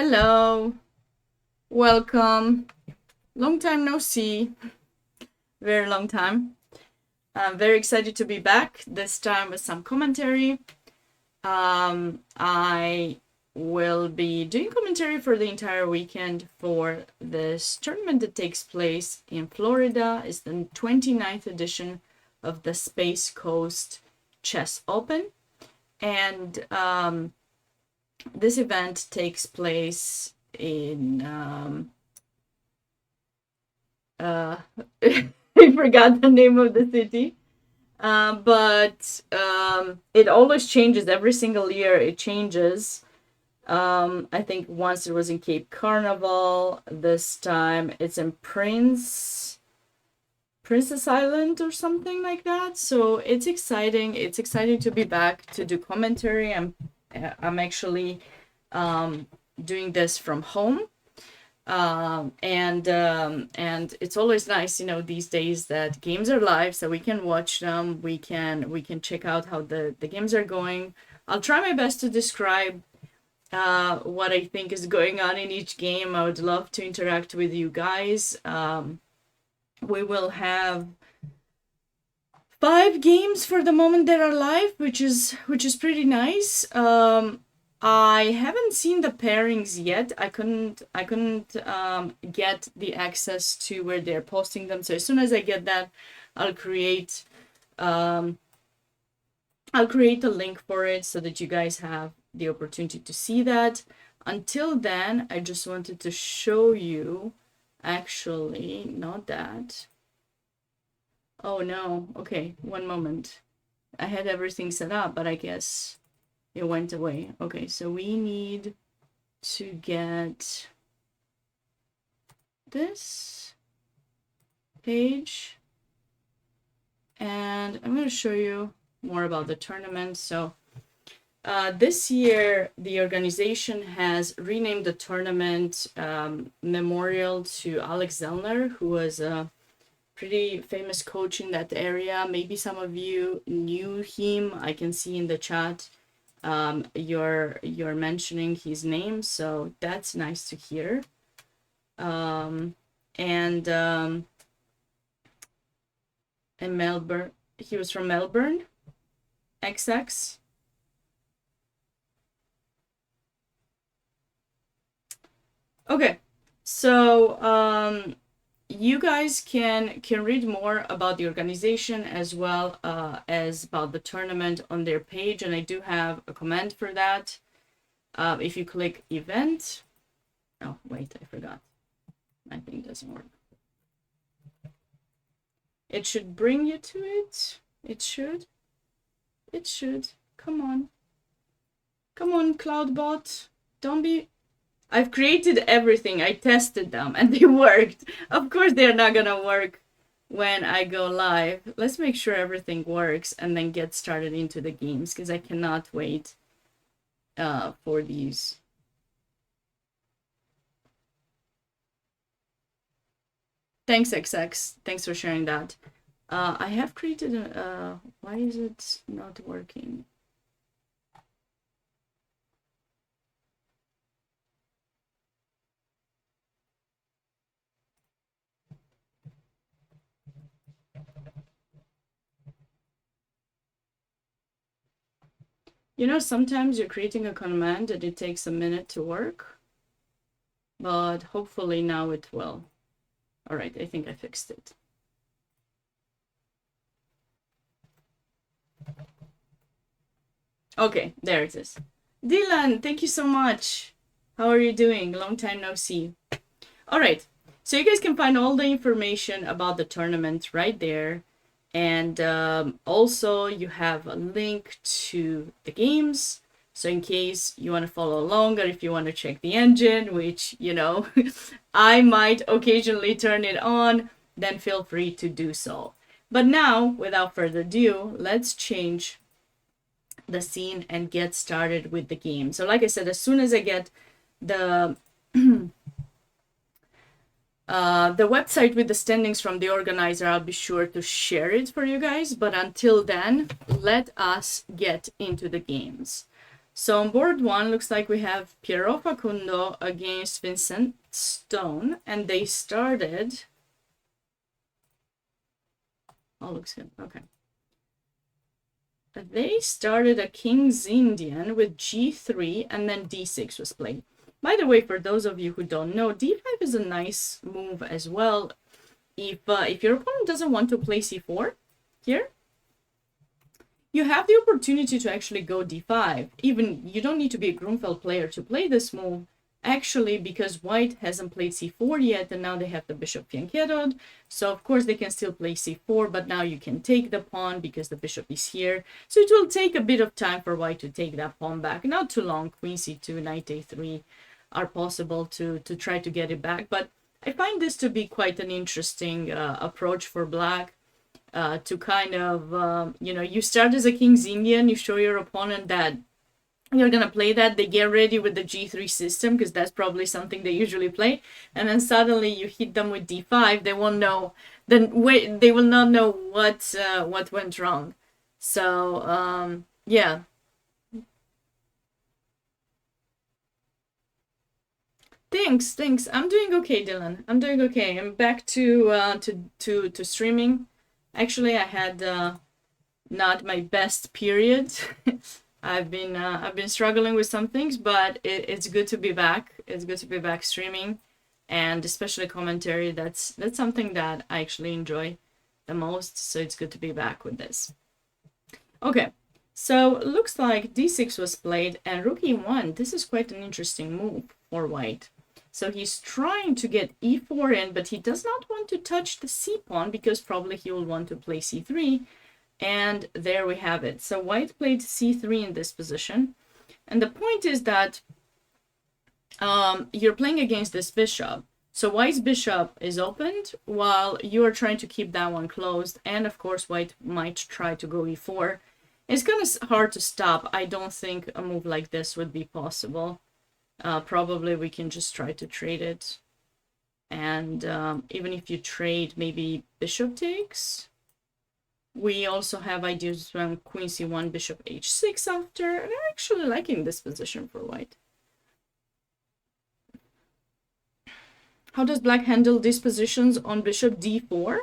Hello, welcome. Long time no see, very long time. I'm very excited to be back, this time with some commentary. I will be doing commentary for the entire weekend for this tournament that takes place in Florida. It's the 29th edition of the Space Coast Chess Open. And this event takes place in I forgot the name of the city. But it always changes every single year. It changes. I think once it was in Cape Carnival. This time it's in Princess Island or something like that. So it's exciting. It's exciting to be back to do commentary. I'm actually doing this from home. And it's always nice, these days that games are live, so we can watch them. We can check out how the games are going. I'll try my best to describe what I think is going on in each game. I would love to interact with you guys. We will have 5 games for the moment that are live, which is pretty nice. I haven't seen the pairings yet. I couldn't get the access to where they're posting them. So as soon as I get that, I'll create a link for it so that you guys have the opportunity to see that. Until then, I just wanted to show you, actually, not that. Oh no, okay, one moment. I had everything set up, but I guess it went away. Okay, so we need to get this page, and I'm going to show you more about the tournament. So this year the organization has renamed the tournament Memorial to Alex Zelner, who was a pretty famous coach in that area. Maybe some of you knew him. I can see in the chat you're mentioning his name, so that's nice to hear. And in Melbourne, he was from Melbourne, XX. Okay, so you guys can read more about the organization as well as about the tournament on their page, and I do have a comment for that. If you click event, oh wait, I forgot. My thing doesn't work. It should bring you to it. It should. Come on, Cloudbot. Don't be. I've created everything. I tested them and they worked. Of course, they're not gonna work when I go live. Let's make sure everything works and then get started into the games, because I cannot wait for these. Thanks, XX. Thanks for sharing that. I have created a. Why is it not working? Sometimes you're creating a command and it takes a minute to work, but hopefully now it will. All right, I think I fixed it. Okay, there it is. Dylan, thank you so much. How are you doing? Long time no see. All right, so you guys can find all the information about the tournament right there. And also you have a link to the games. So in case you want to follow along, or if you want to check the engine, which, I might occasionally turn it on, then feel free to do so. But now, without further ado, let's change the scene and get started with the game. So like I said, as soon as I get the the website with the standings from the organizer, I'll be sure to share it for you guys. But until then, let us get into the games. So on board one, looks like we have Piero Facundo against Vincent Stone, and they started... Oh, looks good. Okay. They started a King's Indian with G3, and then D6 was played. By the way, for those of you who don't know, D5 is a nice move as well. If your opponent doesn't want to play C4 here, you have the opportunity to actually go D5. Even you don't need to be a Grunfeld player to play this move. Actually, because white hasn't played C4 yet, and now they have the bishop fianchettoed, so of course they can still play C4, but now you can take the pawn because the bishop is here. So it will take a bit of time for white to take that pawn back. Not too long. Queen C2, knight A3 are possible to try to get it back, but I find this to be quite an interesting approach for black. To kind of, you start as a King's Indian, you show your opponent that you're gonna play that, they get ready with the G3 system, because that's probably something they usually play, and then suddenly you hit them with D5, they won't know, they will not know what went wrong. So, yeah. Thanks. I'm doing okay, Dylan. I'm doing okay. I'm back to streaming. Actually, I had not my best period. I've been struggling with some things, but it's good to be back. It's good to be back streaming, and especially commentary. That's something that I actually enjoy the most. So it's good to be back with this. Okay, so looks like D6 was played and Rook E1. This is quite an interesting move for white. So he's trying to get E4 in, but he does not want to touch the C pawn because probably he will want to play C3. And there we have it. So white played C3 in this position. And the point is that you're playing against this bishop. So white's bishop is opened while you are trying to keep that one closed. And of course, white might try to go E4. It's kind of hard to stop. I don't think a move like this would be possible. Probably we can just try to trade it. And even if you trade, maybe bishop takes. We also have ideas from Queen C1, Bishop H6 after, and I'm actually liking this position for white. How does black handle these positions on Bishop D4?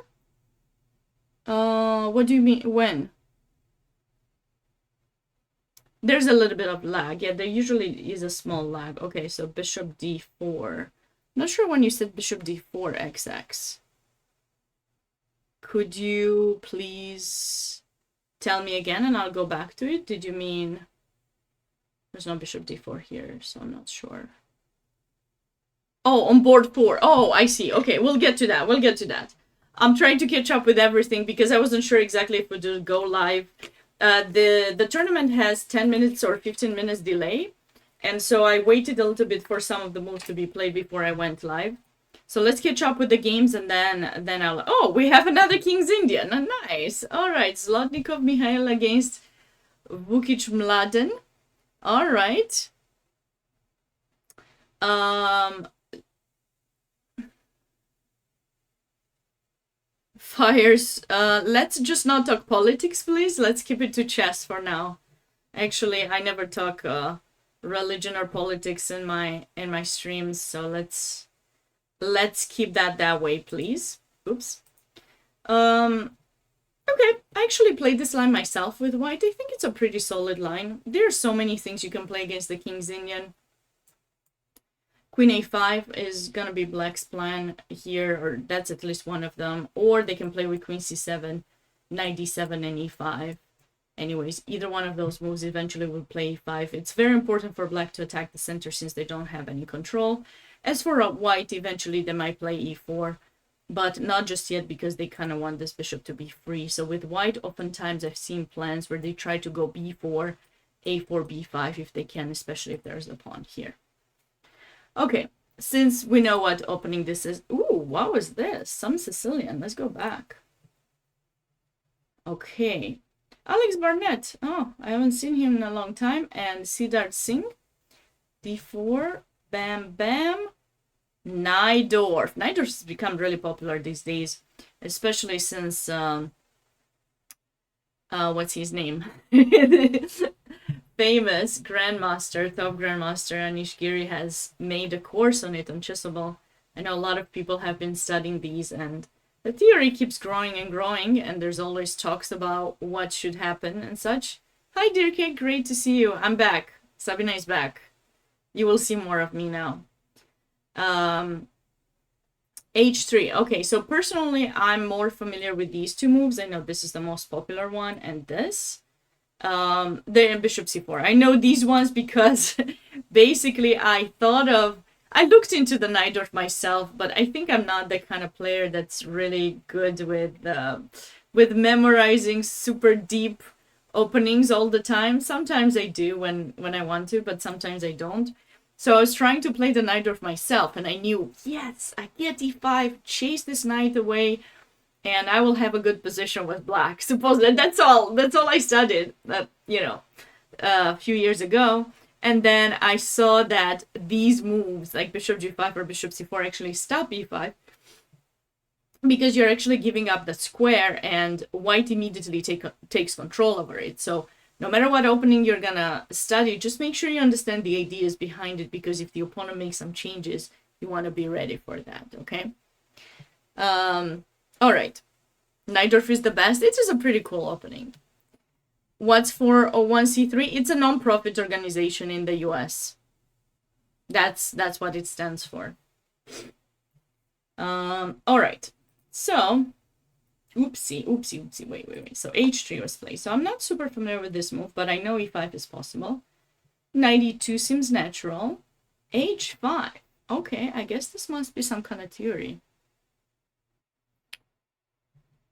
What do you mean, when? There's a little bit of lag. Yeah, there usually is a small lag. Okay, so Bishop D4. Not sure when you said Bishop D4 XX. Could you please tell me again and I'll go back to it? Did you mean... There's no Bishop D4 here, so I'm not sure. Oh, on board 4. Oh, I see. Okay, we'll get to that. We'll get to that. I'm trying to catch up with everything because I wasn't sure exactly if we do go live. The tournament has 10 minutes or 15 minutes delay. And so I waited a little bit for some of the moves to be played before I went live. So let's catch up with the games and then I'll... Oh, we have another King's Indian. Nice. All right. Zlotnikov Mikhail against Vukic Mladen. All right. Fires. Let's just not talk politics, please. Let's keep it to chess for now. Actually, I never talk religion or politics in my streams, so let's keep that way, please. Oops. Okay, I actually played this line myself with white. I think it's a pretty solid line. There are so many things you can play against the King's Indian. Queen A5 is gonna be black's plan here, or that's at least one of them. Or they can play with Queen C7, Knight D7, and E5. Anyways, either one of those moves eventually will play E5. It's very important for black to attack the center since they don't have any control. As for white, eventually they might play E4, but not just yet because they kind of want this bishop to be free. So with white, oftentimes I've seen plans where they try to go B4, A4, B5 if they can, especially if there's a pawn here. Okay, since we know what opening this is... Ooh, what was this? Some Sicilian. Let's go back. Okay. Alex Barnett. Oh, I haven't seen him in a long time. And Siddharth Singh. D4. Bam, bam. Najdorf. Najdorf has become really popular these days. Especially since... what's his name? famous grandmaster, top grandmaster Anish Giri has made a course on it on Chessable. I know a lot of people have been studying these, and the theory keeps growing and growing, and there's always talks about what should happen and such. Hi, Dirk, great to see you. I'm back. Sabina is back. You will see more of me now. H3. Okay, so personally, I'm more familiar with these two moves. I know this is the most popular one, and this. The bishop c4. I know these ones because basically I looked into the Najdorf myself, but I think I'm not the kind of player that's really good with memorizing super deep openings all the time. Sometimes I do when I want to, but sometimes I don't. So I was trying to play the Najdorf myself, and I knew, yes, I get e5, chase this knight away, and I will have a good position with black. Supposedly, that's all I studied, a few years ago. And then I saw that these moves, like bishop g5 or bishop c4, actually stop e5, because you're actually giving up the square, and white immediately takes control over it. So no matter what opening you're gonna study, just make sure you understand the ideas behind it, because if the opponent makes some changes, you want to be ready for that, okay? All right. Najdorf is the best. It is a pretty cool opening. What's for 01c3? It's a non-profit organization in the US. That's what it stands for. All right. So, oopsie. Wait. So h3 was played. So I'm not super familiar with this move, but I know e5 is possible. Knight e2 seems natural. h5. Okay, I guess this must be some kind of theory.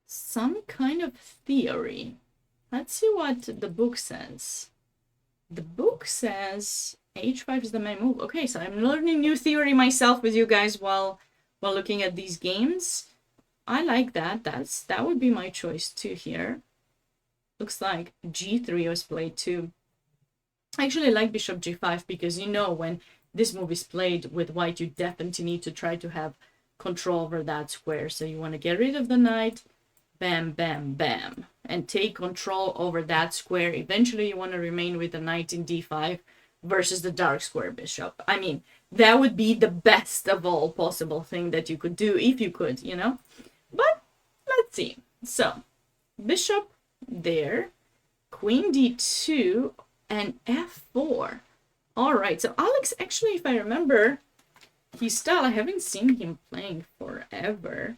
Some kind of theory. Let's see what the book says. The book says h5 is the main move. Okay, so I'm learning new theory myself with you guys while looking at these games. I like that. That would be my choice too here. Looks like g3 was played too. I actually like bishop g5 because when this move is played with white, you definitely need to try to have control over that square. So you want to get rid of the knight, bam, bam, bam, and take control over that square. Eventually you want to remain with the knight in d5 versus the dark square bishop. I mean, that would be the best of all possible thing that you could do if you could, But let's see. So bishop there, queen d2, and f4. All right, so Alex, actually, if I remember his style, I haven't seen him playing forever,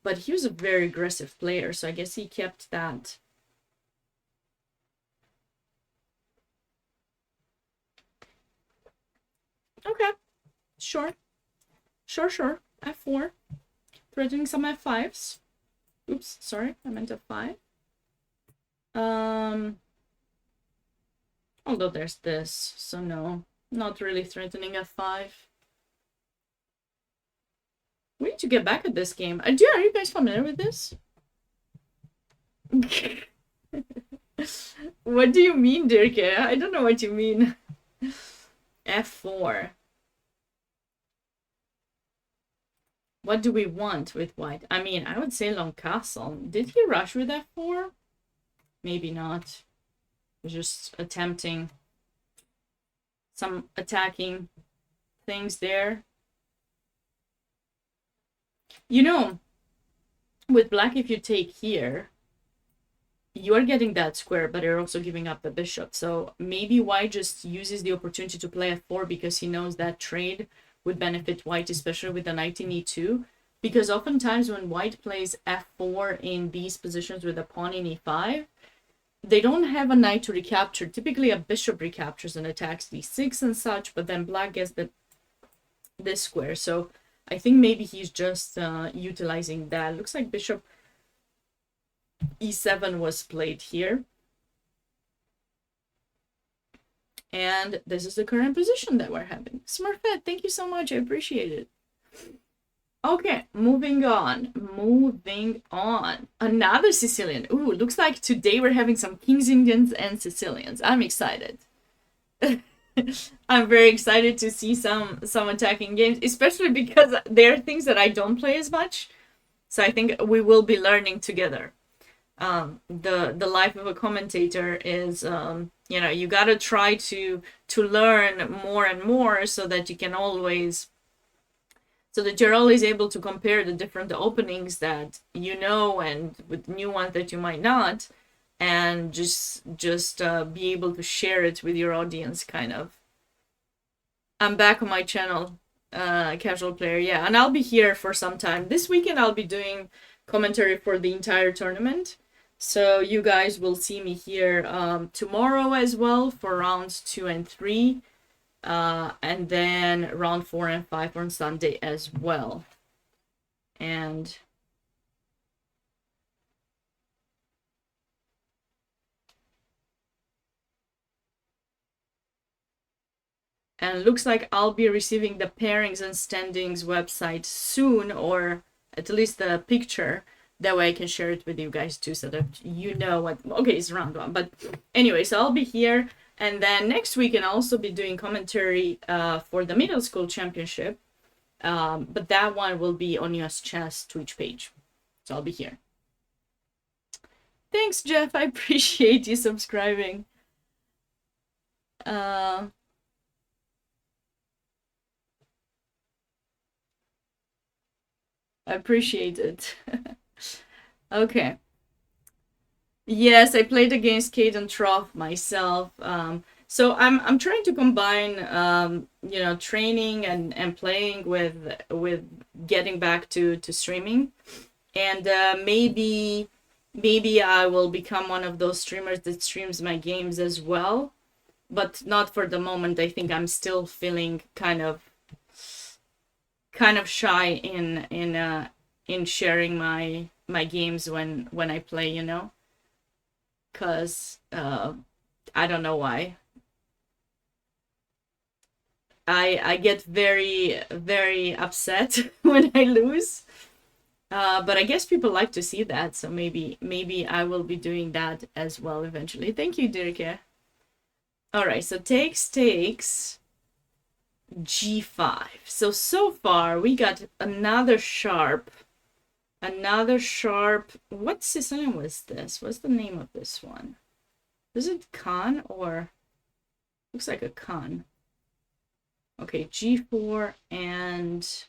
but he was a very aggressive player, so I guess he kept that. Okay, sure. F4. Threatening some f5s. Oops, sorry, I meant f5. Although there's this, so no, not really threatening f5. We need to get back at this game. Are you guys familiar with this? What do you mean, Dirk? I don't know what you mean. f4. What do we want with white? I mean, I would say long castle. Did he rush with f4? Maybe not. He's just attempting some attacking things there. With black, if you take here, you are getting that square, but you're also giving up the bishop. So maybe white just uses the opportunity to play f4 because he knows that trade would benefit white, especially with the knight in e2. Because oftentimes when white plays f4 in these positions with a pawn in e5, they don't have a knight to recapture. Typically a bishop recaptures and attacks d6 and such, but then black gets this square. So I think maybe he's just utilizing that. Looks like bishop e7 was played here. And this is the current position that we're having. Smurfette, thank you so much. I appreciate it. Okay, moving on. Another Sicilian. Ooh, looks like today we're having some Kings Indians and Sicilians. I'm excited. I'm very excited to see some attacking games, especially because there are things that I don't play as much. So I think we will be learning together. the life of a commentator is, you know, you gotta try to learn more and more so that you can always, so that you're always able to compare the different openings that you know and with new ones that you might not, and just be able to share it with your audience, kind of. I'm back on my channel, Casual Player, yeah, and I'll be here for some time. This weekend I'll be doing commentary for the entire tournament. So you guys will see me here tomorrow as well for rounds 2 and 3. And then round 4 and 5 on Sunday as well. And looks like I'll be receiving the pairings and standings website soon, or at least the picture. That way I can share it with you guys too, so that you know what. Okay, it's round 1, but anyway, so I'll be here, and then next week I'll also be doing commentary for the middle school championship. But that one will be on US Chess Twitch page, so I'll be here. Thanks, Jeff. I appreciate you subscribing. I appreciate it. Okay. Yes, I played against Caden Trough myself. So I'm trying to combine you know, training and playing with getting back to streaming, and maybe I will become one of those streamers that streams my games as well, but not for the moment. I think I'm still feeling kind of shy in sharing my games when I play, you know, because I don't know why. I get very, very upset when I lose. But I guess people like to see that, so maybe I will be doing that as well eventually. Thank you, Dirke. All right, so takes G5. So far we got another sharp. What's his name was this? What's the name of this one? Is it Khan or looks like a Khan? Okay, G4 and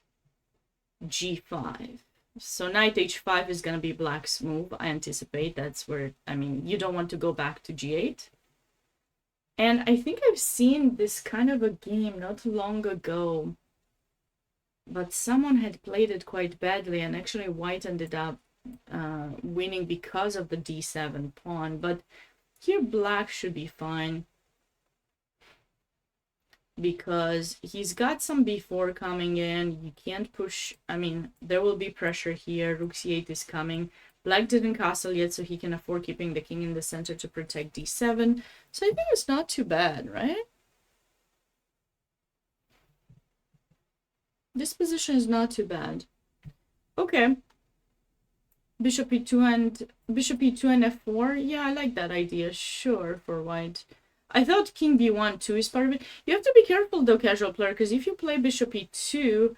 G5. So knight H5 is gonna be black's move. I anticipate that's where, I mean, you don't want to go back to G8. And I think I've seen this kind of a game not long ago, but someone had played it quite badly, and actually white ended up winning because of the D7 pawn. But here black should be fine, because he's got some b4 coming in. You can't push. I mean, there will be pressure here. Rook c8 is coming. Black didn't castle yet, so he can afford keeping the king in the center to protect d7. So I think it's not too bad, right? This position is not too bad. Okay. Bishop e2 and f4. Yeah, I like that idea. Sure, for white. I thought king b1 too is part of it. You have to be careful though, casual player, because if you play bishop e2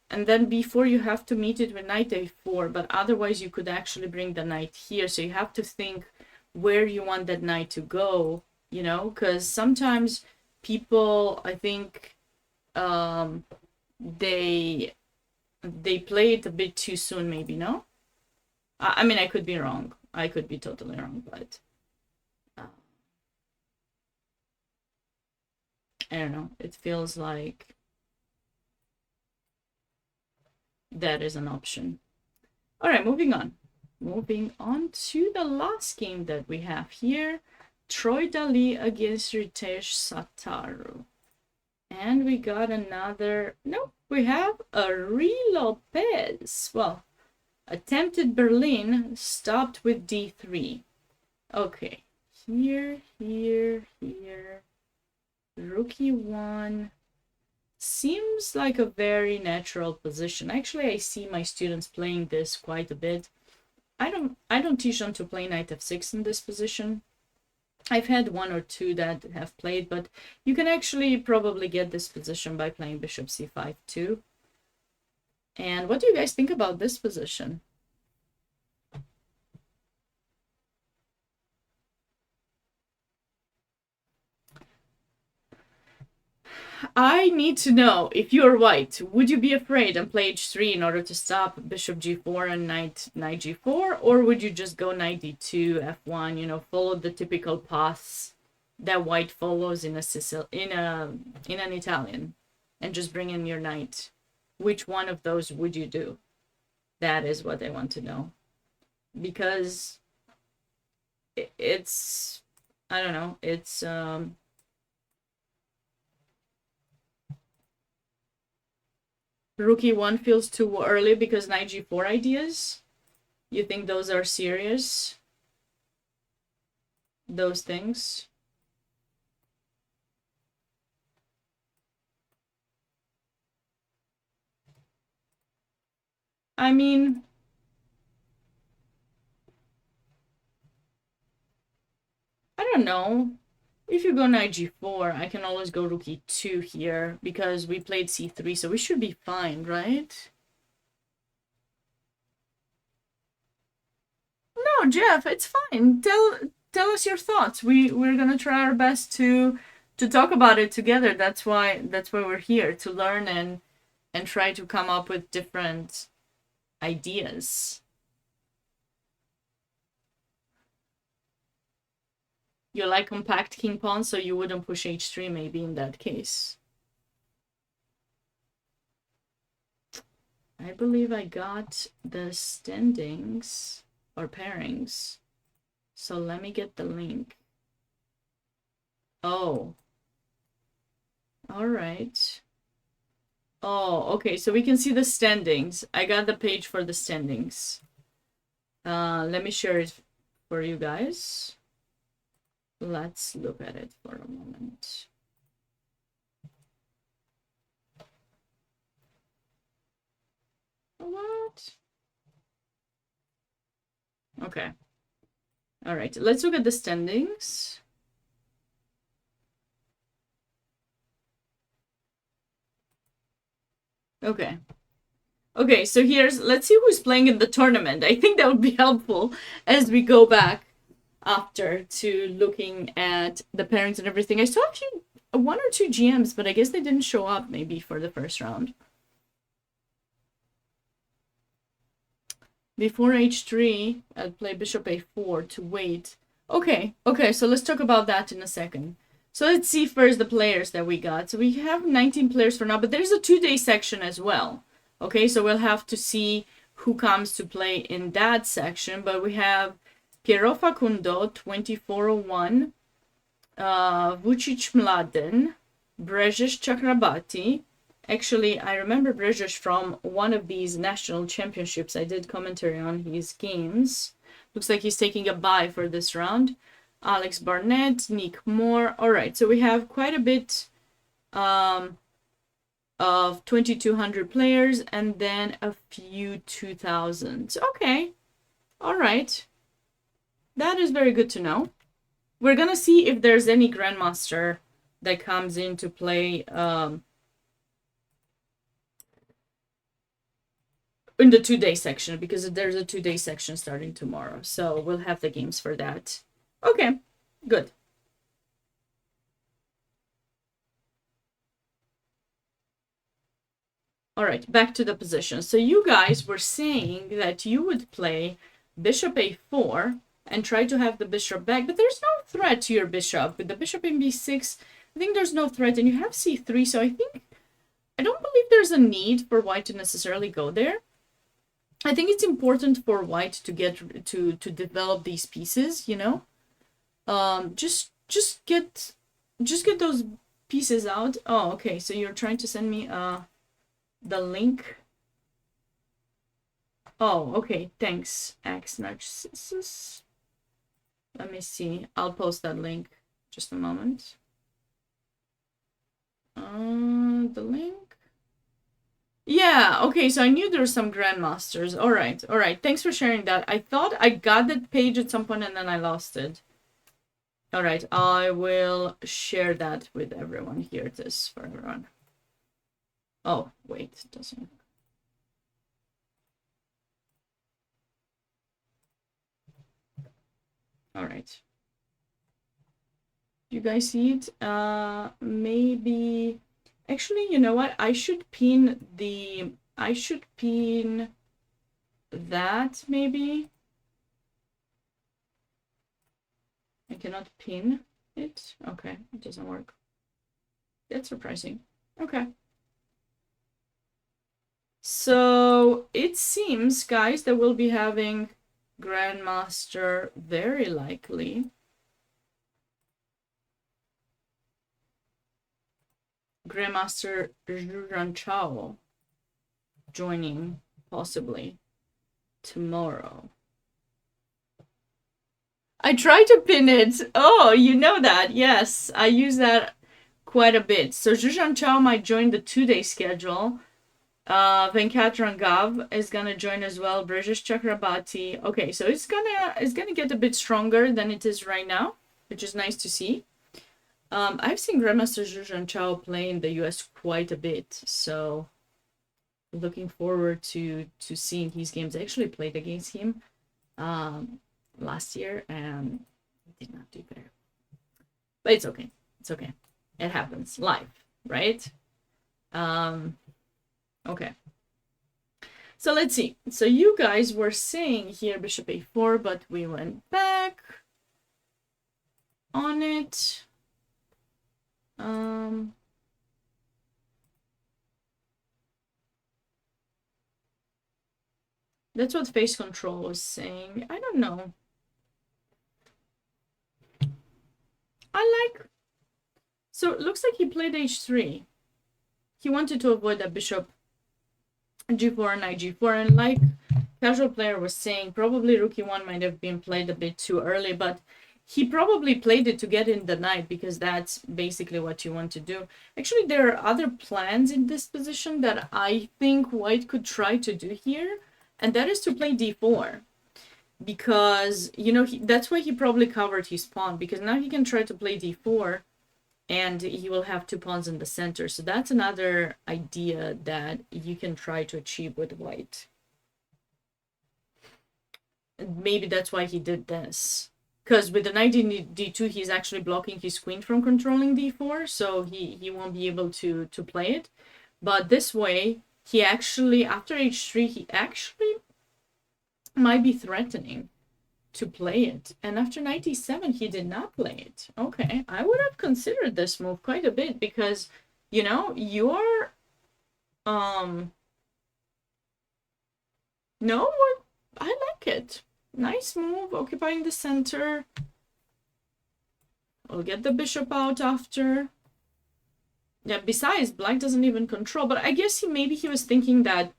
and then b4, you have to meet it with knight a4, but otherwise you could actually bring the knight here. So you have to think where you want that knight to go, you know, because sometimes people, I think, they play it a bit too soon, maybe, no? I mean, I could be wrong. I could be totally wrong, but I don't know. It feels like that is an option. All right, moving on. Moving on to the last game that we have here. Troy Dali against Ritesh Sataru. And we got another... Nope, we have a Lopez. Well, attempted Berlin, stopped with d3. Okay, here. Rook e1 seems like a very natural position. Actually, I see my students playing this quite a bit. I don't teach them to play knight f6 in this position. I've had one or two that have played, but you can actually probably get this position by playing bishop c5 too. And what do you guys think about this position? I need to know, if you're white, would you be afraid and play h3 in order to stop bishop g4 and knight g4, or would you just go knight d2, f1, you know, follow the typical paths that white follows in an Italian, and just bring in your knight? Which one of those would you do? That is what I want to know, because it's, I don't know, it's rook e1 feels too early because knight g4 ideas. You think those are serious? Those things? I mean, I don't know. If you go knight g4, I can always go rook e2 here because we played c3, so we should be fine, right? No, Jeff, it's fine. Tell us your thoughts. We're gonna try our best to talk about it together. That's why we're here, to learn and try to come up with different ideas. You like compact king pawn, so you wouldn't push h3 maybe in that case. I believe I got the standings or pairings. So let me get the link. Oh. All right. Oh, okay. So we can see the standings. I got the page for the standings. Let me share it for you guys. Let's look at it for a moment. What? Okay. All right. Let's look at the standings. Okay. Okay, so let's see who's playing in the tournament. I think that would be helpful as we go back after to looking at the pairings and everything. I saw one or two GMs, but I guess they didn't show up maybe for the first round. Before h3, I'd play bishop a4 to wait. Okay, so let's talk about that in a second. So let's see first the players that we got. So we have 19 players for now, but there's a 2-day section as well. Okay, so we'll have to see who comes to play in that section. But we have Piero Facundo, 2401, Vucic Mladen, Brejes Chakrabarti. Actually, I remember Brejes from one of these national championships. I did commentary on his games. Looks like he's taking a bye for this round. Alex Barnett, Nick Moore. All right, so we have quite a bit of 2,200 players and then a few 2,000s. Okay, all right. That is very good to know. We're going to see if there's any Grandmaster that comes into play in the 2-day section, because there's a 2-day section starting tomorrow. So we'll have the games for that. Okay, good. All right, back to the position. So you guys were saying that you would play bishop a4 and try to have the bishop back, but there's no threat to your bishop. With the bishop in b6, I think there's no threat, and you have c3, so I don't believe there's a need for white to necessarily go there. I think it's important for white to get to develop these pieces, you know. Just get those pieces out. Oh, okay. So you're trying to send me the link. Oh, okay. Thanks, X Narcissus. Let me see. I'll post that link. Just a moment. The link. Yeah, okay, so I knew there were some Grandmasters. All right. Thanks for sharing that. I thought I got that page at some point and then I lost it. All right, I will share that with everyone. Here it is for everyone. Oh, wait, it doesn't. All right. You guys see it? Maybe Actually, you know what? I should pin that maybe. I cannot pin it. Okay, it doesn't work. That's surprising. Okay. So it seems, guys, that we'll be having Grandmaster very likely. Grandmaster Zhu Chao joining possibly tomorrow. I tried to pin it. Oh, you know that. Yes, I use that quite a bit. So Zhu Chao might join the 2-day schedule. Venkat Rangav is gonna join as well. Brijesh Chakrabarti. Okay, so it's gonna get a bit stronger than it is right now, which is nice to see. I've seen Grandmaster Zhu Chao play in the US quite a bit, so looking forward to seeing his games. I actually played against him last year and did not do better. But it's okay. It's okay. It happens. Live, right? Okay. So let's see. So you guys were saying here bishop a4, but we went back on it. That's what face control was saying. I don't know. So it looks like he played h3. He wanted to avoid that bishop g4 and knight g4, and like casual player was saying, probably rook e1 might have been played a bit too early, but he probably played it to get in the knight because that's basically what you want to do. Actually, there are other plans in this position that I think white could try to do here, and that is to play d4. Because, you know, that's why he probably covered his pawn, because now he can try to play d4 and he will have 2 pawns in the center. So that's another idea that you can try to achieve with white. And maybe that's why he did this. Because with the knight in d2, he's actually blocking his queen from controlling d4, so he won't be able to play it. But this way, he actually, after h3, he actually might be threatening to play it. And after knight e7, he did not play it. Okay, I would have considered this move quite a bit because, you know, you're... No, I like it. Nice move, occupying the center. We'll get the bishop out after. Yeah, besides, black doesn't even control, but I guess maybe he was thinking that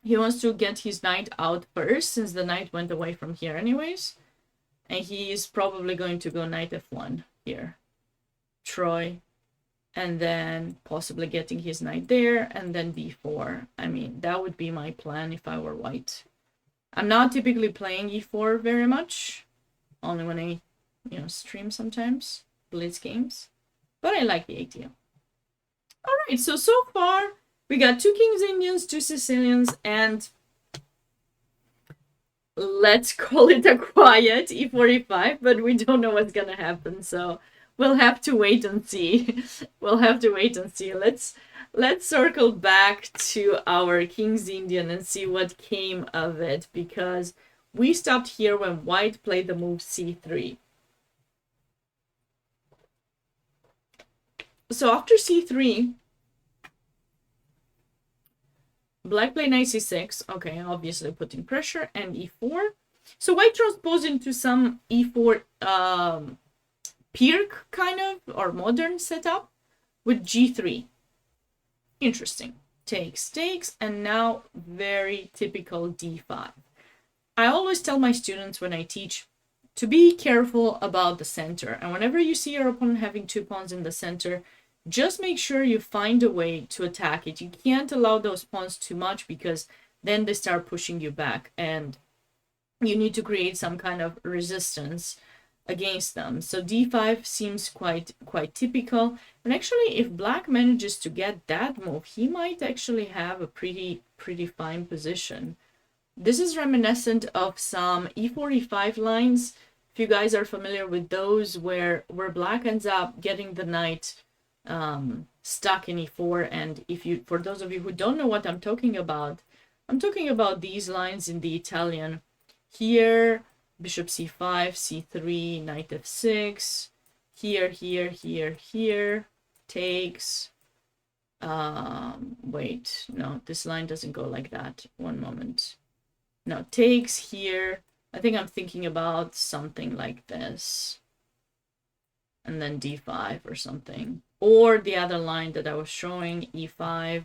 he wants to get his knight out first, since the knight went away from here anyways. And he is probably going to go knight f1 here. Troy. And then possibly getting his knight there, and then b4. I mean, that would be my plan if I were white. I'm not typically playing e4 very much. Only when I, you know, stream sometimes. Blitz games. But I like the idea. Alright, so far... we got 2 Kings Indians, 2 Sicilians, and let's call it a quiet e4, e5, but we don't know what's gonna happen, so we'll have to wait and see. We'll have to wait and see. Let's circle back to our Kings Indian and see what came of it, because we stopped here when white played the move c3. So after c3, black played knight c6. Okay, obviously putting pressure, and e4. So white transposed into some e4 Pirc kind of, or modern setup with g3. Interesting. Takes, takes, and now very typical d5. I always tell my students when I teach to be careful about the center. And whenever you see your opponent having 2 pawns in the center, just make sure you find a way to attack it. You can't allow those pawns too much, because then they start pushing you back, and you need to create some kind of resistance against them. So d5 seems quite typical. And actually, if black manages to get that move, he might actually have a pretty fine position. This is reminiscent of some e4, e5 lines, if you guys are familiar with those, where black ends up getting the knight stuck in e4. And if you, for those of you who don't know what I'm talking about these lines in the Italian. Here, bishop c5, c3, knight f6, here, here, here, here, takes. Wait, no, this line doesn't go like that. One moment. No, takes here. I think I'm thinking about something like this. And then d5 or something. Or the other line that I was showing, e5.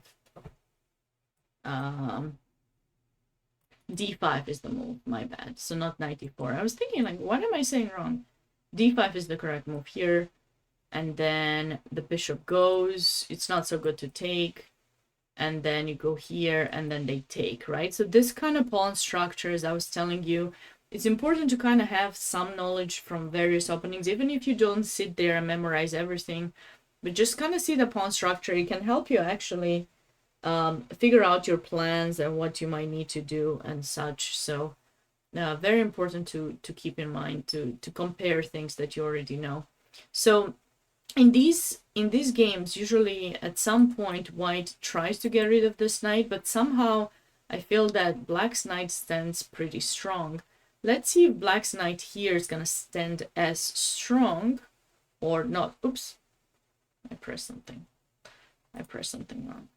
D5 is the move, my bad. So not knight e4. I was thinking, like, what am I saying wrong? D5 is the correct move here. And then the bishop goes. It's not so good to take. And then you go here, and then they take, right? So this kind of pawn structure, as I was telling you, it's important to kind of have some knowledge from various openings, even if you don't sit there and memorize everything. But just kind of see the pawn structure. It can help you actually figure out your plans and what you might need to do and such. So very important to keep in mind, to compare things that you already know. So in these games, usually at some point white tries to get rid of this knight, but somehow I feel that black's knight stands pretty strong. Let's see if black's knight here is gonna stand as strong or not. Oops, I pressed something wrong.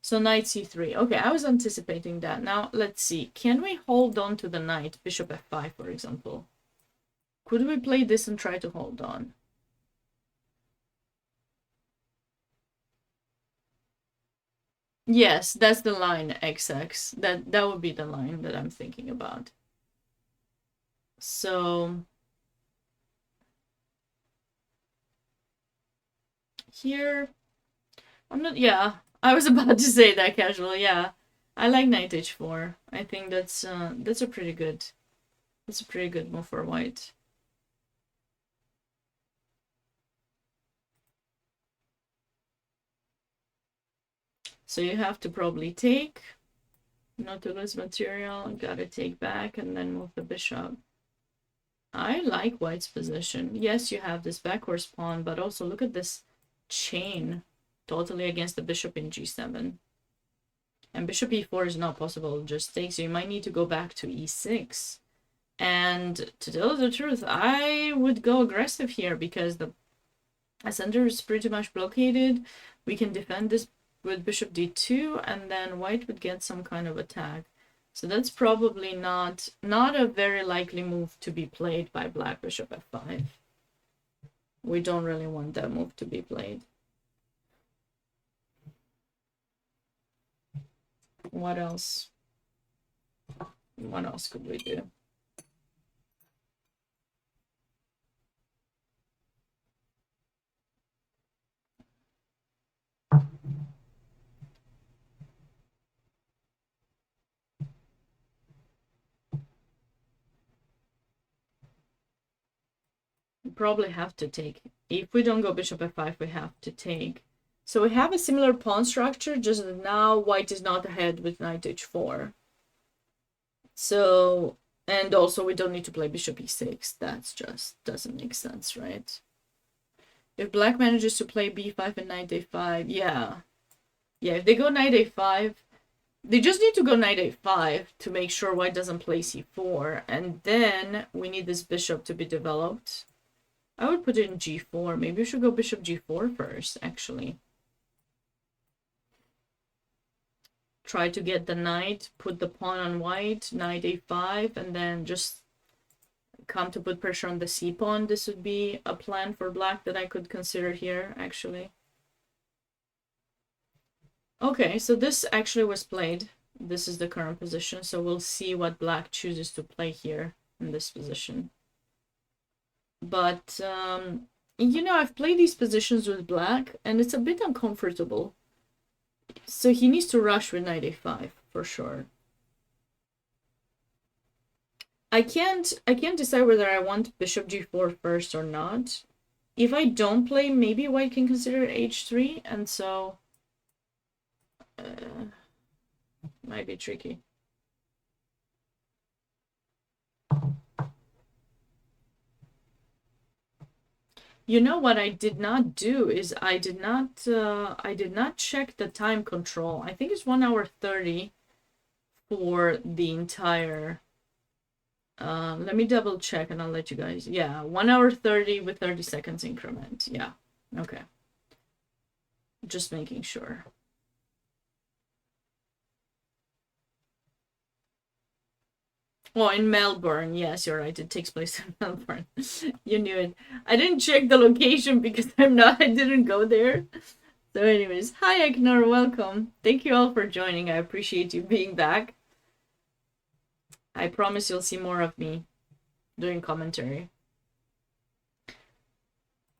So knight c3. Okay, I was anticipating that. Now let's see, can we hold on to the knight? Bishop f5, for example. Could we play this and try to hold on? Yes, that's the line, XX. That would be the line that I'm thinking about. So here, I'm not, yeah, I was about to say that casually, yeah. I like knight h4. I think that's a pretty good move for white. So you have to probably take, not to lose material, gotta take back and then move the bishop. I like white's position. Yes, you have this backwards pawn, but also look at this chain totally against the bishop in g7. And bishop e4 is not possible, just take, so you might need to go back to e6. And to tell the truth, I would go aggressive here because the center is pretty much blockaded. We can defend this with bishop d2, and then white would get some kind of attack. So that's probably not a very likely move to be played by black. Bishop f5. We don't really want that move to be played. What else? What else could we do? We probably have to take. If we don't go bishop f5, we have to take. So we have a similar pawn structure, just that now white is not ahead with knight h4. So, and also we don't need to play bishop e6. That's just doesn't make sense, right? If black manages to play b5 and knight a5, yeah. Yeah, if they go knight a5, they just need to go knight a5 to make sure white doesn't play c4. And then we need this bishop to be developed. I would put it in g4. Maybe we should go bishop g4 first, actually. Try to get the knight, put the pawn on white, knight a5, and then just come to put pressure on the c pawn. This would be a plan for black that I could consider here, actually. Okay, so this actually was played. This is the current position, so we'll see what black chooses to play here in this position. But, you know, I've played these positions with black, and it's a bit uncomfortable. So he needs to rush with knight a5, for sure. I can't decide whether I want bishop g4 first or not. If I don't play, maybe white can consider h3, and so might be tricky. You know what I did not do is I did not check the time control. I think it's 1 hour 30 for the entire. Let me double check and I'll let you guys. Yeah, 1 hour 30 with 30 seconds increment. Yeah, okay. Just making sure. Oh, in Melbourne. Yes, you're right. It takes place in Melbourne. You knew it. I didn't check the location because I didn't go there. So anyways, hi Eknor, welcome. Thank you all for joining. I appreciate you being back. I promise you'll see more of me doing commentary.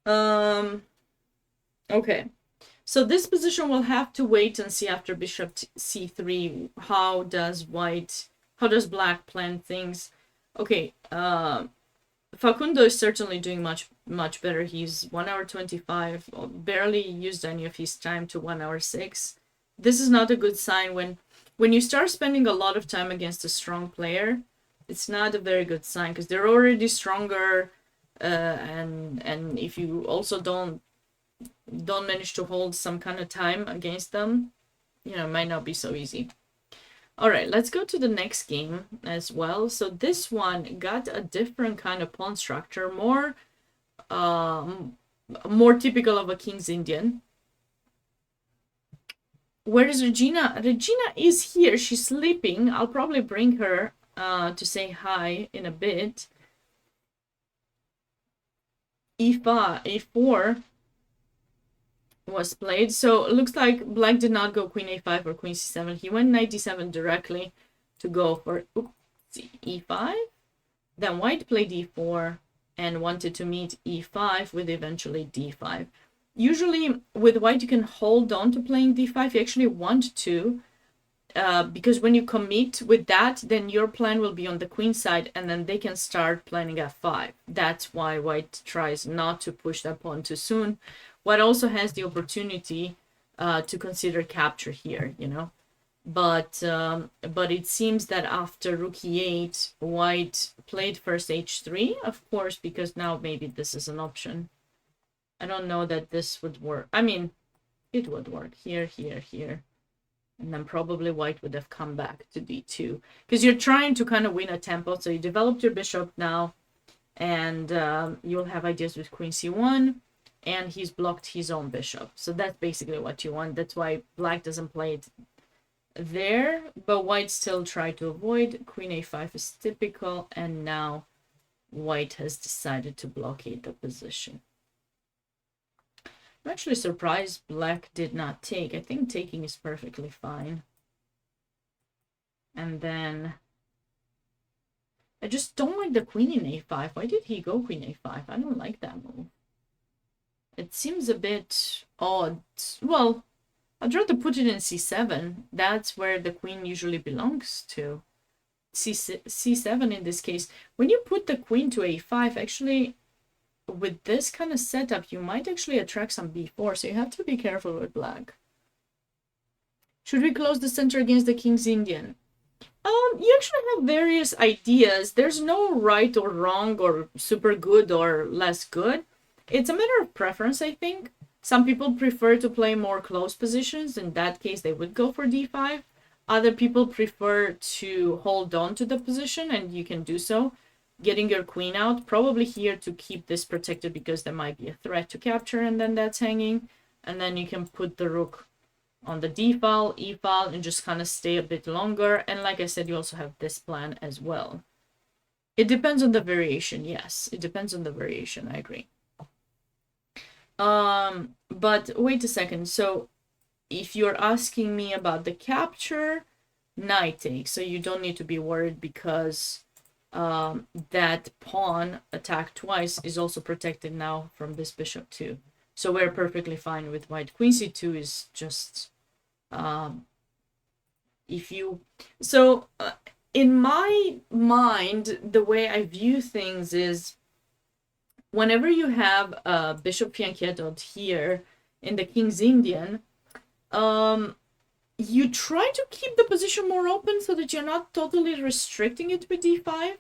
Okay. So this position will have to wait and see after bishop c3 how does black plan things. Okay, Facundo is certainly doing much better. He's 1 hour 25, barely used any of his time to 1 hour 6. This is not a good sign. When you start spending a lot of time against a strong player, it's not a very good sign because they're already stronger, and if you also don't manage to hold some kind of time against them, it might not be so easy. All right, let's go to the next game as well. So this one got a different kind of pawn structure, more typical of a King's Indian. Where is Regina? Regina is here. She's sleeping. I'll probably bring her to say hi in a bit. E5, E4 was played. So it looks like black did not go queen a5 or queen c7. He went knight d7 directly to go for e5. Then white played e4 and wanted to meet e5 with eventually d5. Usually with white you can hold on to playing d5. You actually want to, because when you commit with that, then your plan will be on the queen side and then they can start planning f5. That's why white tries not to push that pawn too soon. White also has the opportunity to consider capture here, but it seems that after rook e8, white played first h3, of course, because now maybe this is an option. I don't know that this would work. I mean, it would work here, here, here. And then probably white would have come back to d2. Because you're trying to kind of win a tempo. So you developed your bishop now. And you'll have ideas with queen c1. And he's blocked his own bishop. So that's basically what you want. That's why black doesn't play it there. But white still tried to avoid. Queen a5 is typical. And now white has decided to blockade the position. I'm actually surprised black did not take. I think taking is perfectly fine. And then I just don't like the queen in a5. Why did he go queen a5? I don't like that move. It seems a bit odd. Well, I'd rather put it in c7. That's where the queen usually belongs to. C7 in this case. When you put the queen to a5, actually, with this kind of setup, you might actually attract some b4, so you have to be careful with black. Should we close the center against the King's Indian? You actually have various ideas. There's no right or wrong or super good or less good. It's a matter of preference, I think. Some people prefer to play more close positions. In that case, they would go for d5. Other people prefer to hold on to the position, and you can do so. Getting your queen out, probably here to keep this protected because there might be a threat to capture, and then that's hanging. And then you can put the rook on the d file, e file, and just kind of stay a bit longer. And like I said, you also have this plan as well. It depends on the variation. Yes, it depends on the variation. I agree. But wait a second. So if you're asking me about the capture, knight takes. So you don't need to be worried because that pawn attacked twice is also protected now from this bishop too. So we're perfectly fine with white. Queen c2 is just in my mind, the way I view things is whenever you have a bishop fianchetto here in the King's Indian, you try to keep the position more open so that you're not totally restricting it with d5.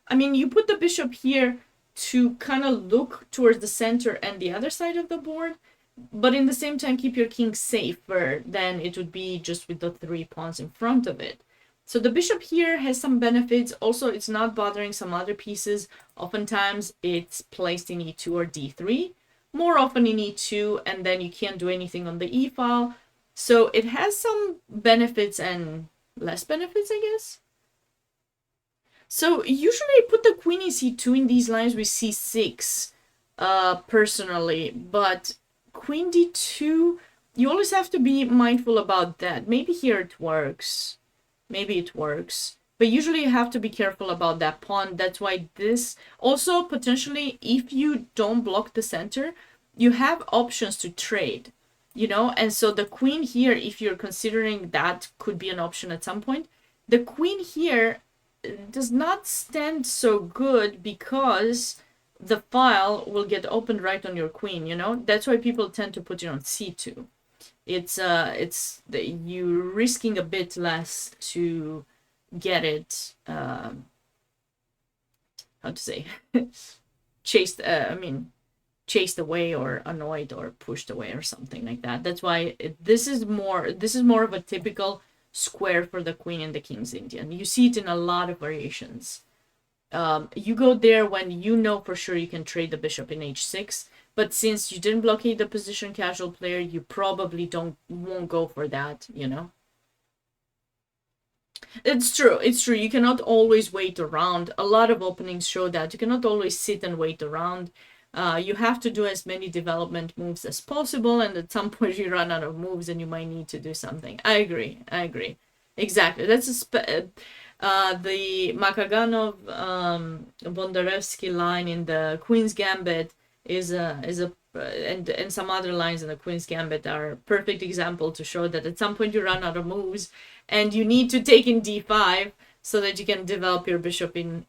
I mean, you put the bishop here to kind of look towards the center and the other side of the board, but in the same time keep your king safer than it would be just with the 3 pawns in front of it. So the bishop here has some benefits. Also, it's not bothering some other pieces. Oftentimes it's placed in e2 or d3, more often in e2, and then you can't do anything on the e file. So it has some benefits and less benefits, I guess. So usually I put the queen in c2 in these lines with c6, personally, but queen d2, you always have to be mindful about that. Maybe here it works. Maybe it works. But usually you have to be careful about that pawn. That's why this... Also, potentially, if you don't block the center, you have options to trade, you know? And so the queen here, if you're considering that could be an option at some point, the queen here does not stand so good because the file will get opened right on your queen, you know? That's why people tend to put it on c2. You're risking a bit less to get it, how to say, chased away or annoyed or pushed away or something like that. That's why this is more of a typical square for the queen and the king's Indian. You see it in a lot of variations. You go there when you know for sure you can trade the bishop in h6, but since you didn't blockade the position, casual player, you probably won't go for that, you know? It's true. You cannot always wait around. A lot of openings show that you cannot always sit and wait around. You have to do as many development moves as possible, and at some point you run out of moves and you might need to do something. I agree. Exactly. That's the Makaganov Bondarevsky line in the Queen's Gambit and some other lines in the Queen's Gambit are a perfect example to show that at some point you run out of moves and you need to take in d5 so that you can develop your bishop in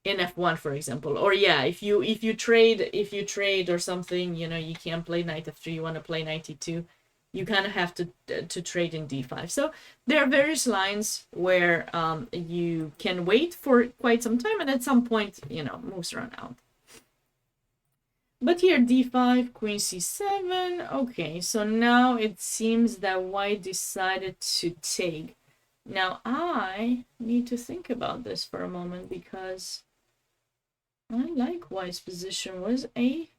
f1, for example. Or yeah, if you trade or something, you know, you can't play knight f3, you want to play knight e2, you kind of have to trade in d5. So there are various lines where you can wait for quite some time, and at some point, you know, moves run out. But here, d5, queen c7. Okay, so now it seems that white decided to take. Now I need to think about this for a moment because I like white's position. Was a...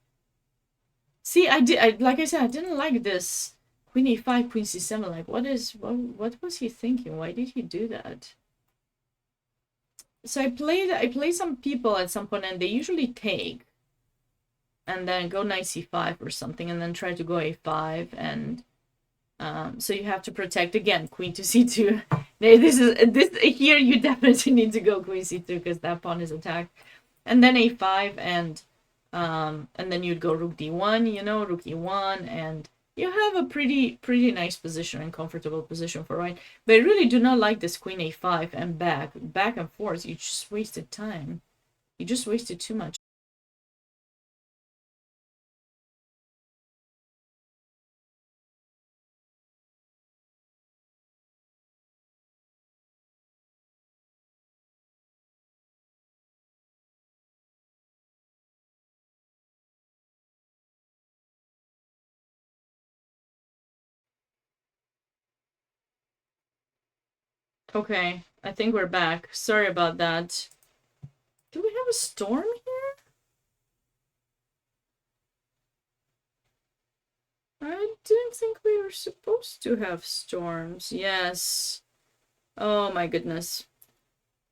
See, like I said, I didn't like this. Queen e5, queen c7, like what was he thinking? Why did he do that? So I played some people at some point and they usually take and then go knight c5 or something and then try to go a5 and so you have to protect again queen to c2. This here you definitely need to go queen c2 because that pawn is attacked, and then a5 and then you'd go rook d1, you know, rook e1, and you have a pretty nice position and comfortable position for white. But I really do not like this queen a5 and back and forth. You just wasted time. You just wasted too much. Okay, I think we're back. Sorry about that. Do we have a storm here? I didn't think we were supposed to have storms. Yes. Oh my goodness.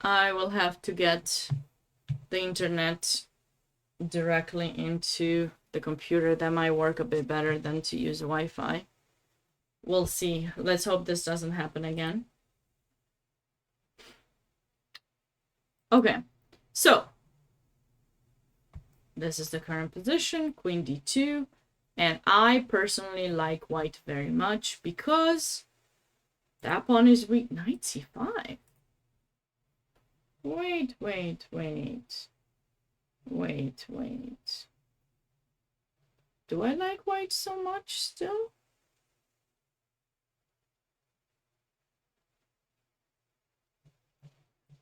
I will have to get the internet directly into the computer. That might work a bit better than to use Wi-Fi. We'll see. Let's hope this doesn't happen again. Okay, so this is the current position, queen d2, and I personally like white very much because that pawn is weak. Knight c5. Wait. Do I like white so much still?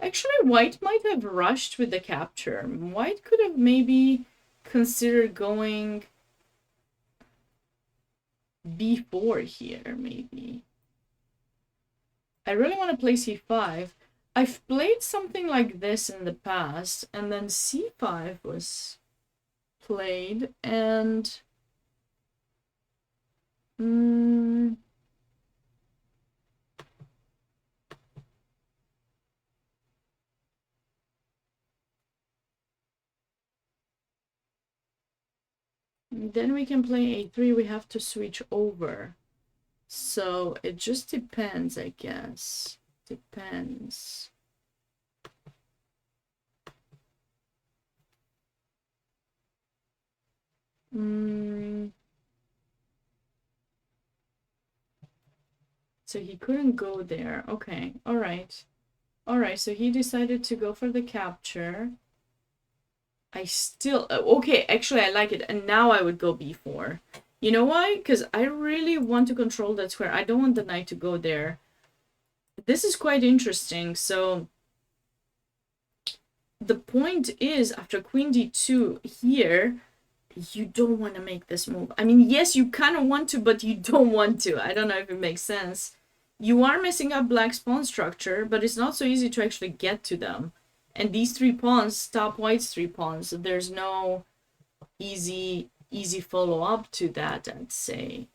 Actually, white might have rushed with the capture. White could have maybe considered going b4 here, maybe. I really want to play c5. I've played something like this in the past, and then c5 was played, and then we can play a3. We have to switch over. So it just depends, I guess. Depends. So he couldn't go there. Okay, all right. All right, so he decided to go for the capture. I still... okay, actually, I like it. And now I would go b4. You know why? Because I really want to control that square. I don't want the knight to go there. This is quite interesting. So the point is, after queen d2 here, you don't want to make this move. I mean, yes, you kind of want to, but you don't want to. I don't know if it makes sense. You are messing up black's pawn structure, but it's not so easy to actually get to them. And these 3 pawns stop white's 3 pawns. So there's no easy follow-up to that, I'd say.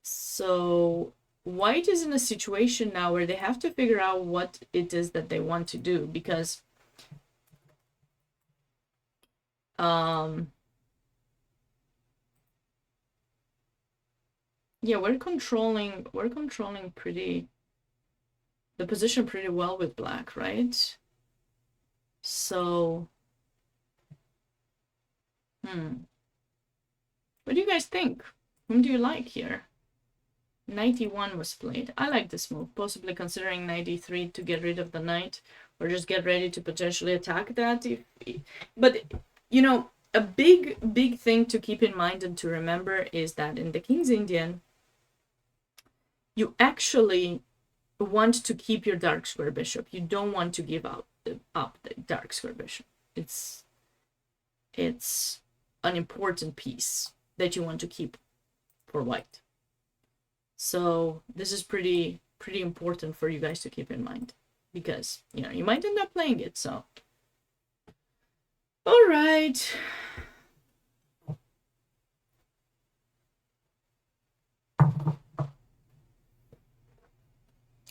So white is in a situation now where they have to figure out what it is that they want to do, because yeah, we're controlling the position pretty well with black, right? So what do you guys think? Whom do you like here? 91 was played. I like this move, possibly considering 93 to get rid of the knight, or just get ready to potentially attack that. But, you know, a big thing to keep in mind and to remember is that in the King's Indian, you actually want to keep your dark square bishop. You don't want to give up the dark square bishop. It's an important piece that you want to keep for white. So this is pretty important for you guys to keep in mind, because, you know, you might end up playing it. So all right.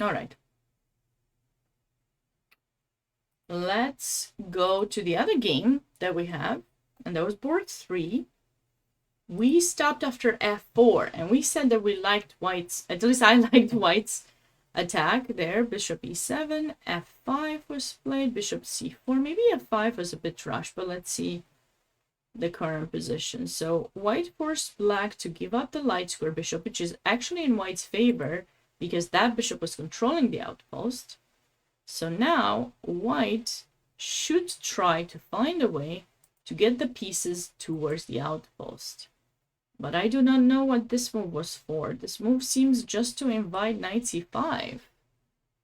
All right. Let's go to the other game that we have, and that was board 3. We stopped after f4, and we said that we liked white's, at least I liked white's attack there. Bishop e7, f5 was played, bishop c4. Maybe f5 was a bit rushed, but let's see the current position. So white forced black to give up the light square bishop, which is actually in white's favor, because that bishop was controlling the outpost. So now white should try to find a way to get the pieces towards the outpost. But I do not know what this move was for. This move seems just to invite knight c5. It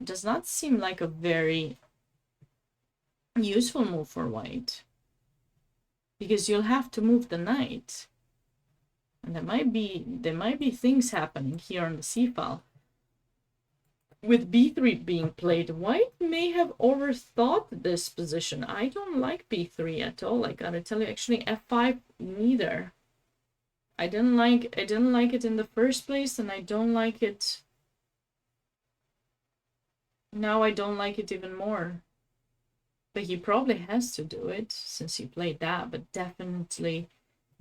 does not seem like a very useful move for white, because you'll have to move the knight. And there might be things happening here on the c file. With b3 being played, white may have overthought this position. I don't like b3 at all, I gotta tell you. Actually, f5 neither. I didn't like it in the first place, and I don't like it now. I don't like it even more. But he probably has to do it since he played that. But definitely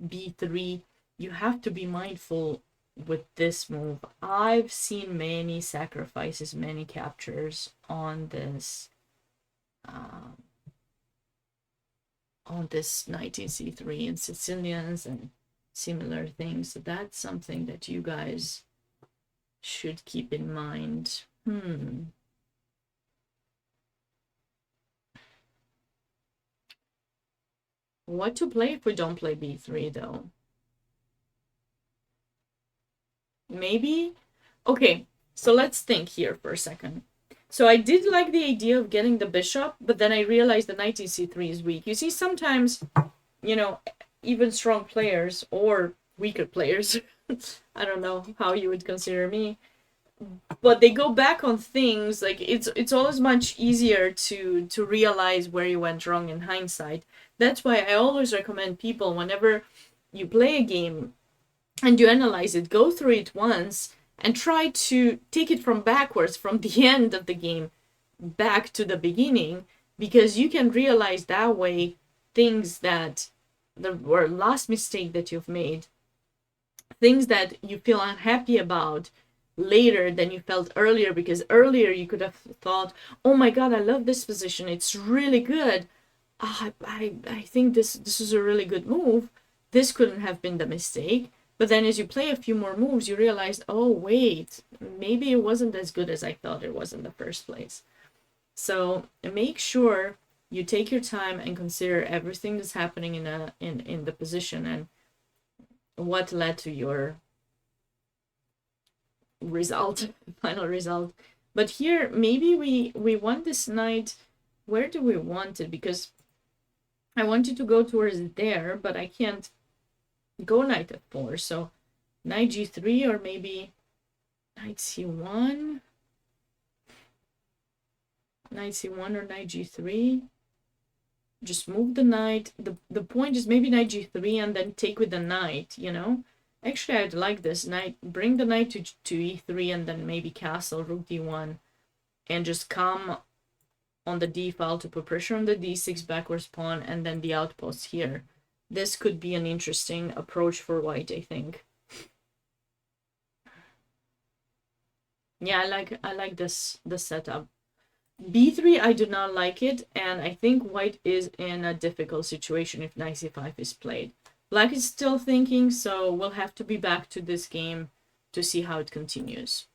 b3. You have to be mindful with this move. I've seen many sacrifices, many captures on this knight in c3 and Sicilians and similar things. So that's something that you guys should keep in mind. What to play if we don't play b3 though? Maybe, okay, So let's think here for a second. So I did like the idea of getting the bishop, but then I realized the knight in c3 is weak. You see, sometimes, you know, even strong players or weaker players, I don't know how you would consider me, but they go back on things. Like it's always much easier to realize where you went wrong in hindsight. That's why I always recommend people, whenever you play a game and you analyze it, go through it once and try to take it from backwards, from the end of the game back to the beginning, because you can realize that way things that were last mistake that you've made, things that you feel unhappy about later than you felt earlier, because earlier you could have thought, oh my god, I love this position, it's really good. I think this is a really good move. This couldn't have been the mistake. But then as you play a few more moves, you realize, oh wait, maybe it wasn't as good as I thought it was in the first place. So make sure you take your time and consider everything that's happening in the position and what led to your result, final result. But here, maybe we want this knight. Where do we want it? Because I wanted to go towards there, but I can't go knight f4. So knight g3, or maybe knight c1. Knight c1 or knight g3. Just move the knight. The point is maybe knight g3 and then take with the knight, you know? Actually, I'd like this. Knight, bring the knight to e3 and then maybe castle, rook d1. And just come on the d file to put pressure on the d6 backwards pawn and then the outpost here. This could be an interesting approach for white, I think. Yeah, I like this setup. b3, I do not like it, and I think white is in a difficult situation if knight c5 is played. Black is still thinking, so we'll have to be back to this game to see how it continues.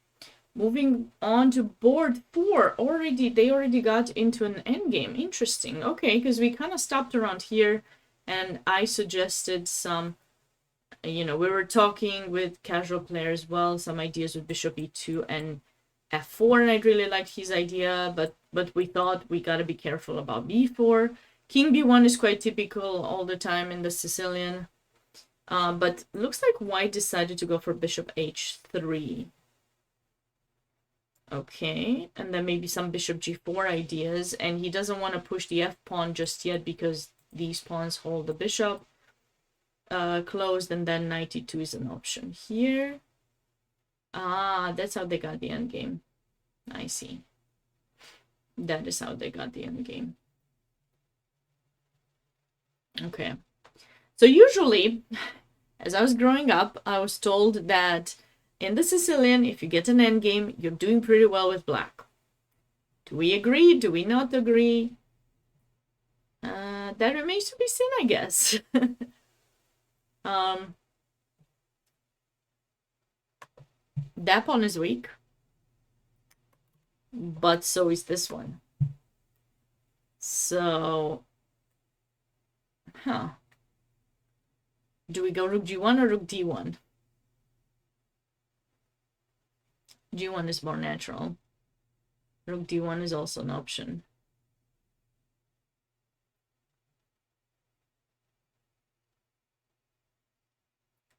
Moving on to board 4. They already got into an endgame. Interesting. Okay, because we kind of stopped around here, and I suggested some, you know, we were talking with casual players as well, some ideas with bishop e2 and f4, and I really liked his idea, but we thought we gotta be careful about b4. King b1 is quite typical all the time in the Sicilian, but looks like white decided to go for bishop h3. Okay, and then maybe some bishop g4 ideas, and he doesn't want to push the f pawn just yet because these pawns hold the bishop closed, and then knight e2 is an option here. Ah, that's how they got the endgame. I see. That is how they got the endgame. Okay. So usually, as I was growing up, I was told that in the Sicilian, if you get an endgame, you're doing pretty well with black. Do we agree? Do we not agree? That remains to be seen, I guess. That pawn is weak, but so is this one. So, do we go rook g1 or rook d1? g1 is more natural. Rook d1 is also an option.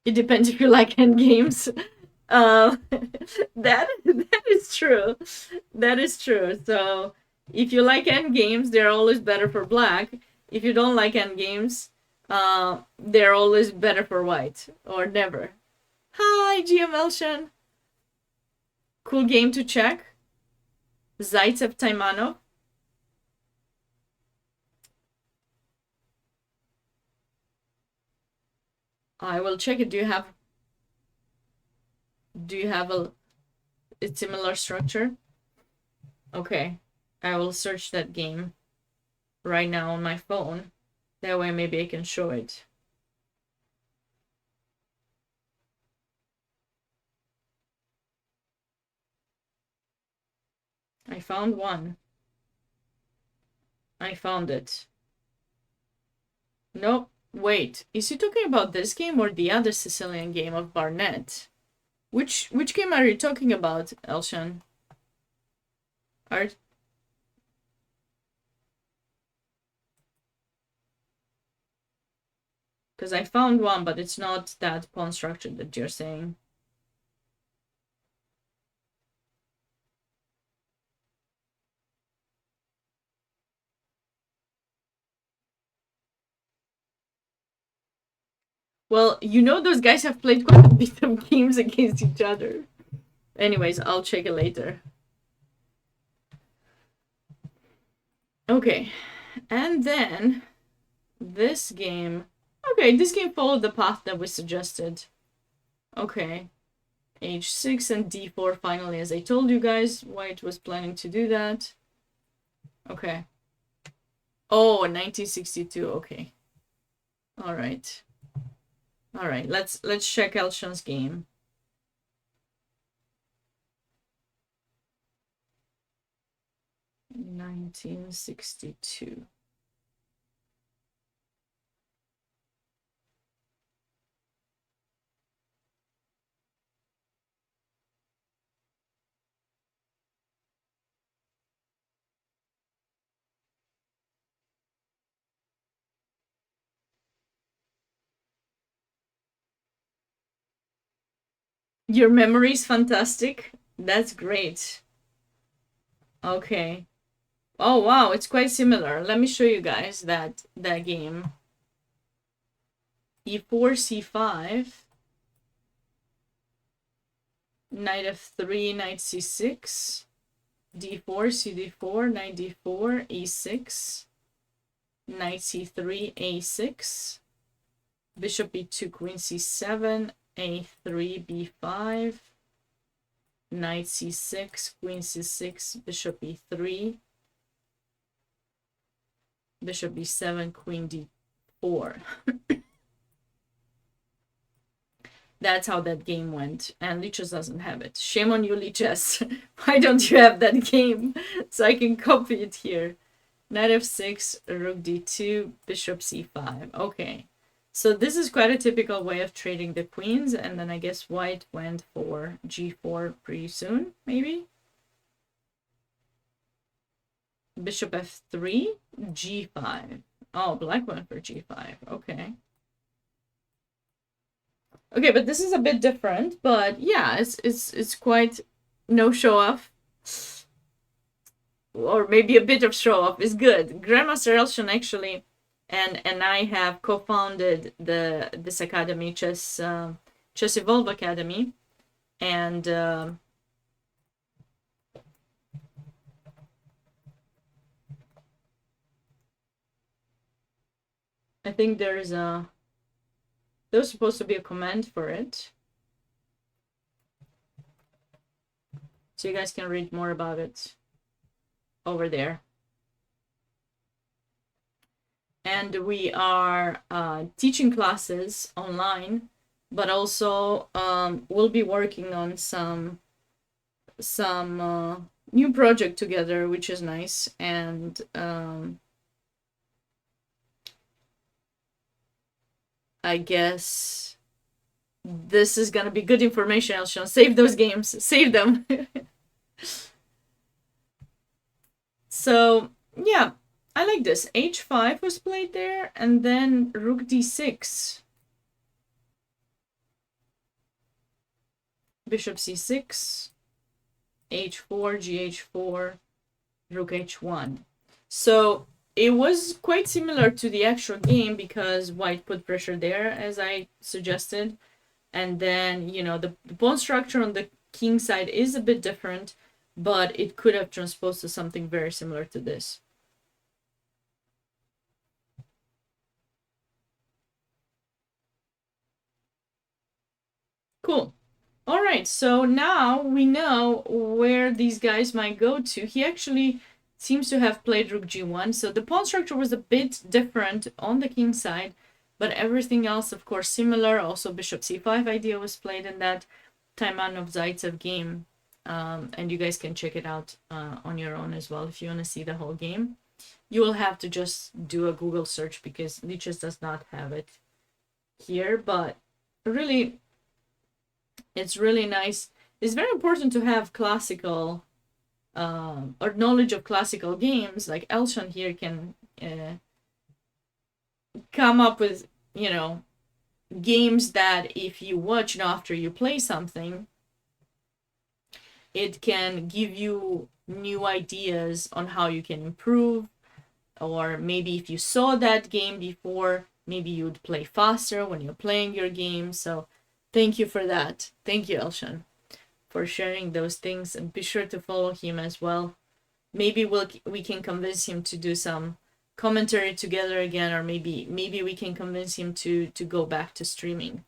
It depends if you like endgames. That is true. That is true. So if you like endgames, they're always better for black. If you don't like endgames, they're always better for white, or never. Hi, GMLshan. Cool game to check. Zaitsev Taimanov. I will check it. Do you have a similar structure? Okay, I will search that game right now on my phone. That way maybe I can show it. I found one. I found it. Nope. Wait, is he talking about this game or the other Sicilian game of Barnett? Which game are you talking about, Elshan? Are because I found one, but it's not that pawn structure that you're saying. Well, you know those guys have played quite a bit of games against each other. Anyways, I'll check it later. Okay, and then this game. Okay, this game followed the path that we suggested. Okay, h6 and d4 finally, as I told you guys, White was planning to do that. Okay. Oh, 1962. Okay. All right. All right. Let's check Elshan's game. $1962. Your memory's fantastic. That's great. Okay. Oh wow, it's quite similar. Let me show you guys that game. e4, c5, knight f3, knight c6, d4, cd4, knight d4, e6, knight c3, a6, bishop e2, queen c7, a3, b5, knight c6, queen c6, bishop e3, bishop b7, queen d4. That's how that game went, and Lichess doesn't have it. Shame on you, Lichess. Why don't you have that game so I can copy it here? Knight f6, rook d2, bishop c5. Okay, so this is quite a typical way of trading the queens, and then I guess White went for g4 pretty soon, maybe? Bishop f3, g5. Oh, Black went for g5. Okay. Okay, but this is a bit different, but yeah, it's quite no show off. Or maybe a bit of show off is good. Grandmaster Elshan actually and I have co-founded this academy, Chess Evolve Academy, and I think there's supposed to be a comment for it, so you guys can read more about it over there. And we are teaching classes online, but also we'll be working on some new project together, which is nice. And I guess this is gonna be good information. Elshan, save those games, save them. So yeah, I like this. h5 was played there, and then rook d6, bishop c6, h4, gh4, rook h1. So it was quite similar to the actual game because White put pressure there, as I suggested. And then, you know, the pawn structure on the king side is a bit different, but it could have transposed to something very similar to this. Cool. All right, so now we know where these guys might go to. He actually seems to have played rook g1, so the pawn structure was a bit different on the king side, but everything else, of course, similar. Also, bishop c5 idea was played in that Taimanov Zaitsev game, and you guys can check it out on your own as well if you want to see the whole game. You will have to just do a Google search because Lichess does not have it here, but really It's really nice. It's very important to have classical or knowledge of classical games. Like Elshan here can come up with, you know, games that if you watch and after you play something, it can give you new ideas on how you can improve. Or maybe if you saw that game before, maybe you would play faster when you're playing your game. So thank you for that. Thank you, Elshan, for sharing those things, and be sure to follow him as well. Maybe we can convince him to do some commentary together again, or maybe we can convince him to go back to streaming.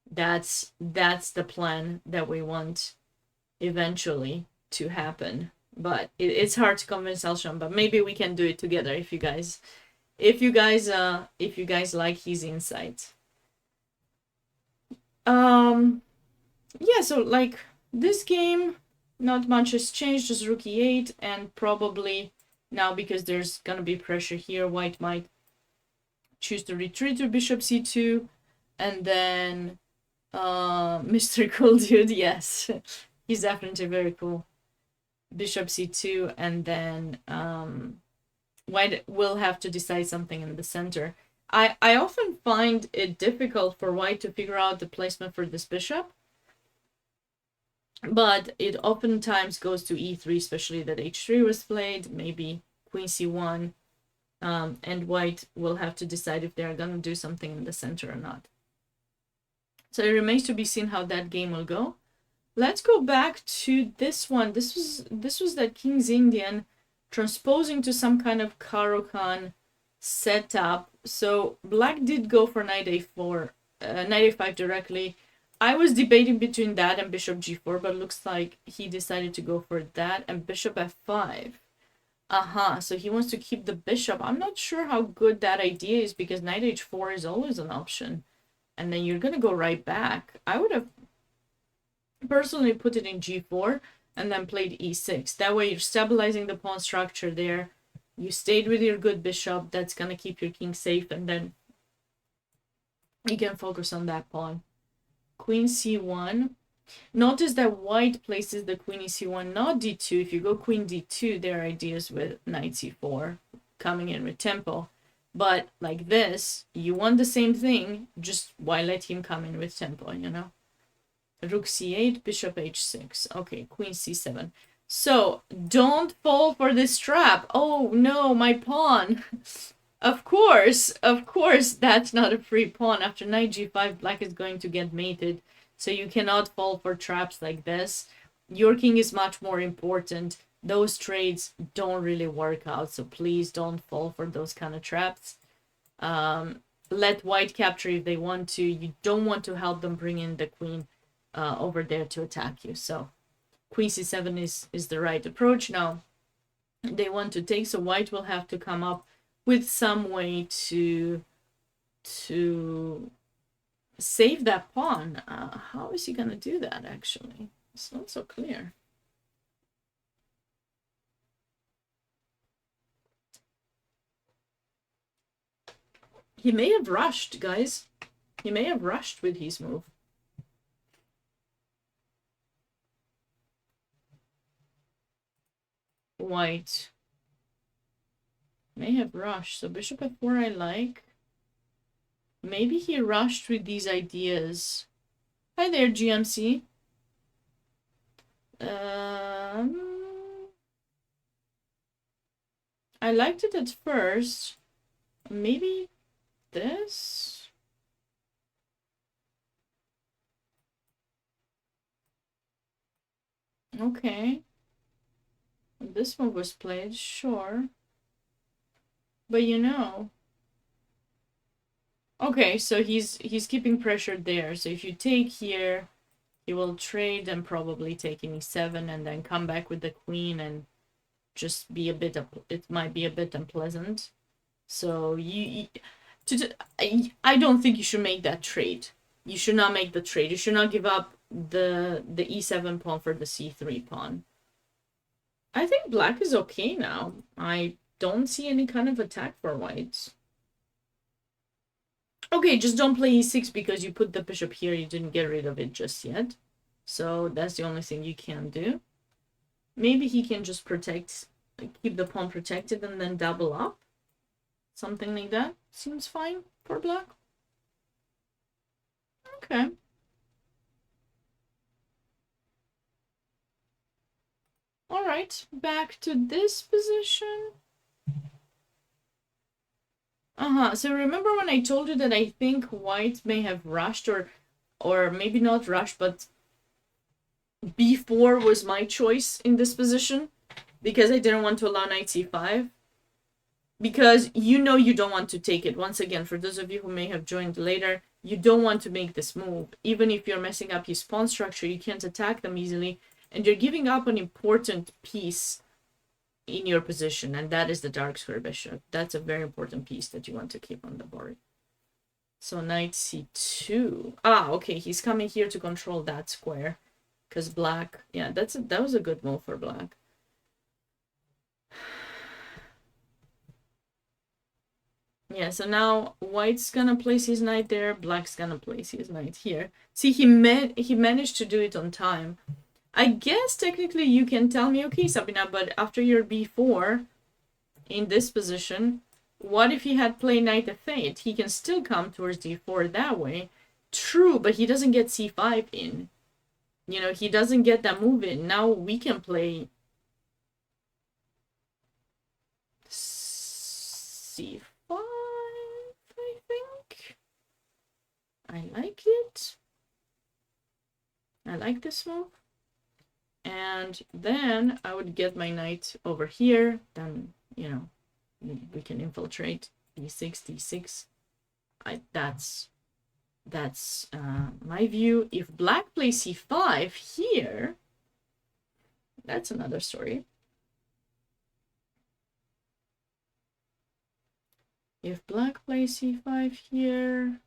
That's the plan that we want eventually to happen. But it's hard to convince Elshan, but maybe we can do it together if you guys like his insight. Yeah, so like this game, not much has changed, just rook e8, and probably now because there's gonna be pressure here, white might choose to retreat to bishop c2, and then Mr. Cool Dude, yes, he's definitely very cool. Bishop c2, and then white will have to decide something in the center. I often find it difficult for white to figure out the placement for this bishop, but it oftentimes goes to e3, especially that h3 was played, maybe queen c1, and white will have to decide if they're gonna do something in the center or not. So it remains to be seen how that game will go. Let's go back to this one. This was that King's Indian transposing to some kind of Caro-Kann setup. So black did go for knight a4, knight a5 directly. I was debating between that and bishop g4, but looks like he decided to go for that and bishop f5. So he wants to keep the bishop. I'm not sure how good that idea is because knight h4 is always an option. And then you're going to go right back. I would have personally put it in g4 and then played e6. That way you're stabilizing the pawn structure there. You stayed with your good bishop. That's going to keep your king safe, and then you can focus on that pawn. Queen c1. Notice that white places the queen c1, not d2. If you go queen d2, there are ideas with knight c4 coming in with tempo. But like this, you want the same thing, just why let him come in with tempo, you know? Rook c8, bishop h6. Okay, queen c7. So, don't fall for this trap. Oh, no, my pawn. Of course, that's not a free pawn. After knight g5, black is going to get mated. So you cannot fall for traps like this. Your king is much more important. Those trades don't really work out, so please don't fall for those kind of traps. Let white capture if they want to. You don't want to help them bring in the queen over there to attack you. So queen c7 is the right approach. Now they want to take, so white will have to come up with some way to save that pawn. How is he gonna do that, actually? It's not so clear. He may have rushed, guys. He may have rushed with his move. White may have rushed. So bishop f4 I like. Maybe he rushed with these ideas. Hi there, GMC. I liked it at first. Maybe this? Okay. This one was played, sure. But you know... Okay, so he's keeping pressure there. So if you take here, he will trade and probably take in e7 and then come back with the queen and just be a bit... It might be a bit unpleasant. So I don't think you should make that trade. You should not make the trade. You should not give up the e7 pawn for the c3 pawn. I think black is okay now. I don't see any kind of attack for white. Okay, just don't play e6 because you put the bishop here. You didn't get rid of it just yet. So that's the only thing you can do. Maybe he can just protect, keep the pawn protected and then double up. Something like that seems fine for black. Okay. All right, back to this position. So remember when I told you that I think white may have rushed, or maybe not rushed, but b4 was my choice in this position because I didn't want to allow knight c5. Because you know you don't want to take it. Once again, for those of you who may have joined later, you don't want to make this move. Even if you're messing up his pawn structure, you can't attack them easily, and you're giving up an important piece in your position, and that is the dark square bishop. That's a very important piece that you want to keep on the board. So knight c2. Okay, he's coming here to control that square, because black, yeah, that was a good move for black. Yeah, so now white's gonna place his knight there, black's gonna place his knight here. See, he managed to do it on time. I guess technically you can tell me, okay, Sabina, but after your b4 in this position, what if he had played knight f8? He can still come towards d4 that way. True, but he doesn't get c5 in. You know, he doesn't get that move in. Now we can play c5. I think. I like it. I like this move. And then I would get my knight over here. Then, you know, we can infiltrate d6, d6. That's my view. If black plays c5 here, that's another story. If black plays c5 here,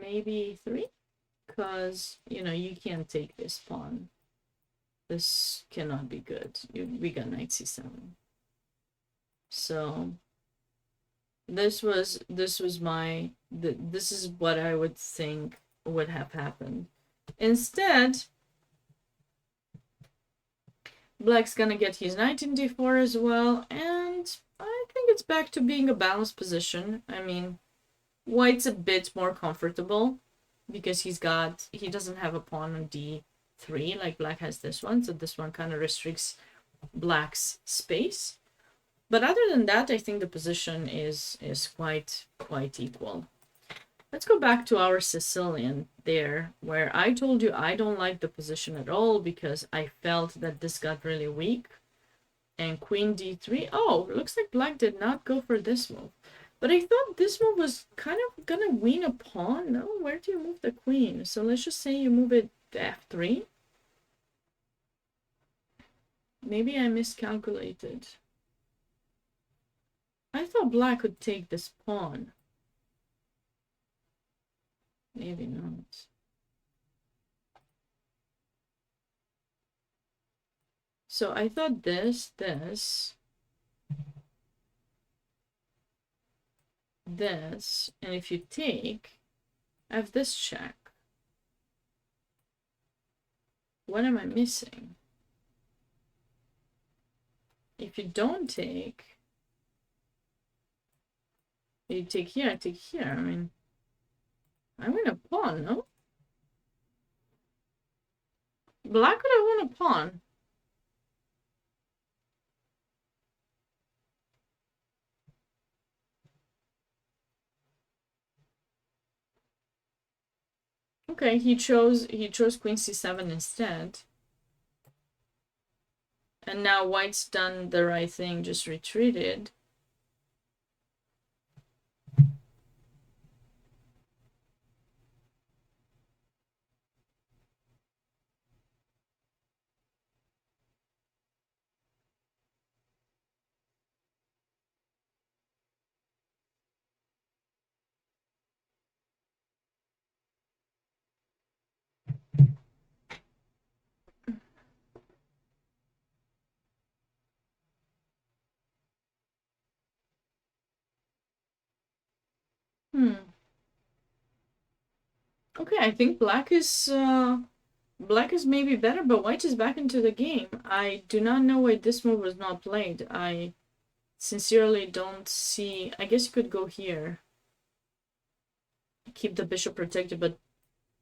maybe 3, because you know you can't take this pawn. This cannot be good. We got knight c7. So this is what I would think would have happened. Instead, black's gonna get his knight in d4 as well, and I think it's back to being a balanced position. I mean, white's a bit more comfortable because he doesn't have a pawn on d3 like black has this one, so this one kind of restricts black's space. But other than that, I think the position is quite equal. Let's go back to our Sicilian there, where I told you I don't like the position at all because I felt that this got really weak. And queen d3. Oh, looks like black did not go for this move. But I thought this move was kind of gonna win a pawn. No, where do you move the queen? So let's just say you move it to f3. Maybe I miscalculated. I thought black would take this pawn. Maybe not. So I thought this, and if you take, I have this check. What am I missing? If you don't take, you take here, I take here. I mean, I win a pawn, no? Black would have won a pawn. Okay, he chose queen c7 instead. And now white's done the right thing, just retreated. Hmm. Okay, I think black is maybe better, but white is back into the game. I do not know why this move was not played. I sincerely don't see. I guess you could go here. Keep the bishop protected, but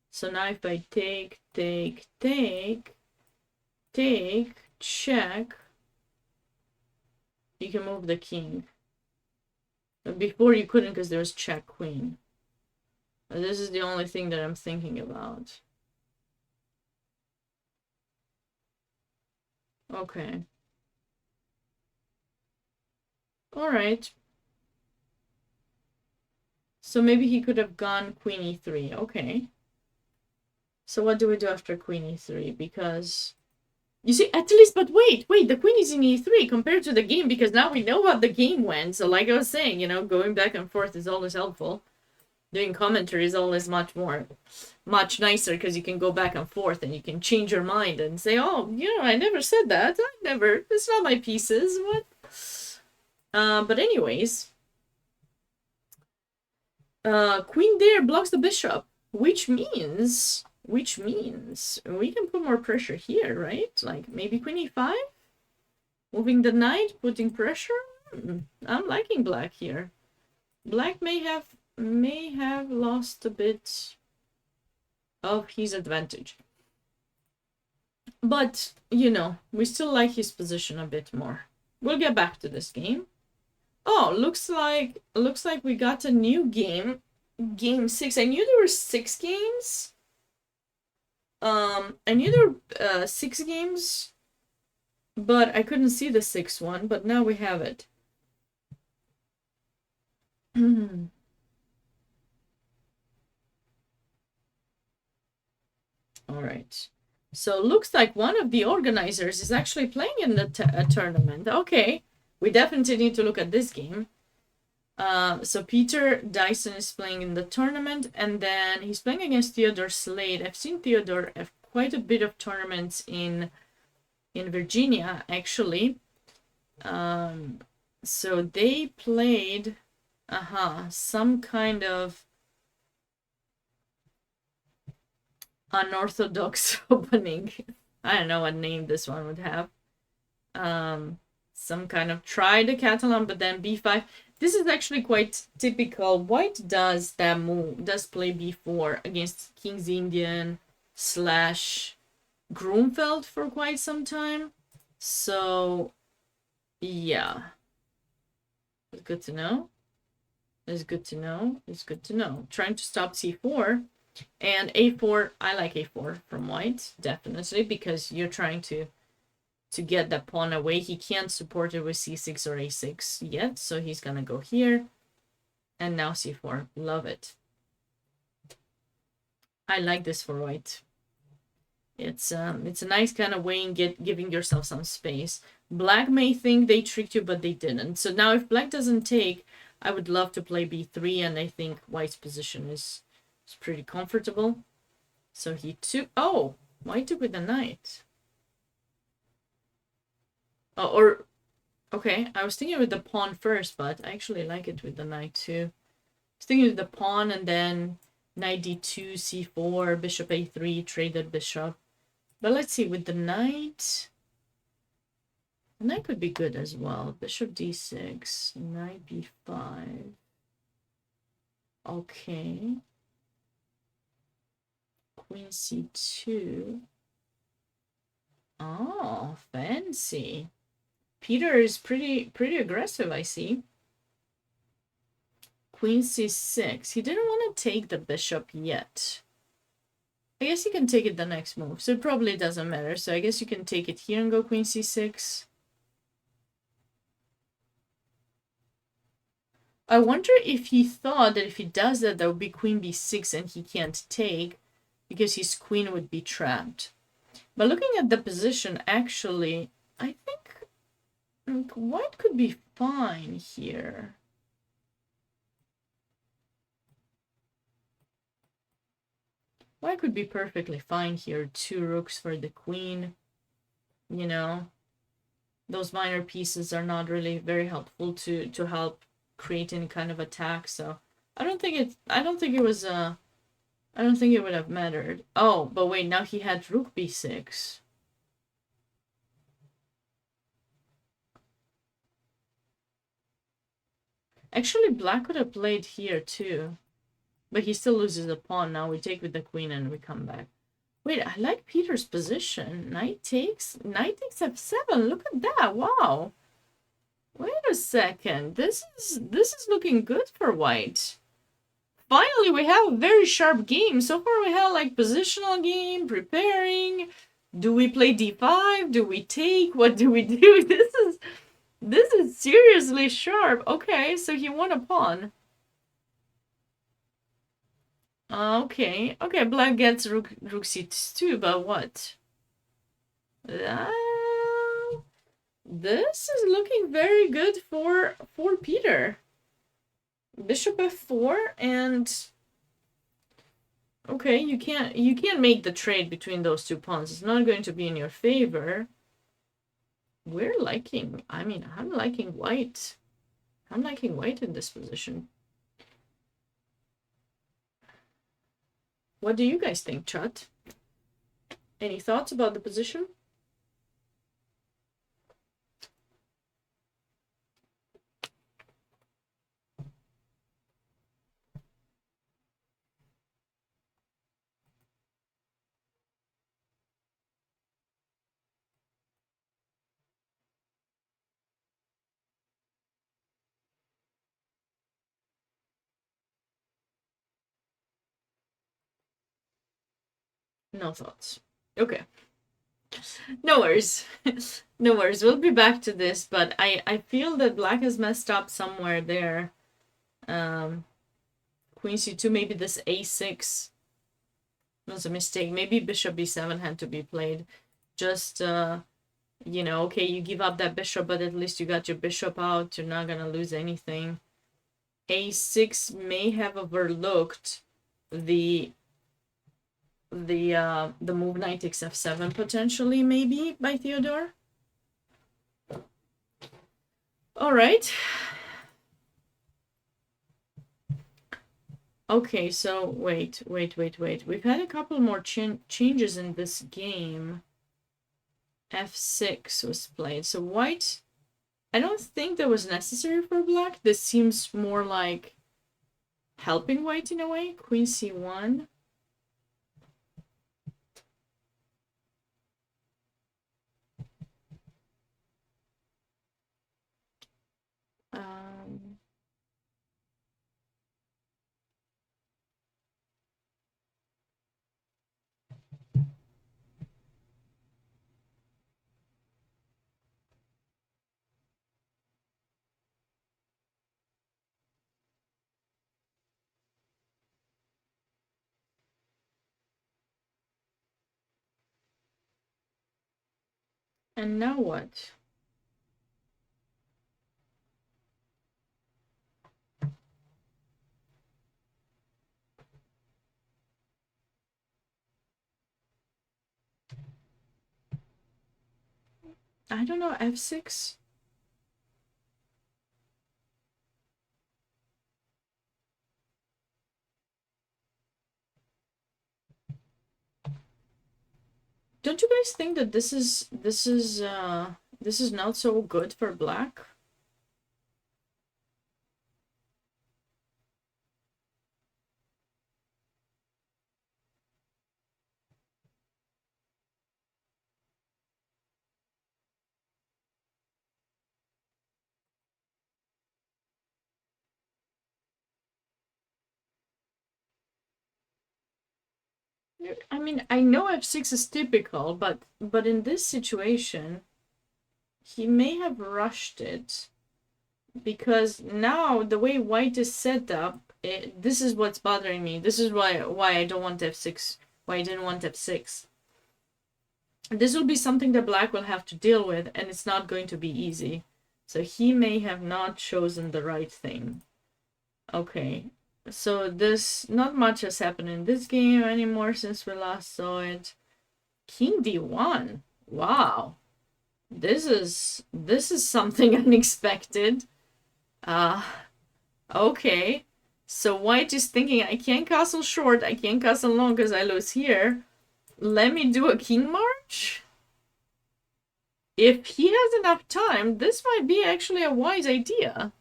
so now if I take, check, you can move the king. But before you couldn't because there was check queen. This is the only thing that I'm thinking about. Okay. Alright. So maybe he could have gone queen e3. Okay. So what do we do after queen e3? Because you see, at least, but wait, the queen is in e3 compared to the game, because now we know how the game went. So like I was saying, you know, going back and forth is always helpful. Doing commentary is always much nicer, because you can go back and forth and you can change your mind and say, oh, you know, I never said that. It's not my pieces. What? But anyways, queen there blocks the bishop, which means we can put more pressure here, right? Like maybe queen e5, moving the knight, putting pressure. I'm liking black here. Black may have lost a bit of his advantage, but you know, we still like his position a bit more. We'll get back to this game. Oh, looks like we got a new game. Game 6. I knew there were 6 games. I knew there were 6 games, but I couldn't see the 6th one, but now we have it. All right. So looks like one of the organizers is actually playing in the tournament. Okay. We definitely need to look at this game. So Peter Dyson is playing in the tournament, and then he's playing against Theodore Slade. I've seen Theodore have quite a bit of tournaments in Virginia, actually. So they played some kind of unorthodox opening. I don't know what name this one would have. Some kind of try the Catalan, but then b5. This is actually quite typical. White does that move, does play b4 against King's Indian / Grunfeld for quite some time. So, yeah. It's good to know. It's good to know. It's good to know. Trying to stop c4. And a4, I like a4 from white, definitely, because you're trying to get that pawn away. He can't support it with c6 or a6 yet, so he's gonna go here. And now c4. Love it. I like this for white. It's a nice kind of way in giving yourself some space. Black may think they tricked you, but they didn't. So now if black doesn't take, I would love to play b3, and I think white's position is pretty comfortable. So he took... Oh! White took with the knight. Oh, or... Okay, I was thinking with the pawn first, but I actually like it with the knight too. I was thinking with the pawn and then knight d2, c4, bishop a3, traded bishop. But let's see, with the knight... The knight could be good as well. Bishop d6, knight b5. Okay. Queen c2. Oh, fancy. Peter is pretty aggressive, I see. Queen c6. He didn't want to take the bishop yet. I guess he can take it the next move, so it probably doesn't matter. So I guess you can take it here and go queen c6. I wonder if he thought that if he does that, that would be queen b6 and he can't take because his queen would be trapped. But looking at the position, actually, I think white could be fine here. White could be perfectly fine here. 2 rooks for the queen. You know, those minor pieces are not really very helpful to help create any kind of attack. So I don't think it was I don't think it would have mattered. Oh, but wait, now he had rook b6. Actually, black could have played here too. But he still loses a pawn. Now we take with the queen and we come back. Wait, I like Peter's position. Knight takes f7. Look at that. Wow. Wait a second. This is looking good for white. Finally, we have a very sharp game. So far we had like positional game, preparing. Do we play d5? Do we take? What do we do? This is seriously sharp. Okay, so he won a pawn. Okay, black gets rook c2, but what? This is looking very good for Peter. Bishop f4 and okay, you can't make the trade between those two pawns. It's not going to be in your favor. I'm liking white. I'm liking white in this position. What do you guys think, chat? Any thoughts about the position? No thoughts. Okay. No worries. No worries. We'll be back to this, but I feel that black has messed up somewhere there. Queen c2, maybe this a6 was a mistake. Maybe bishop b7 had to be played. Just, you know, okay, you give up that bishop, but at least you got your bishop out. You're not gonna lose anything. a6 may have overlooked the move knight takes f7 potentially, maybe, by Theodore. All right. Okay, so wait. We've had a couple more changes in this game. f6 was played. So white, I don't think that was necessary for black. This seems more like helping white in a way. Queen c1. And now what? I don't know, f6? Don't you guys think that this is not so good for black? I mean, I know f6 is typical, but in this situation, he may have rushed it because now the way white is set up, this is what's bothering me. This is why I don't want f6. Why I didn't want f6. This will be something that black will have to deal with, and it's not going to be easy. So he may have not chosen the right thing. Okay, so this, not much has happened in this game anymore since we last saw it. King d1. Wow. This is something unexpected. Okay. So white is thinking, I can't castle short, I can't castle long because I lose here. Let me do a king march? If he has enough time, this might be actually a wise idea.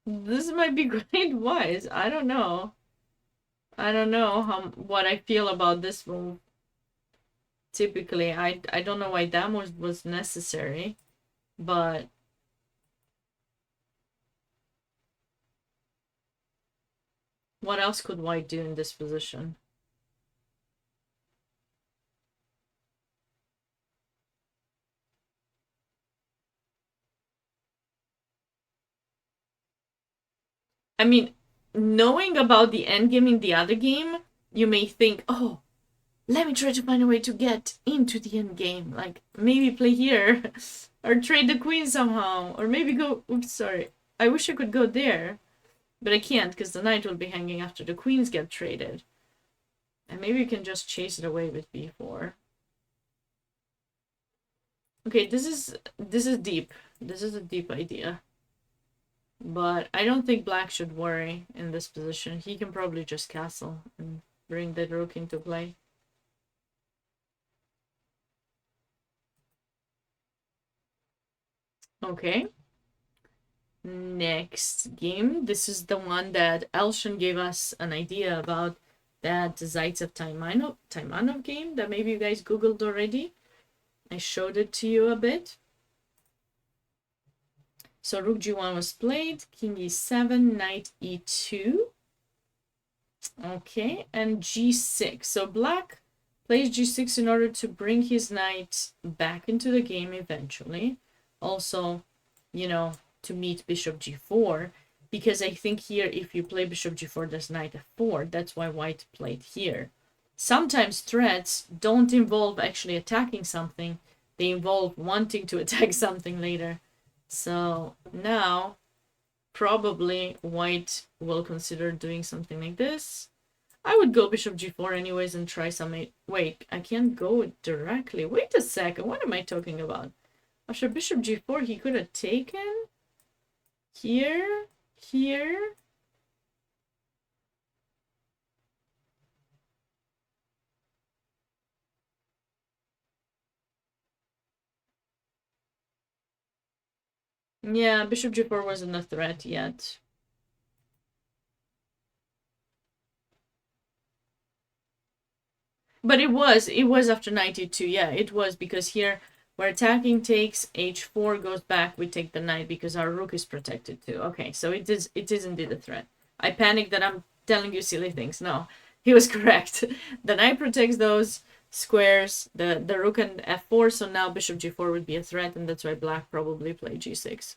This might be great wise. I don't know. I don't know what I feel about this move. Typically, I don't know why that was necessary, but what else could white do in this position? I mean, knowing about the endgame in the other game, you may think, oh, let me try to find a way to get into the endgame. Like, maybe play here, or trade the queen somehow, or maybe go. Oops, sorry. I wish I could go there, but I can't because the knight will be hanging after the queens get traded. And maybe you can just chase it away with b4. Okay, this is deep. This is a deep idea. But I don't think black should worry in this position. He can probably just castle and bring the rook into play. Okay. Next game. This is the one that Elshan gave us an idea about, that Zaitsev Taimanov game that maybe you guys Googled already. I showed it to you a bit. So rook g1 was played, king e7, knight e2. Okay, and g6. So black plays g6 in order to bring his knight back into the game eventually. Also, you know, to meet bishop g4. Because I think here, if you play bishop g4, there's knight f4. That's why white played here. Sometimes threats don't involve actually attacking something. They involve wanting to attack something later. So now, probably white will consider doing something like this. I would go bishop g4 anyways and try some... Wait, I can't go directly. Wait a second, what am I talking about? After bishop g4, he could have taken here, here. Yeah, bishop g4 wasn't a threat yet. But it was after 92. Yeah, it was, because here where attacking takes h4 goes back, we take the knight because our rook is protected too. Okay, so it is indeed a threat. I panicked that I'm telling you silly things. No, he was correct. The knight protects those squares, the rook and f4, so now bishop g4 would be a threat, and that's why black probably played g6.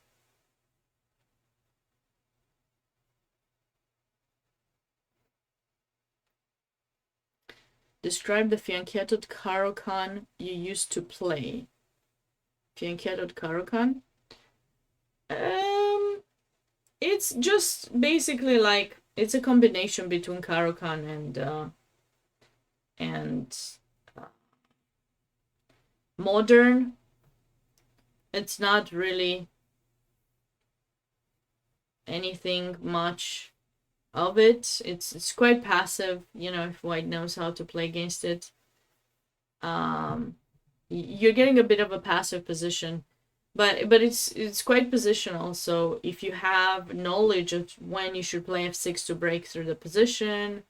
Describe the fianchettoed Caro-Kann you used to play. Fianchettoed Caro-Kann? It's just basically like, it's a combination between Caro-Kann and modern. It's not really anything much of it. It's quite passive, you know, if white knows how to play against it. You're getting a bit of a passive position, but it's quite positional. So if you have knowledge of when you should play f6 to break through the position,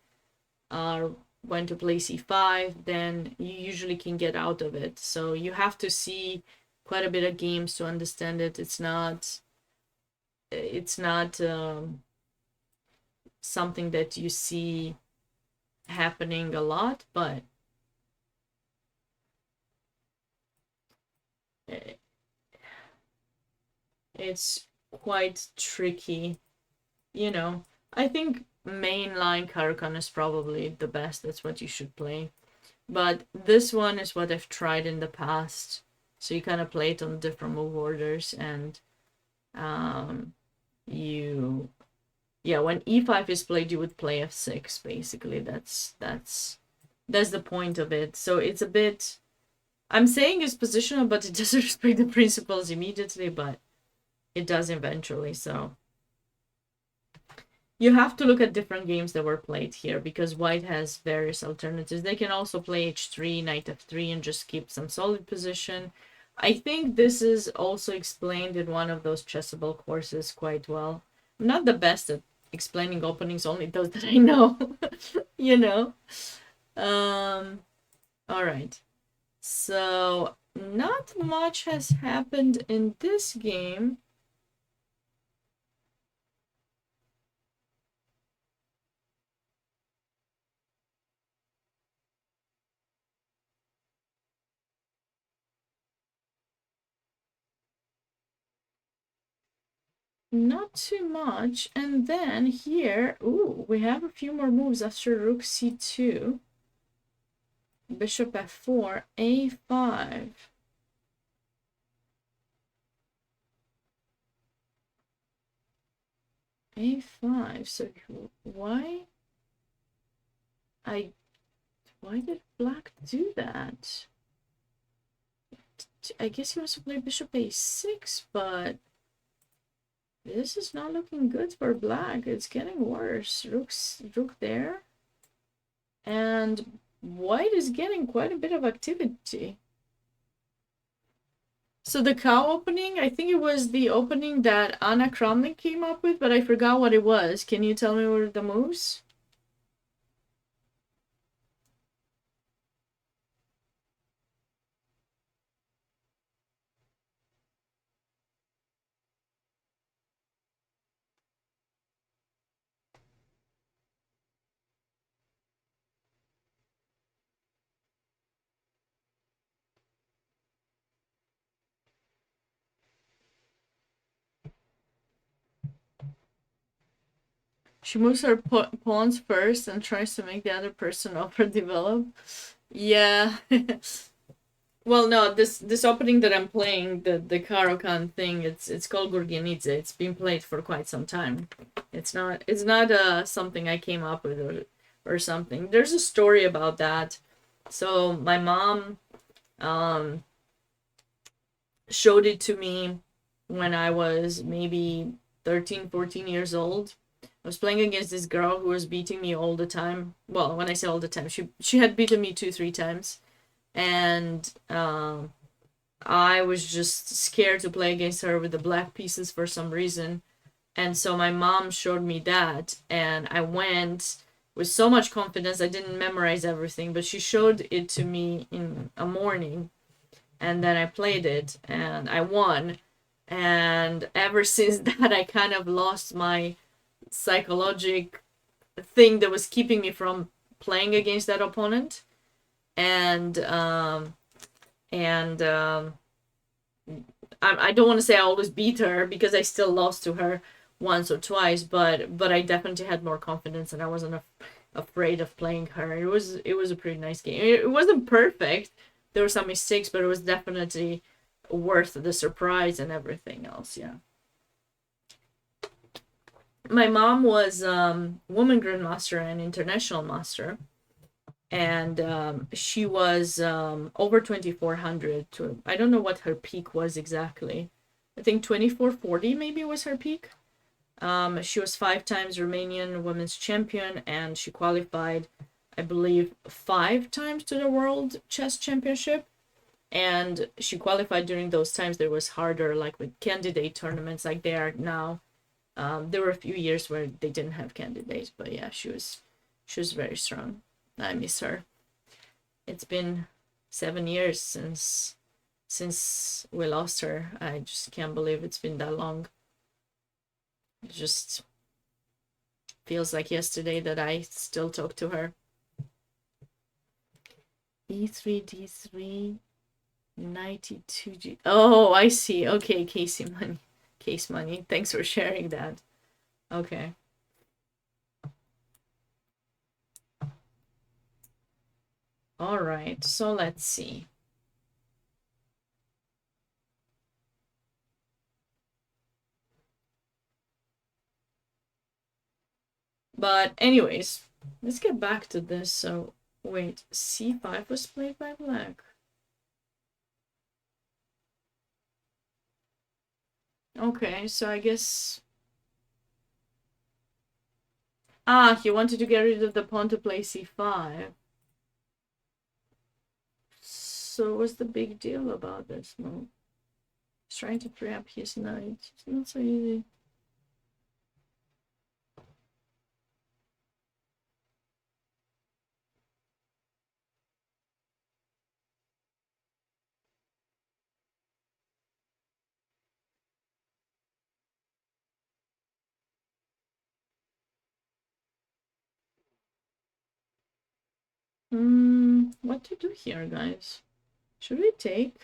when to play c5, then you usually can get out of it. So you have to see quite a bit of games to understand it. It's not something that you see happening a lot, but it's quite tricky, you know. I think mainline Caro-Kann is probably the best. That's what you should play. But this one is what I've tried in the past. So you kind of play it on different move orders, and when e5 is played, you would play f6. Basically, that's the point of it. So it's a bit, I'm saying it's positional, but it doesn't respect the principles immediately, but it does eventually. So You have to look at different games that were played here because white has various alternatives. They can also play h3, knight f3, and just keep some solid position. I think this is also explained in one of those chessable courses quite well. I'm not the best at explaining openings, only those that I know, you know. All right. So not much has happened in this game. Not too much. And then here, ooh, we have a few more moves after rook c2. Bishop f4, a5. a5. So why I why did black do that? I guess he wants to play bishop a6, but this is not looking good for black. It's getting worse. Rook there. And white is getting quite a bit of activity. So the cow opening, I think it was the opening that Anna Kramnik came up with, but I forgot what it was. Can you tell me what are the moves? She moves her pawns first and tries to make the other person overdevelop. Yeah. Well, no, this opening that I'm playing, the Caro-Kann thing, it's called Gurgenidze. It's been played for quite some time. It's not something I came up with or something. There's a story about that. So my mom um showed it to me when I was maybe 13, 14 years old. I was playing against this girl who was beating me all the time. Well, when I say all the time, she had beaten me 2, 3 times. And I was just scared to play against her with the black pieces for some reason. And so my mom showed me that, and I went with so much confidence. I didn't memorize everything, but she showed it to me in a morning, and then I played it, and I won. And ever since that, I kind of lost my psychologic thing that was keeping me from playing against that opponent. And I don't want to say I always beat her because I still lost to her once or twice, but I definitely had more confidence and I wasn't afraid of playing her. It was a pretty nice game. It wasn't perfect. There were some mistakes, but it was definitely worth the surprise and everything else. Yeah. My mom was woman grandmaster and international master, and she was over 2400 to, I don't know what her peak was exactly. I think 2440 maybe was her peak. She was 5 times Romanian women's champion, and she qualified, I believe, 5 times to the World Chess Championship. And she qualified during those times. There was harder, like with candidate tournaments, like they are now. There were a few years where they didn't have candidates, but yeah, she was very strong. I miss her. It's been 7 years since we lost her. I just can't believe it's been that long. It just feels like yesterday that I still talk to her. E3, D3, 92G. Oh, I see. Okay, Casey money. Case money. Thanks for sharing that. Okay. All right. So let's see. But anyways, let's get back to this. So wait, C5 was played by black. Okay, so I guess Ah, he wanted to get rid of the pawn to play c5. So what's the big deal about this move? He's trying to free up his knight. It's not so easy. What to do here, guys? Should we take?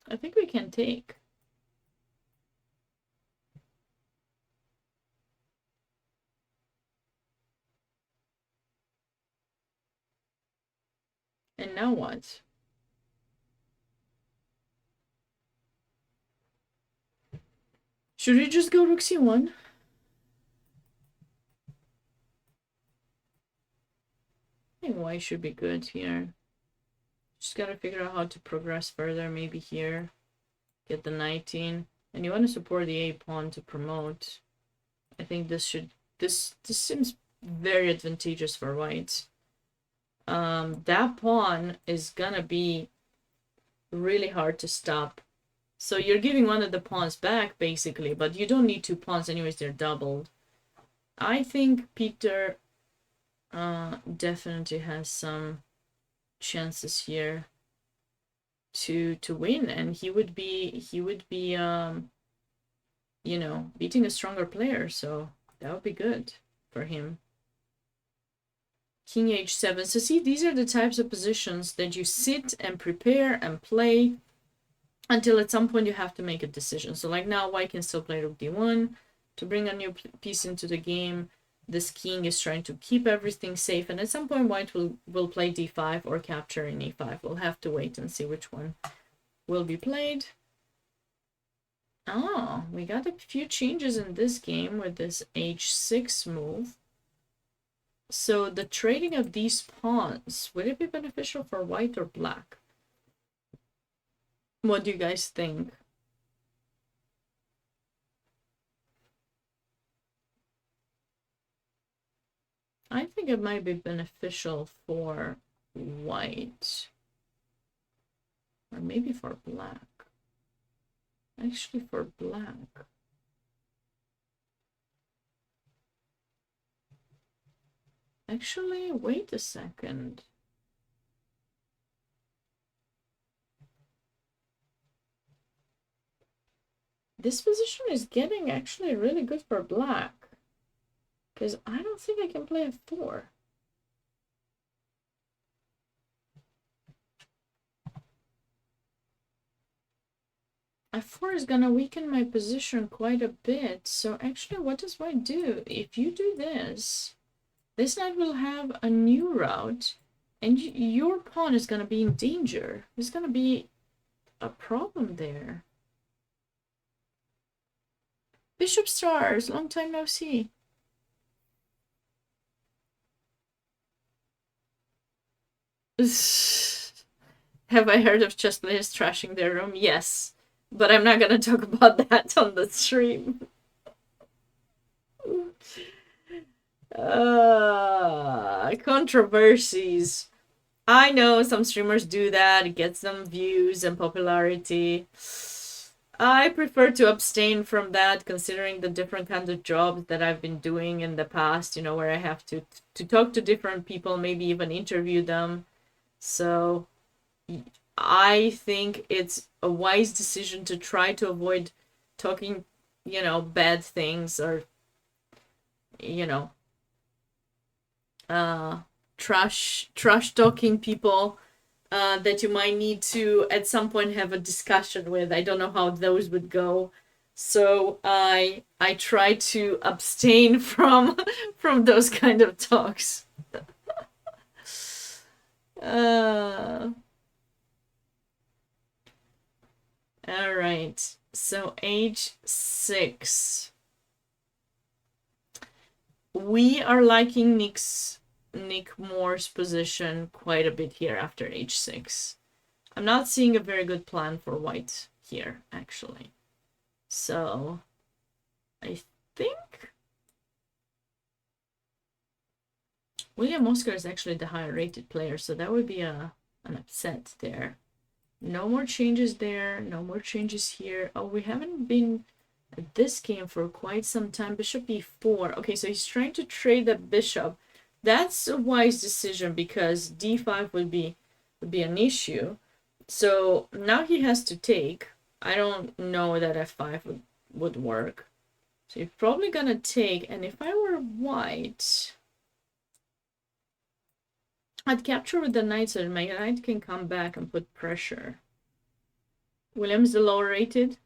I think we can take. And now what? Should we just go rook c1? I think white should be good here. Just gotta figure out how to progress further. Maybe here. Get the knight in. And you want to support the a-pawn to promote. I think this should... This seems very advantageous for white. That pawn is gonna be really hard to stop. So you're giving one of the pawns back, basically, but you don't need two pawns anyways, they're doubled. I think Peter definitely has some chances here to win, and he would be you know, beating a stronger player, so that would be good for him. King h7. So see, these are the types of positions that you sit and prepare and play until at some point you have to make a decision. So like now, white can still play rook d1 to bring a new piece into the game. This king is trying to keep everything safe, and at some point white will play d5 or capture in e5. We'll have to wait and see which one will be played. Oh, we got a few changes in this game with this h6 move. So the trading of these pawns, would it be beneficial for white or black? What do you guys think? I think it might be beneficial for white. Or maybe for black. Actually, for black. Actually, wait a second. This position is getting actually really good for black. Because I don't think I can play f4. f4 is gonna weaken my position quite a bit. So actually, what does white do? If you do this, this knight will have a new route, and your pawn is gonna be in danger. There's gonna be a problem there. Bishop stars, long time no see. Have I heard of chess players trashing their room? Yes, but I'm not gonna talk about that on the stream. Controversies. I know some streamers do that, it gets them views and popularity. I prefer to abstain from that, considering the different kinds of jobs that I've been doing in the past, you know, where I have to talk to different people, maybe even interview them. So I think it's a wise decision to try to avoid talking, you know, bad things or, you know, trash talking people that you might need to at some point have a discussion with. I don't know how those would go, so I try to abstain from those kind of talks. All right, so h6. We are liking Nick Moore's position quite a bit here after h6. I'm not seeing a very good plan for white here, actually. So I think William Oscar is actually the higher rated player, so that would be an upset there. No more changes there, no more changes here. Oh, we haven't been at this game for quite some time. Bishop e4. Okay, so he's trying to trade the bishop. That's a wise decision because d5 would be an issue. So now he has to take. I don't know that f5 would work. So you're probably gonna take, and if I were white, I'd capture with the knight so that my knight can come back and put pressure. William's the lower rated?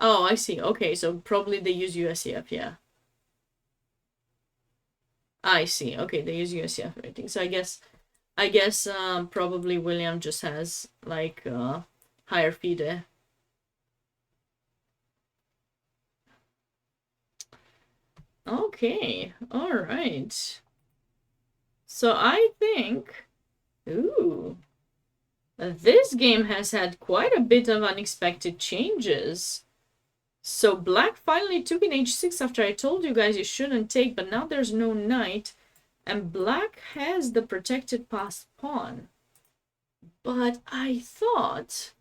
Oh, I see. Okay, so probably they use USCF, yeah. I see. Okay, they use USCF rating. So I guess probably William just has like higher FIDE. Okay, all right. So I think, ooh, this game has had quite a bit of unexpected changes. So black finally took in h6 after I told you guys you shouldn't take, but now there's no knight. And black has the protected passed pawn. But I thought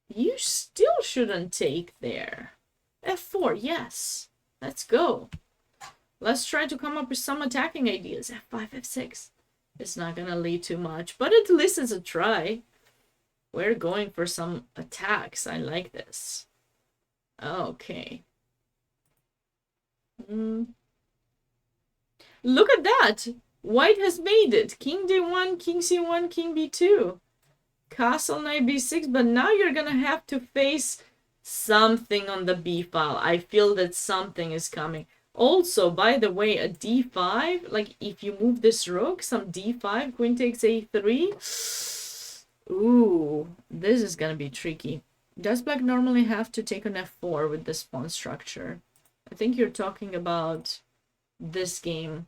you still shouldn't take there. f4, yes. Let's go. Let's try to come up with some attacking ideas. f5, f6. It's not gonna lead to much, but at least it's a try. We're going for some attacks. I like this. Okay. Look at that! White has made it. King d1, king c1, king b2. Castle knight b6, but now you're gonna have to face something on the b file. I feel that something is coming. Also, by the way, a d5, like if you move this rook, some d5, queen takes a3. Ooh, this is gonna be tricky. Does black normally have to take on f4 with this pawn structure? I think you're talking about this game.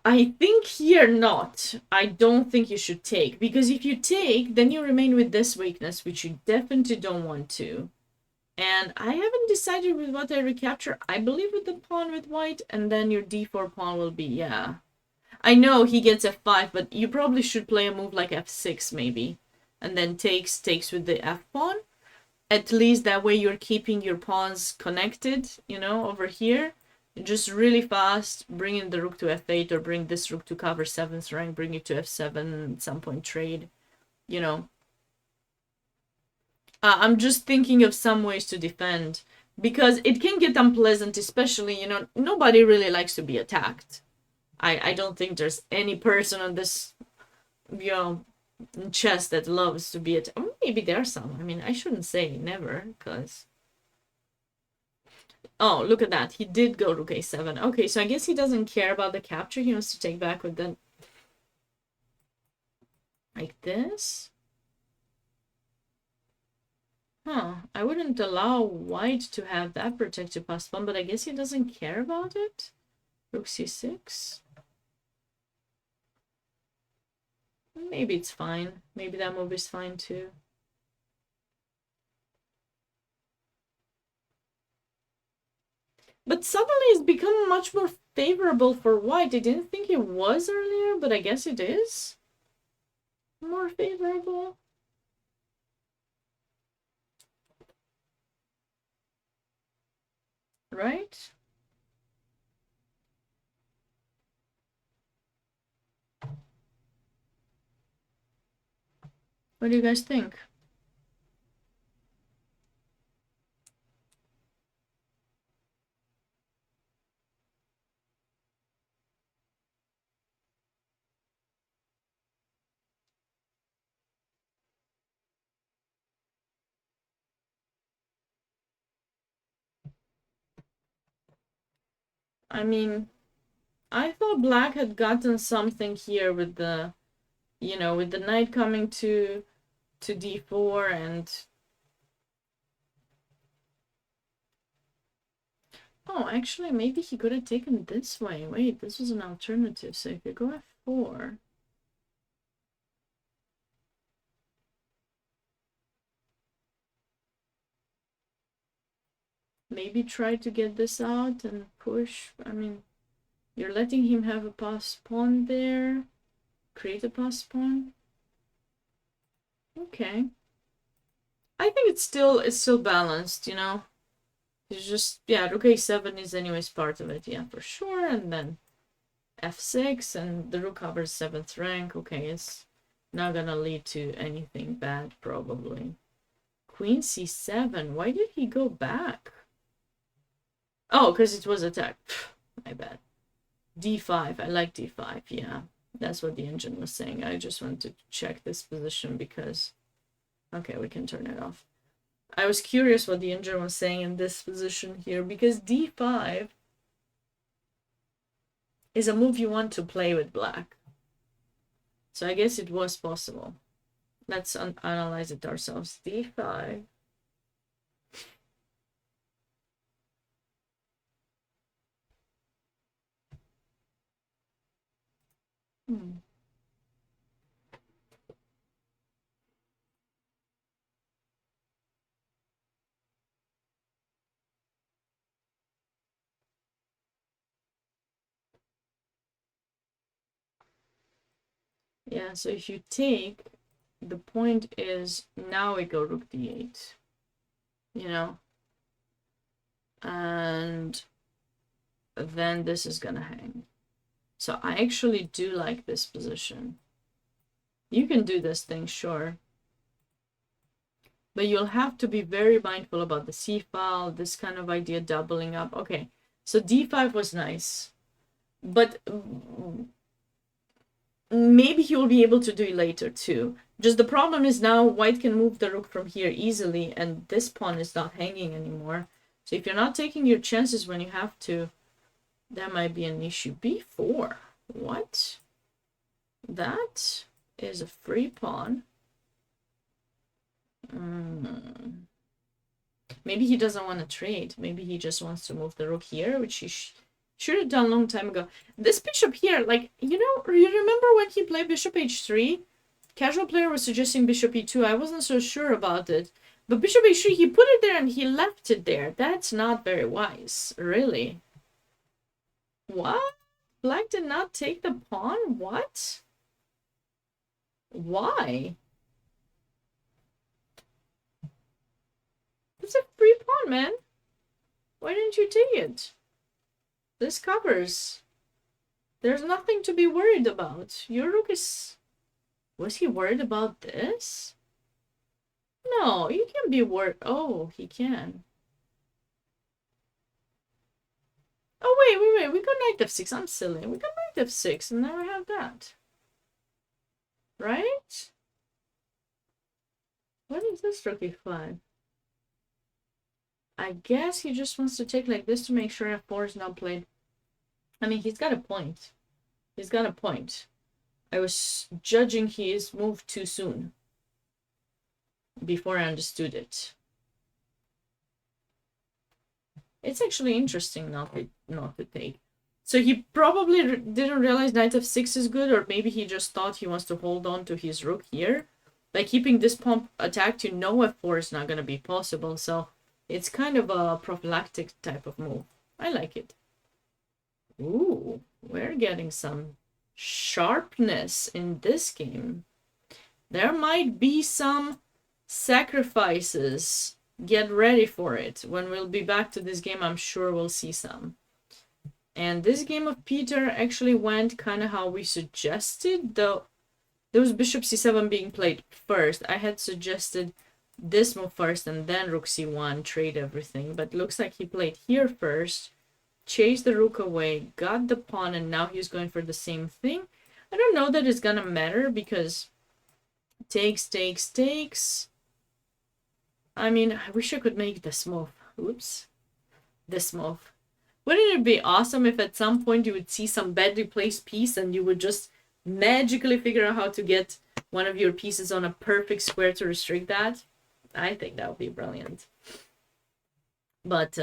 I think here not. I don't think you should take, because if you take, then you remain with this weakness, which you definitely don't want to. And I haven't decided with what I recapture. I believe with the pawn with white, and then your d4 pawn will be, yeah. I know he gets f5, but you probably should play a move like f6 maybe. And then takes with the f pawn. At least that way you're keeping your pawns connected, you know, over here. Just really fast, bring in the rook to f8 or bring this rook to cover 7th rank, bring it to f7 at some point trade, you know. I'm just thinking of some ways to defend because it can get unpleasant, especially, you know, nobody really likes to be attacked. I don't think there's any person on this, you know, chess that loves to be attacked. Maybe there are some. I mean, I shouldn't say never because... Oh, look at that. He did go rook a7. Okay, so I guess he doesn't care about the capture. He wants to take back with the... like this. Huh. I wouldn't allow white to have that protected passed pawn, but I guess he doesn't care about it. Rook c6. Maybe it's fine. Maybe that move is fine too. But suddenly it's become much more favorable for white. I didn't think it was earlier, but I guess it is more favorable. Right? What do you guys think? I mean, I thought black had gotten something here with the, you know, with the knight coming to d4 and... Oh, actually, maybe he could have taken this way. Wait, this was an alternative, so he could go f4. maybe try to get this out and push. I mean, you're letting him have a pass pawn there. Create a pass pawn. Okay. I think it's still balanced, you know. It's just, yeah, rook a7 is anyways part of it, yeah, for sure. And then f6, and the rook covers 7th rank. Okay, it's not gonna lead to anything bad, probably. Queen c7. Why did he go back? Oh, because it was attacked. My bad. d5. I like d5, yeah. That's what the engine was saying. I just wanted to check this position because... Okay, we can turn it off. I was curious what the engine was saying in this position here, because d5 is a move you want to play with black. So I guess it was possible. Let's analyze it ourselves. d5. Yeah, so if you take, the point is now we go rook d8, you know, and then this is gonna hang. So I actually do like this position. You can do this thing, sure, but you'll have to be very mindful about the c-file, this kind of idea doubling up. Okay, so d5 was nice, but maybe he will be able to do it later too. Just the problem is now white can move the rook from here easily, and this pawn is not hanging anymore. So if you're not taking your chances when you have to, that might be an issue. b4. What? That is a free pawn. Maybe he doesn't want to trade. Maybe he just wants to move the rook here, which he should have done a long time ago. This bishop here, like, you know, you remember when he played bishop h3? Casual player was suggesting bishop e2. I wasn't so sure about it. But bishop h3, he put it there and he left it there. That's not very wise, really. What? Black did not take the pawn? What? Why? It's a free pawn, man. Why didn't you take it? This covers. There's nothing to be worried about. Your rook is... Was he worried about this? No, you can't be worried. Oh, he can. Oh, wait. We got knight f6. I'm silly. We got knight f6 and now we have that. Right? What is this rook e5? I guess he just wants to take like this to make sure f4 is not played. I mean, he's got a point. He's got a point. I was judging his move too soon before I understood it. It's actually interesting not to take. So he probably didn't realize knight f6 is good, or maybe he just thought he wants to hold on to his rook here. By keeping this pawn attacked, you know f4 is not going to be possible, so it's kind of a prophylactic type of move. I like it. Ooh, we're getting some sharpness in this game. There might be some sacrifices. Get ready for it. When we'll be back to this game, I'm sure we'll see some. And this game of Peter actually went kind of how we suggested, though there was bishop c7 being played first. I had suggested this move first and then rook c1, trade everything, but looks like he played here first, chased the rook away, got the pawn, and now he's going for the same thing. I don't know that it's gonna matter because takes. I mean, I wish I could make this move. Oops. This move. Wouldn't it be awesome if at some point you would see some badly placed piece and you would just magically figure out how to get one of your pieces on a perfect square to restrict that? I think that would be brilliant. But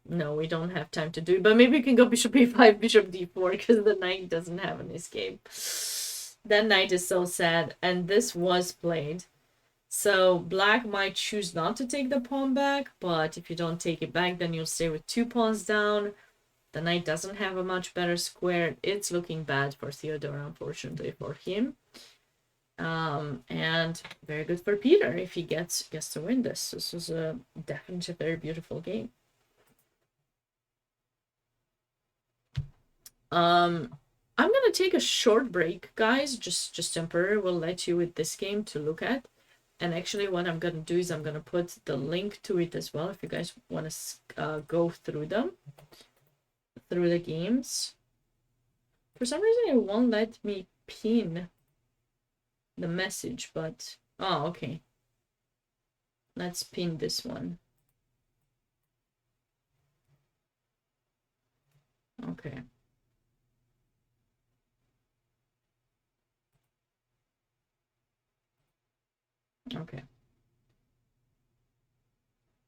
no, we don't have time to do it. But maybe we can go bishop e5, bishop d4, because the knight doesn't have an escape. That knight is so sad. And this was played. So black might choose not to take the pawn back, but if you don't take it back, then you'll stay with 2 pawns down. The knight doesn't have a much better square. It's looking bad for Theodore, unfortunately for him. And very good for Peter if he gets to win this. This is definitely a very beautiful game. I'm gonna take a short break, guys. Just temporary. We'll let you with this game to look at. And actually, what I'm gonna do is I'm gonna put the link to it as well if you guys want to go through them, through the games. For some reason, it won't let me pin the message, but oh, okay. Let's pin this one. Okay. Okay.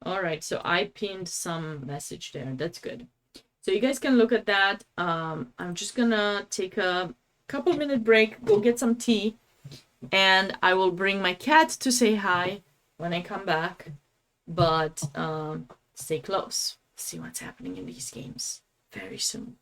All right, so I pinned some message there. That's good. So you guys can look at that. I'm just gonna take a couple minute break, go get some tea, and I will bring my cat to say hi when I come back. But stay close. See what's happening in these games very soon.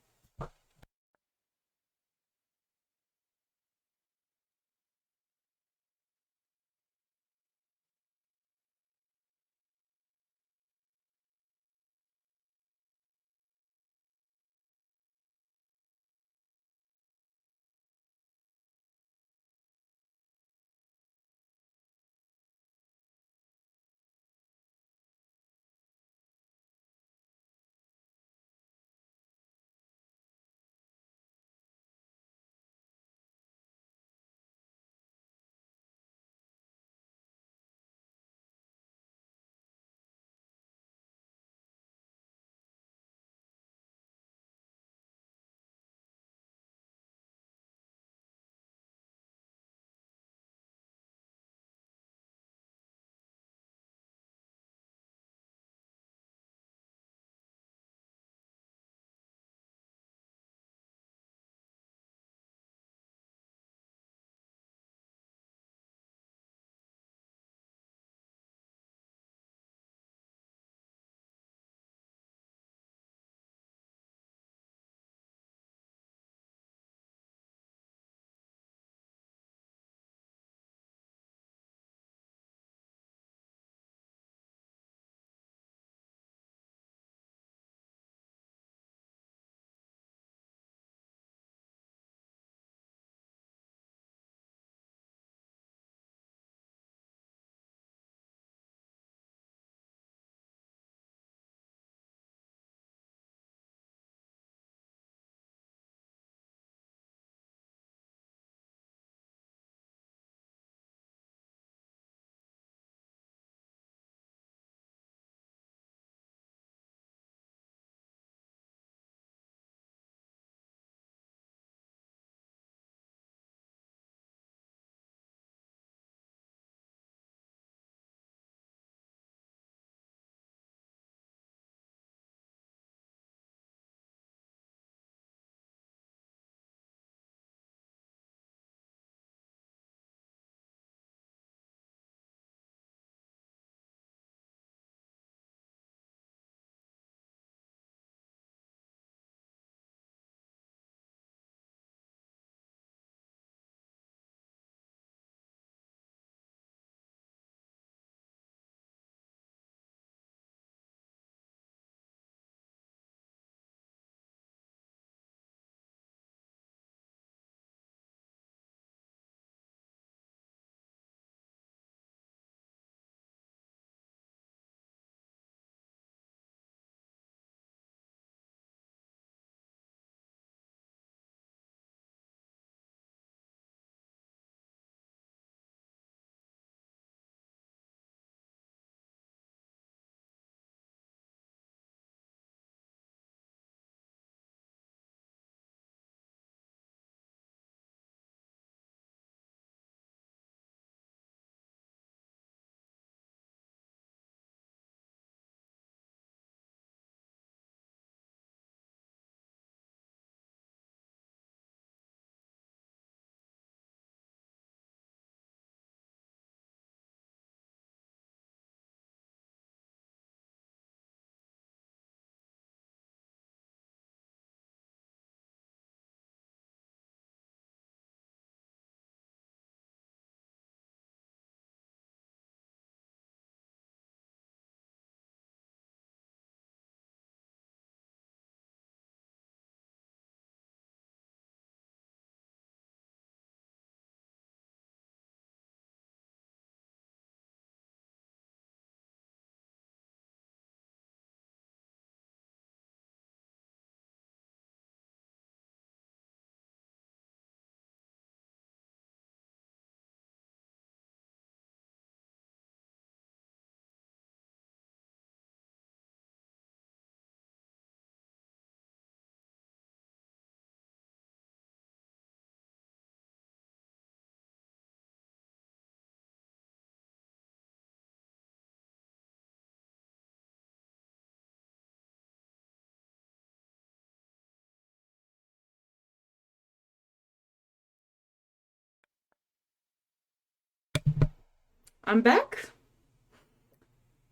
I'm back.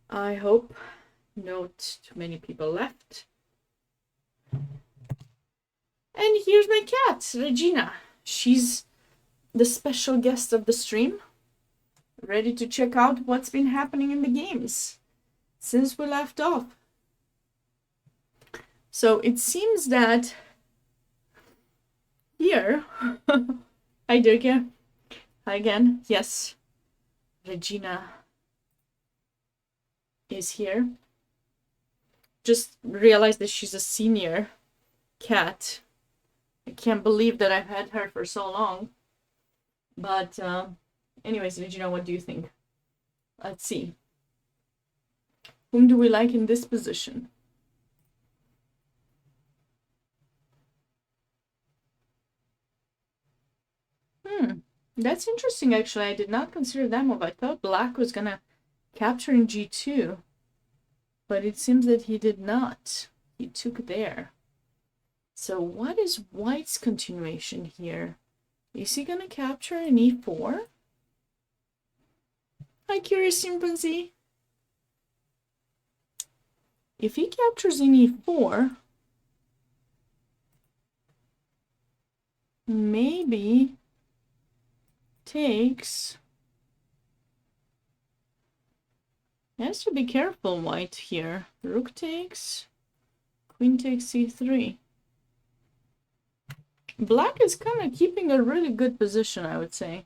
I hope not too many people left. And here's my cat, Regina. She's the special guest of the stream, ready to check out what's been happening in the games since we left off. So it seems that here, hi Dirk, hi again, yes, Regina is here. Just realized that she's a senior cat. I can't believe that I've had her for so long. But anyways, Regina, what do you think? Let's see. Whom do we like in this position? That's interesting, actually. I did not consider that move. I thought black was gonna capture in g2. But it seems that he did not. He took there. So what is white's continuation here? Is he gonna capture in e4? Hi, Curious Chimpanzee. If he captures in e4, maybe takes. He has to be careful, white here. Rook takes, queen takes c3. Black is kind of keeping a really good position, I would say.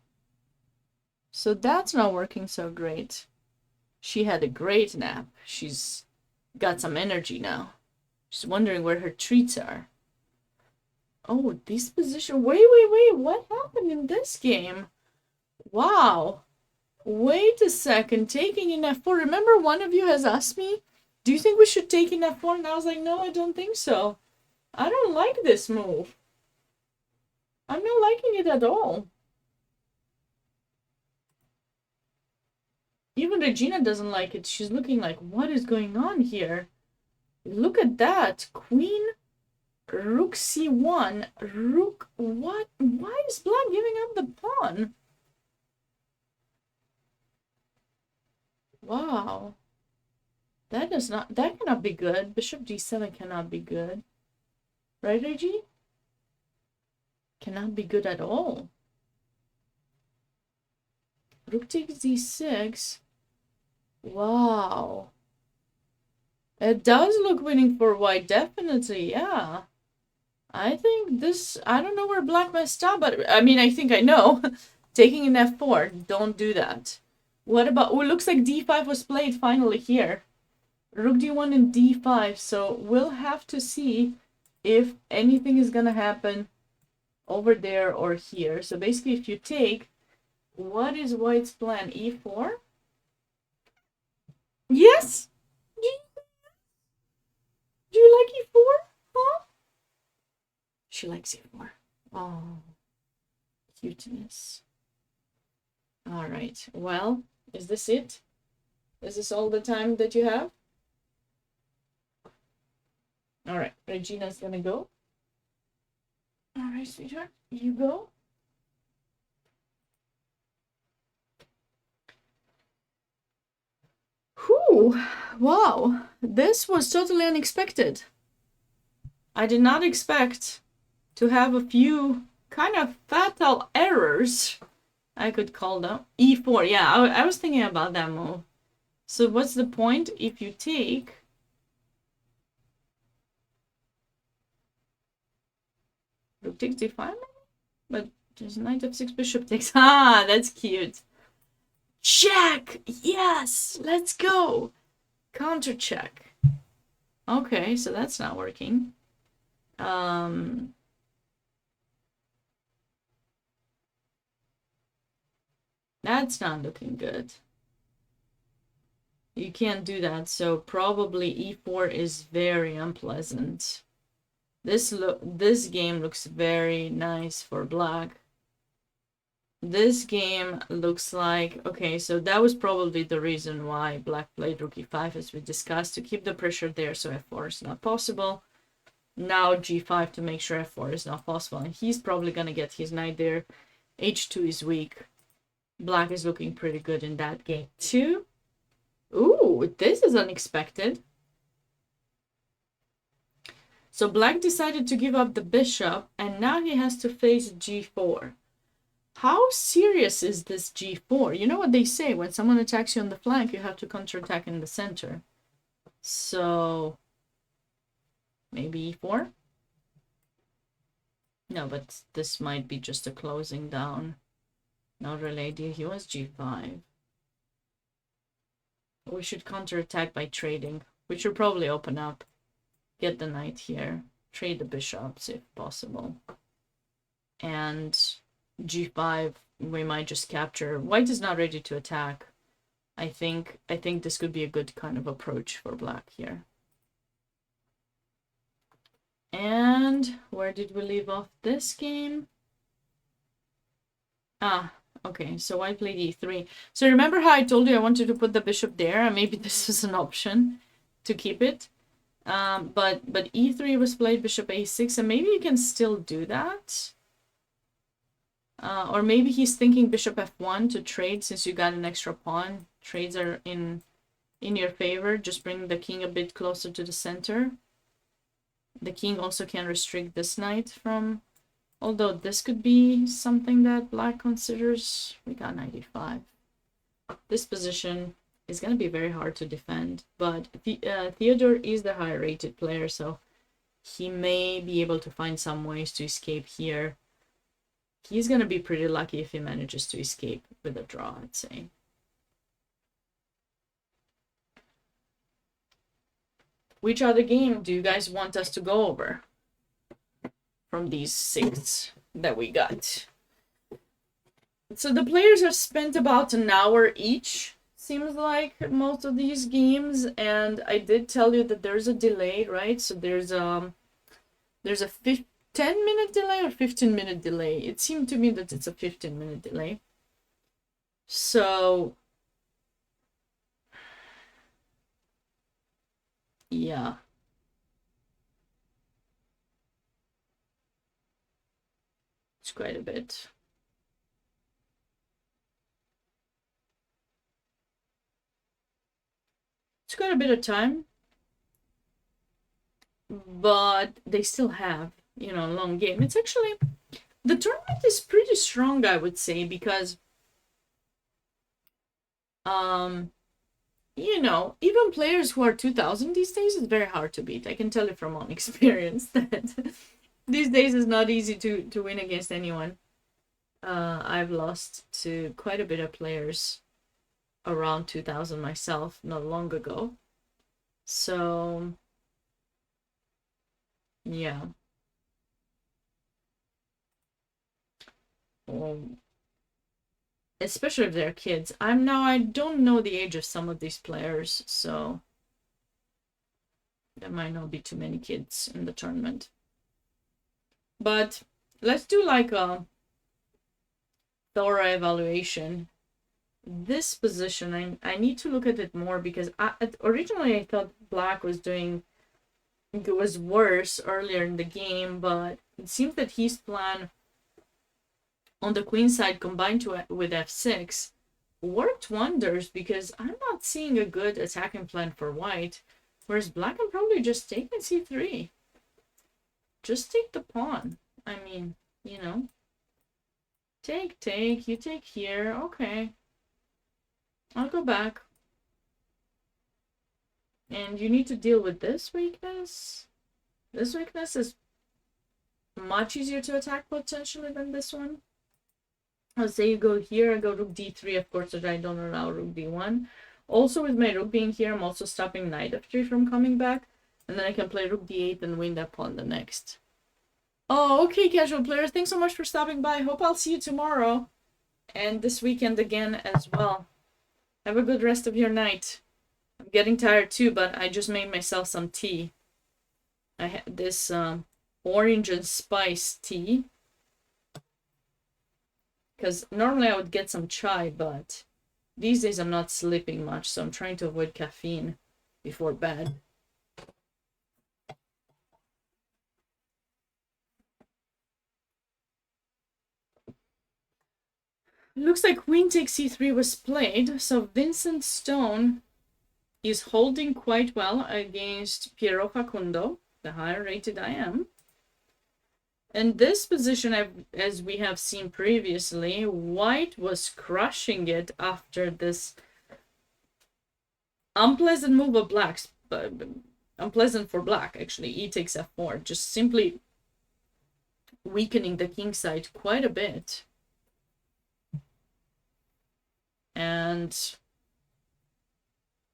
So that's not working so great. She had a great nap. She's got some energy now. She's wondering where her treats are. Oh, this position. Wait. What happened in this game? Wow. Wait a second. Taking in f4. Remember, one of you has asked me, do you think we should take in f4? And I was like, no, I don't think so. I don't like this move. I'm not liking it at all. Even Regina doesn't like it. She's looking like, what is going on here? Look at that. Queen, rook c1, rook, what? Why is black giving up the pawn? Wow. That cannot be good. Bishop d7 cannot be good. Right, Reggie? Cannot be good at all. Rook takes d6. Wow. It does look winning for white, definitely, yeah. I think this, I don't know where black messed up, but I mean, I think I know. Taking in f4, don't do that. What about, oh, it looks like d5 was played finally here. Rook d1 and d5, so we'll have to see if anything is gonna happen over there or here. So basically, if you take, what is white's plan? e4? Yes? Do you like e4? Huh? She likes e4. Oh, cuteness. All right. Well, is this it? Is this all the time that you have? All right. Regina's gonna go. All right, sweetheart. You go. Whew. Wow. This was totally unexpected. I did not expect to have a few kind of fatal errors, I could call them. e4, yeah, I was thinking about that move. So what's the point if you take... Rook takes d5, but there's knight f6, bishop takes... Ah, that's cute. Check! Yes! Let's go! Counter check. Okay, so that's not working. That's not looking good. You can't do that, so probably e4 is very unpleasant. This game looks very nice for black. This game looks like, okay, so that was probably the reason why black played rook e5, as we discussed, to keep the pressure there so f4 is not possible. Now g5 to make sure f4 is not possible, and he's probably gonna get his knight there. h2 is weak. Black is looking pretty good in that game too. Ooh, this is unexpected. So black decided to give up the bishop, and now he has to face g4. How serious is this g4? You know what they say, when someone attacks you on the flank, you have to counterattack in the center. So maybe e4? No, but this might be just a closing down. Not really. He was g5. We should counterattack by trading. We should probably open up. Get the knight here. Trade the bishops if possible. And g5, we might just capture. White is not ready to attack. I think this could be a good kind of approach for black here. And where did we leave off this game? Ah, okay, so white played e3. So remember how I told you I wanted to put the bishop there, and maybe this is an option to keep it. But e3 was played, bishop a6, and maybe you can still do that. Or maybe he's thinking bishop f1 to trade, since you got an extra pawn. Trades are in your favor. Just bring the king a bit closer to the center. The king also can restrict this knight from... Although this could be something that black considers. We got 95. This position is going to be very hard to defend. But Theodore is the higher rated player, so he may be able to find some ways to escape here. He's going to be pretty lucky if he manages to escape with a draw, I'd say. Which other game do you guys want us to go over from these 6 that we got? So the players have spent about an hour each, seems like, most of these games, and I did tell you that there's a delay, right? So there's a 10-minute delay or 15-minute delay. It seemed to me that it's a 15-minute delay. So yeah. It's quite a bit. It's quite a bit of time. But they still have, you know, a long game. It's actually... The tournament is pretty strong, I would say, because... you know, even players who are 2000 these days is very hard to beat. I can tell you from own experience that these days it's not easy to win against anyone. I've lost to quite a bit of players around 2000 myself not long ago. So, yeah. Especially if they're kids. I don't know the age of some of these players, so there might not be too many kids in the tournament. But let's do like a thorough evaluation. This position, I need to look at it more, because originally I thought black was worse earlier in the game, but it seems that his plan on the queen side combined with f6 worked wonders, because I'm not seeing a good attacking plan for white, whereas black can probably just take in c3. Just take the pawn. I mean, you know. Take, you take here, okay. I'll go back. And you need to deal with this weakness. This weakness is much easier to attack potentially than this one. Let's say you go here, I go rook d3, of course, that I don't allow rook d1. Also, with my rook being here, I'm also stopping knight f3 from coming back. And then I can play rook d8 and win that pawn the next. Oh, okay, casual players. Thanks so much for stopping by. Hope I'll see you tomorrow. And this weekend again as well. Have a good rest of your night. I'm getting tired too, but I just made myself some tea. I had this orange and spice tea. Because normally I would get some chai, but these days I'm not sleeping much, so I'm trying to avoid caffeine before bed. Looks like queen takes c3 was played, so Vincent Stone is holding quite well against Piero Facundo, the higher rated I am. And this position, as we have seen previously, white was crushing it after this unpleasant move of black's, but unpleasant for black, actually. E takes f4, just simply weakening the king side quite a bit. And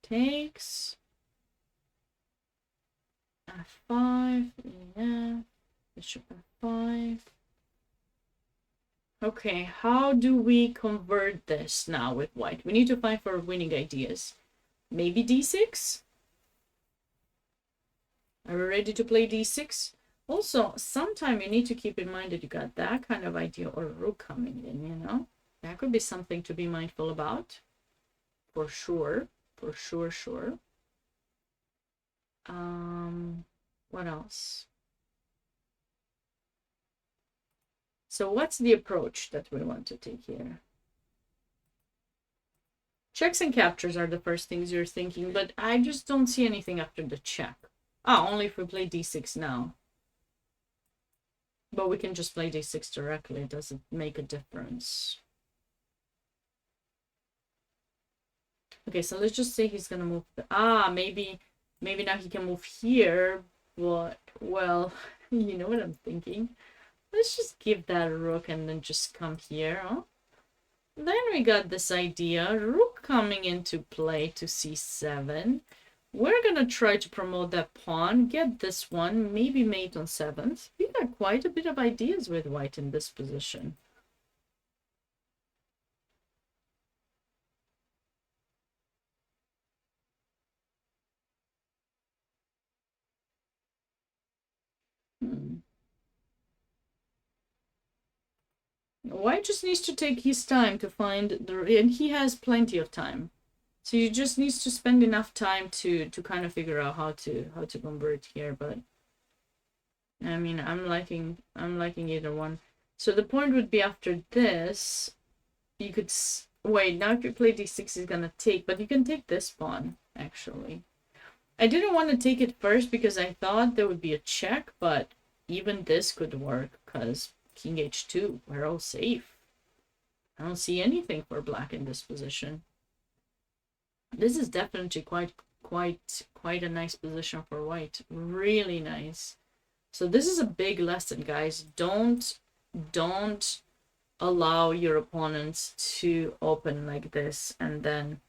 takes f5, yeah, bishop f5. Okay, how do we convert this now with white? We need to find for winning ideas. Maybe d6? Are we ready to play d6? Also, sometime you need to keep in mind that you got that kind of idea or rook coming in, you know? That could be something to be mindful about. For sure. For sure, sure. What else? So what's the approach that we want to take here? Checks and captures are the first things you're thinking, but I just don't see anything after the check. Ah, only if we play d6 now. But we can just play d6 directly. It doesn't make a difference. Okay, so let's just say he's gonna move. Maybe now he can move here. But, well, you know what I'm thinking. Let's just give that a rook and then just come here, huh? Then we got this idea, rook coming into play to c7. We're gonna try to promote that pawn, get this one, maybe mate on 7th. We got quite a bit of ideas with white in this position. White just needs to take his time to find the... And he has plenty of time. So you just needs to spend enough time to kind of figure out how to convert here, but I mean, I'm liking either one. So the point would be after this, you could wait. Now if you play d6, he's gonna take, but you can take this pawn actually. I didn't want to take it first because I thought there would be a check, but even this could work because king h2, we're all safe. I don't see anything for black in this position. This is definitely quite a nice position for white. Really nice. So this is a big lesson, guys. Don't allow your opponents to open like this and then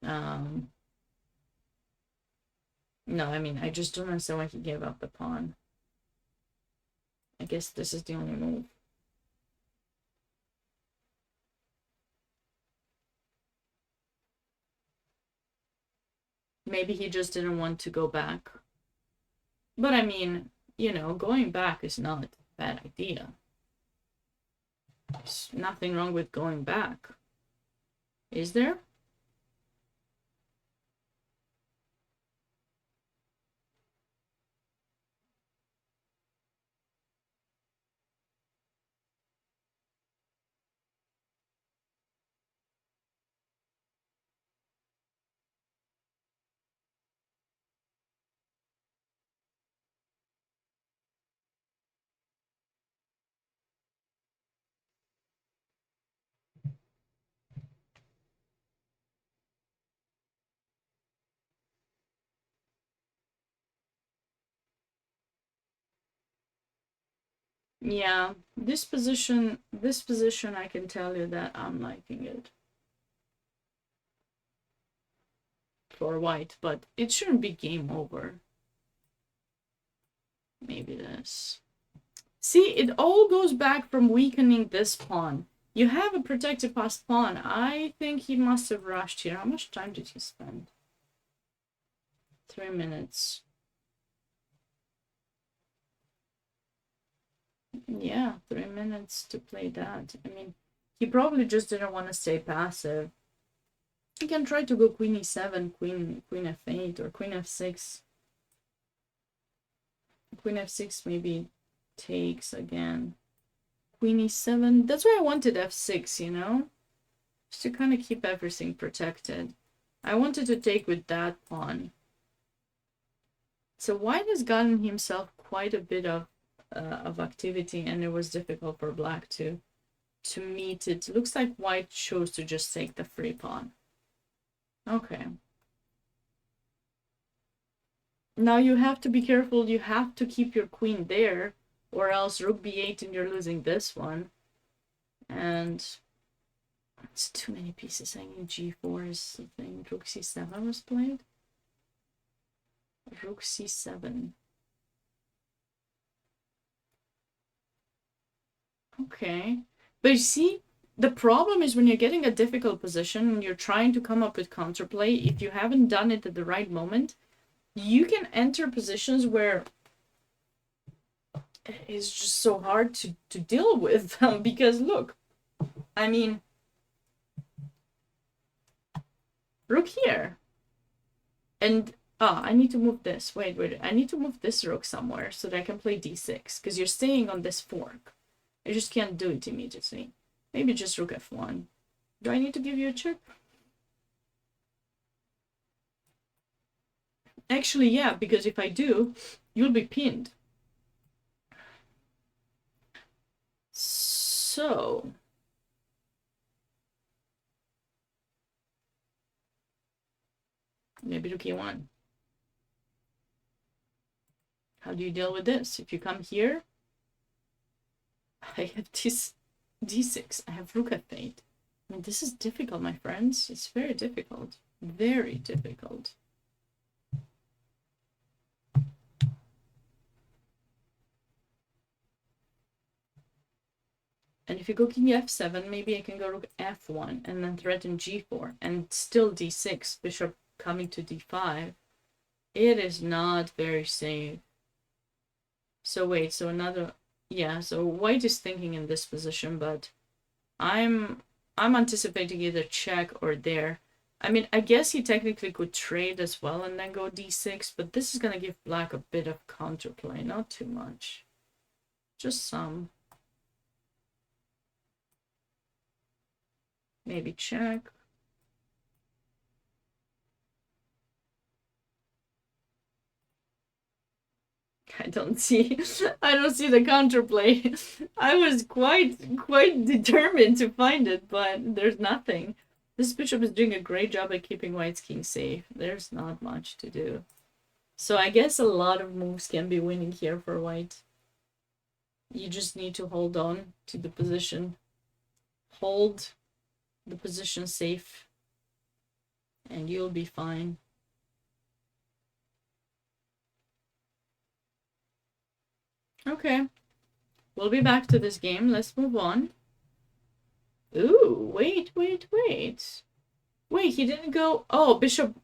no, I mean, I just don't understand why he gave up the pawn. I guess this is the only move. Maybe he just didn't want to go back. But I mean, you know, going back is not a bad idea. There's nothing wrong with going back. Is there? Yeah, this position, I can tell you that I'm liking it for white, but it shouldn't be game over. Maybe this. See, it all goes back from weakening this pawn. You have a protected passed pawn. I think he must have rushed here. How much time did he spend? 3 minutes. Yeah, 3 minutes to play that. I mean, he probably just didn't want to stay passive. He can try to go queen e7, queen f8, or queen f6. Queen f6 maybe takes again. Queen e7. That's why I wanted f6, you know? Just to kind of keep everything protected. I wanted to take with that pawn. So white has gotten himself quite a bit of activity, and it was difficult for black to meet it. Looks like white chose to just take the free pawn. Okay. Now you have to be careful. You have to keep your queen there, or else rook b8 and you're losing this one. And it's too many pieces hanging. g4 is the thing. Rook c7 was played. Rook c7. Okay. But you see, the problem is when you're getting a difficult position and you're trying to come up with counterplay, if you haven't done it at the right moment, you can enter positions where it's just so hard to deal with. Because look, I mean, rook here. And, I need to move this. Wait. I need to move this rook somewhere so that I can play d6. Because you're staying on this fork. I just can't do it immediately. Maybe just rook f1. Do I need to give you a check? Actually, yeah, because if I do, you'll be pinned. So... maybe rook e1. How do you deal with this? If you come here, I have this d6. I have rook f8. I mean, this is difficult, my friends. It's very difficult. Very difficult. And if you go king f7, maybe I can go rook f1 and then threaten g4 and still d6, bishop coming to d5. It is not very safe. So wait, so another... yeah, so white is thinking in this position, but I'm anticipating either check or there. I mean, I guess he technically could trade as well and then go d6, but this is going to give black a bit of counterplay, not too much. Just some. Maybe check. I don't see the counterplay. I was quite determined to find it, but there's nothing. This bishop is doing a great job at keeping white's king safe. There's not much to do. So I guess a lot of moves can be winning here for white. You just need to hold on to the position. Hold the position safe. And you'll be fine. Okay. We'll be back to this game. Let's move on. Ooh, wait. Wait, he didn't go... oh, bishop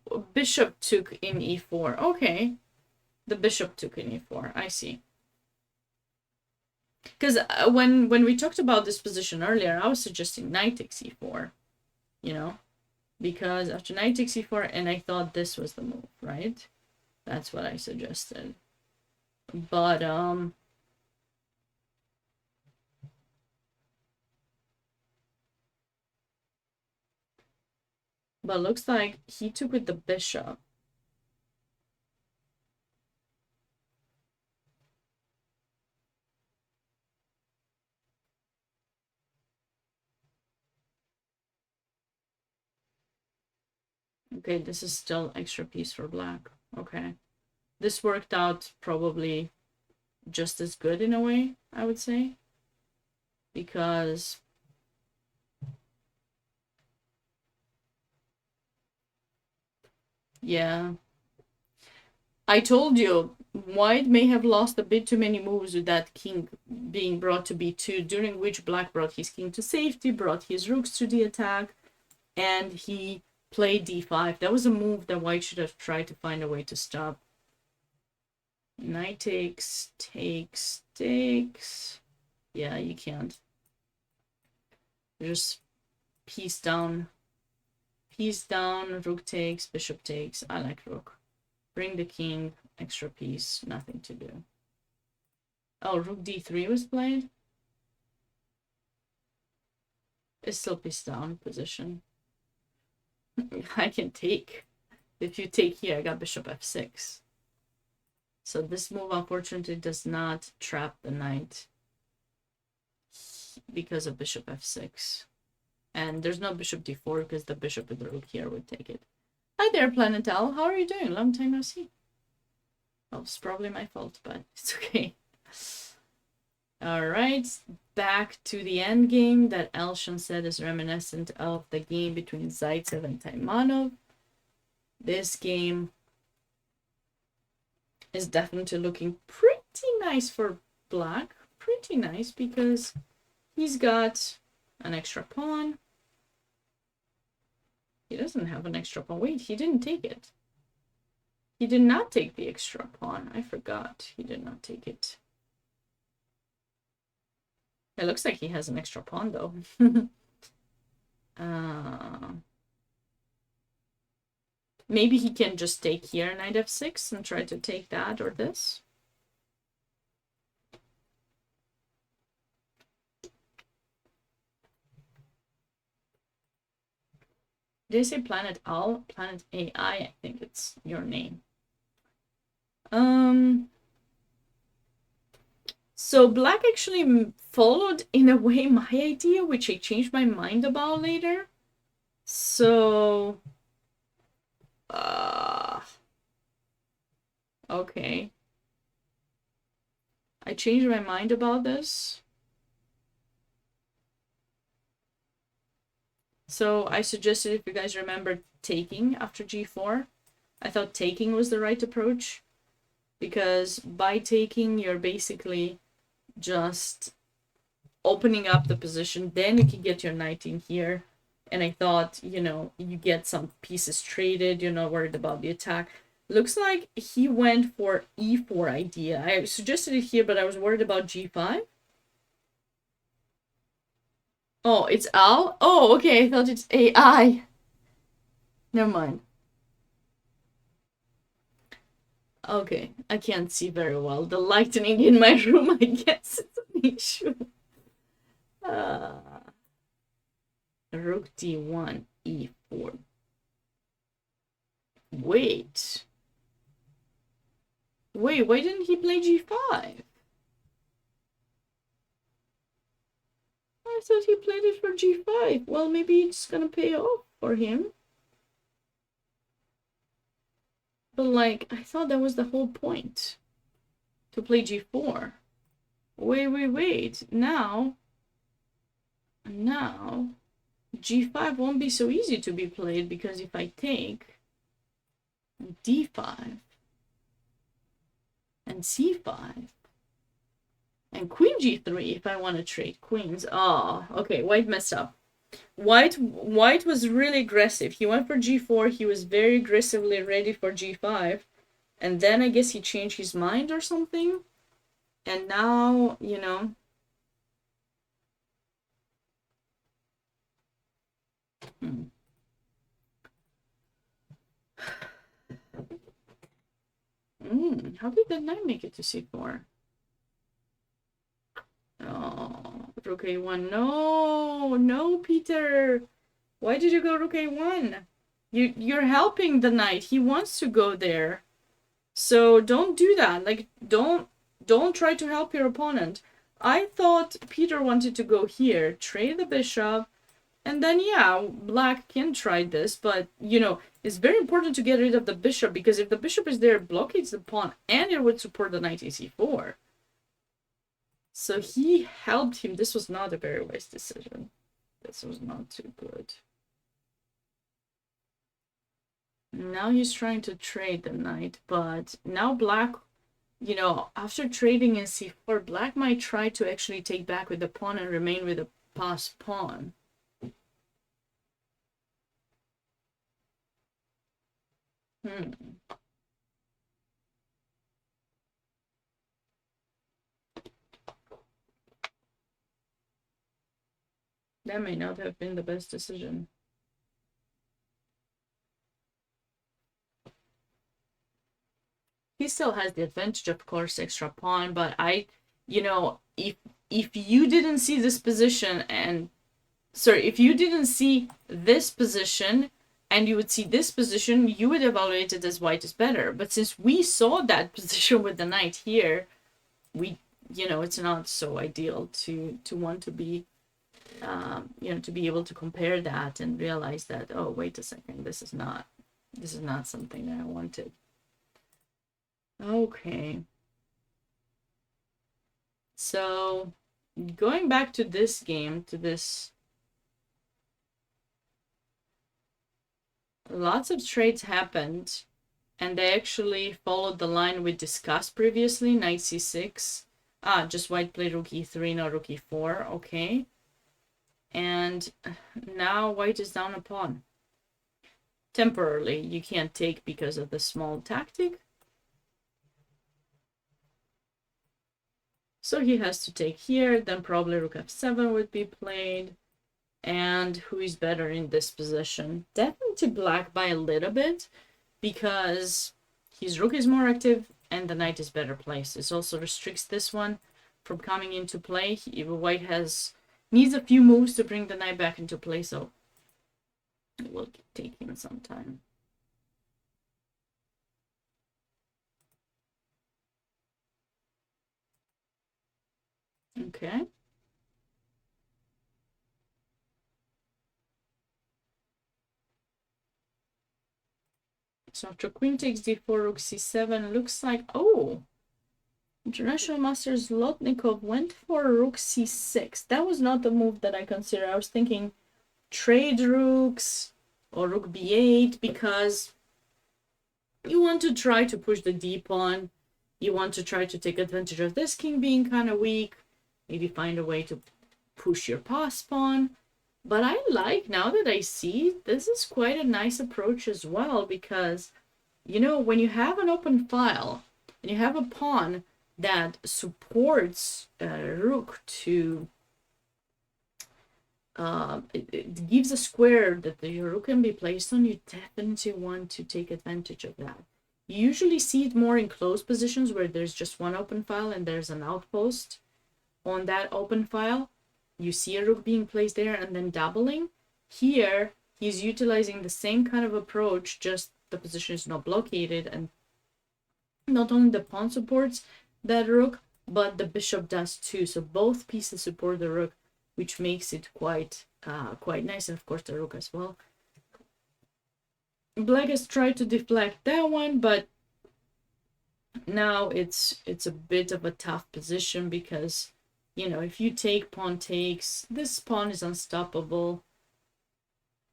took in e4. Okay. The bishop took in e4. I see. Because when we talked about this position earlier, I was suggesting knight takes e4. You know? Because after knight takes e4, and I thought this was the move, right? That's what I suggested. But, but looks like he took with the bishop. Okay, this is still extra piece for black. Okay. This worked out probably just as good in a way, I would say. Because... yeah. I told you, white may have lost a bit too many moves with that king being brought to b2, during which black brought his king to safety, brought his rooks to the attack, and he played d5. That was a move that white should have tried to find a way to stop. Knight takes. Yeah, you can't. Just piece down, rook takes, bishop takes. I like rook. Bring the king, extra piece, nothing to do. Oh, rook d3 was played? It's still piece down position. I can take. If you take here, I got bishop f6. So this move, unfortunately, does not trap the knight because of bishop f6. And there's no bishop d4 because the bishop with the rook here would take it. Hi there, Planetal. How are you doing? Long time no see. Oh, it's probably my fault, but it's okay. Alright, back to the end game that Elshan said is reminiscent of the game between Zaitsev and Taimanov. This game is definitely looking pretty nice for Black. Pretty nice because he's got an extra pawn. He doesn't have an extra pawn. Wait, he didn't take it. He did not take the extra pawn. I forgot. He did not take it. It looks like he has an extra pawn, though. Maybe he can just take here, knight f6, and try to take that or this. Did I say Planet Al? Planet AI, I think it's your name. So Black actually followed, in a way, my idea, which I changed my mind about later. So... okay. I changed my mind about this. So I suggested, if you guys remember, taking after g4. I thought taking was the right approach, because by taking, you're basically just opening up the position. Then you can get your knight in here. And I thought, you know, you get some pieces traded. You're not worried about the attack. Looks like he went for e4 idea. I suggested it here, but I was worried about g5. Oh, it's Al? Oh, okay, I thought it's AI. Never mind. Okay, I can't see very well. The lightning in my room, I guess, is an issue. Rook d1, e4. Wait, why didn't he play g5? I thought he played it for g5. Well, maybe it's gonna pay off for him. But, like, I thought that was the whole point. To play g4. Wait. Now, g5 won't be so easy to be played, because if I take d5 and c5 and queen g3, if I want to trade queens. Oh, okay, white messed up. White was really aggressive. He went for g4. He was very aggressively ready for g5. And then I guess he changed his mind or something. And now, you know... How did that knight make it to c4? Oh, rook a1. No, Peter. Why did you go rook a1? You're helping the knight. He wants to go there. So don't do that. Like, don't try to help your opponent. I thought Peter wanted to go here, trade the bishop, and then, yeah, Black can try this, but, you know, it's very important to get rid of the bishop, because if the bishop is there, it blockades the pawn, and it would support the knight in c4. So he helped him. This was not a very wise decision. This was not too good. Now he's trying to trade the knight, but now Black, you know, after trading in c4, Black might try to actually take back with the pawn and remain with the passed pawn. That may not have been the best decision. He still has the advantage, of course, extra pawn, but you know, if you didn't see this position and sorry, if you didn't see this position and you would see this position, you would evaluate it as white is better. But since we saw that position with the knight here, we, it's not so ideal to want to be, to be able to compare that and realize that, oh, wait a second, this is not something that I wanted. Okay. So going back to this game, to this, lots of trades happened, and they actually followed the line we discussed previously, knight c6. Just white played rook e3, not rook e4, okay. And now white is down a pawn. Temporarily, you can't take because of the small tactic. So he has to take here, then probably rook f7 would be played. And who is better in this position? Definitely black by a little bit, because his rook is more active and the knight is better placed. This also restricts this one from coming into play. White needs a few moves to bring the knight back into play, so it will take him some time. Okay. So after queen takes d4, rook c7, looks like, oh, International Master Zlotnikov went for rook c6. That was not the move that I considered. I was thinking trade rooks or rook b8, because you want to try to push the d pawn. You want to try to take advantage of this king being kind of weak. Maybe find a way to push your pass pawn. But I like, now that I see, this is quite a nice approach as well, because, when you have an open file and you have a pawn that supports rook to, it gives a square that your rook can be placed on, you definitely want to take advantage of that. You usually see it more in close positions where there's just one open file and there's an outpost on that open file. You see a rook being placed there and then doubling. Here, he's utilizing the same kind of approach, just the position is not blockaded, and not only the pawn supports that rook, but the bishop does too. So both pieces support the rook, which makes it quite nice, and of course the rook as well. Black has tried to deflect that one, but now it's a bit of a tough position, because if you take pawn takes, this pawn is unstoppable.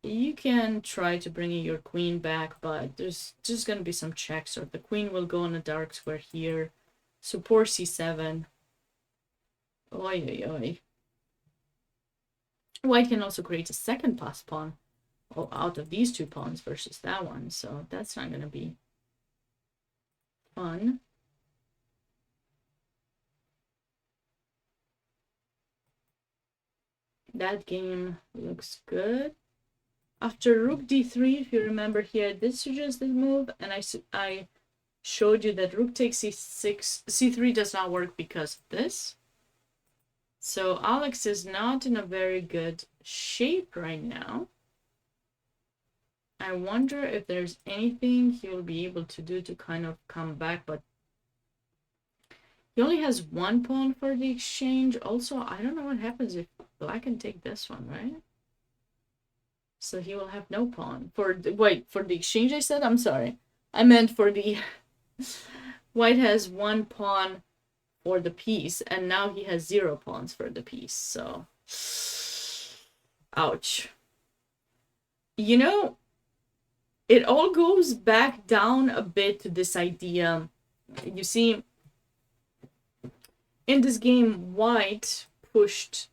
You can try to bring your queen back, but there's just going to be some checks, or the queen will go on a dark square here. So poor c7. Oi, oi, oi. White can also create a second pass pawn out of these two pawns versus that one, so that's not going to be fun. That game looks good. After rook d3, if you remember here, I did suggest this move, and I showed you that rook takes c6, c3 does not work because of this. So Alex is not in a very good shape right now. I wonder if there's anything he'll be able to do to kind of come back, but he only has one pawn for the exchange. Also, I don't know what happens if black can take this one, right? So he will have no pawn. For the exchange I said? I'm sorry. I meant for the... White has one pawn for the piece, and now he has 0 pawns for the piece, so... Ouch. It all goes back down a bit to this idea. You see, in this game, white pushed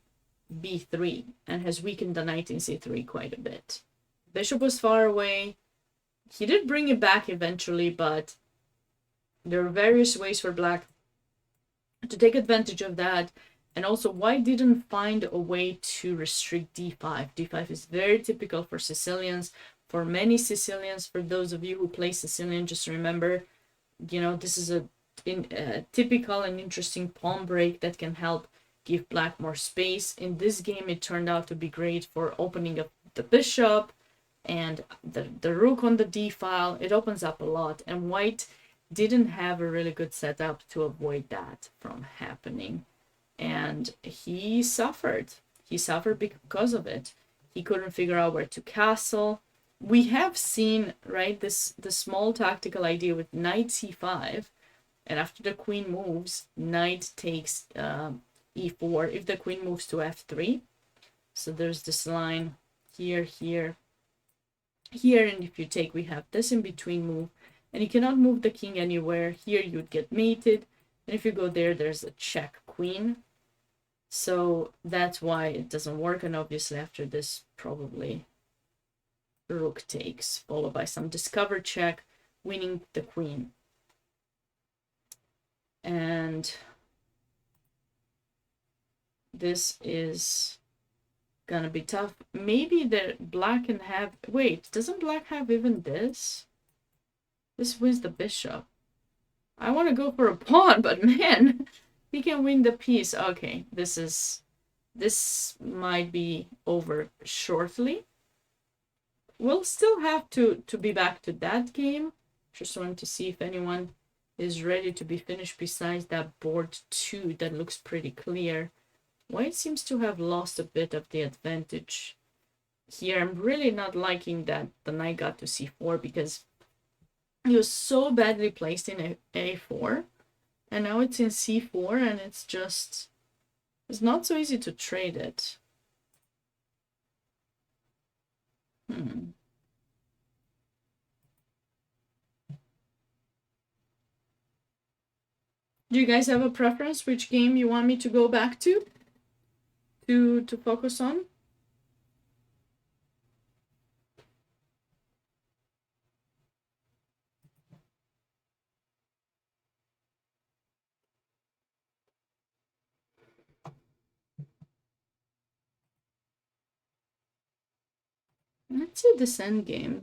b3 and has weakened the knight in c3 quite a bit. Bishop was far away. He did bring it back eventually, but there are various ways for black to take advantage of that. And also, white didn't find a way to restrict d5. d5 is very typical for Sicilians. For many Sicilians, for those of you who play Sicilian, just remember, this is a typical and interesting pawn break that can help give black more space. In this game, it turned out to be great for opening up the bishop and the rook on the d file. It opens up a lot, and white didn't have a really good setup to avoid that from happening, and he suffered. He suffered because of it. He couldn't figure out where to castle. We have seen, right, the small tactical idea with knight c5, and after the queen moves, knight takes e4 if the queen moves to f3. So there's this line here, here, here, and if you take, we have this in between move, and you cannot move the king anywhere. Here you'd get mated, and if you go there, there's a check queen. So that's why it doesn't work, and obviously after this, probably rook takes, followed by some discover check, winning the queen. And this is gonna be tough. Maybe the black can have... Wait, doesn't black have even this? This wins the bishop. I want to go for a pawn, but man, he can win the piece. Okay, this might be over shortly. We'll still have to be back to that game. Just wanted to see if anyone is ready to be finished besides that board 2 that looks pretty clear. White seems to have lost a bit of the advantage here. I'm really not liking that the knight got to c4 because he was so badly placed in a4, and now it's in c4, and it's not so easy to trade it. Do you guys have a preference which game you want me to go back to focus on? Let's see this endgame.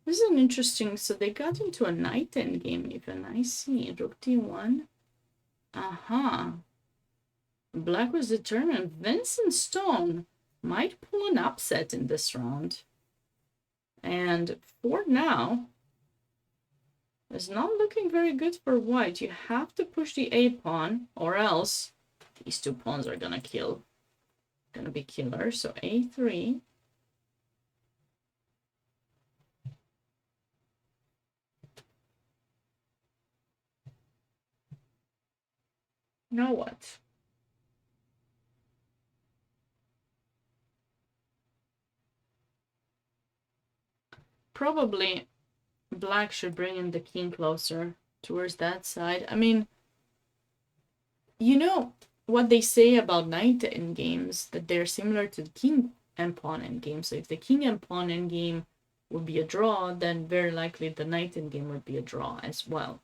This is an interesting... So they got into a knight endgame even. I see. Rook d1. Aha. Black was determined. Vincent Stone might pull an upset in this round. And for now, it's not looking very good for white. You have to push the a pawn, or else these two pawns are gonna be killer. So a3. Now what? Probably black should bring in the king closer towards that side. I mean, you know what they say about knight endgames, that they're similar to the king and pawn endgame. So if the king and pawn endgame would be a draw, then very likely the knight endgame would be a draw as well.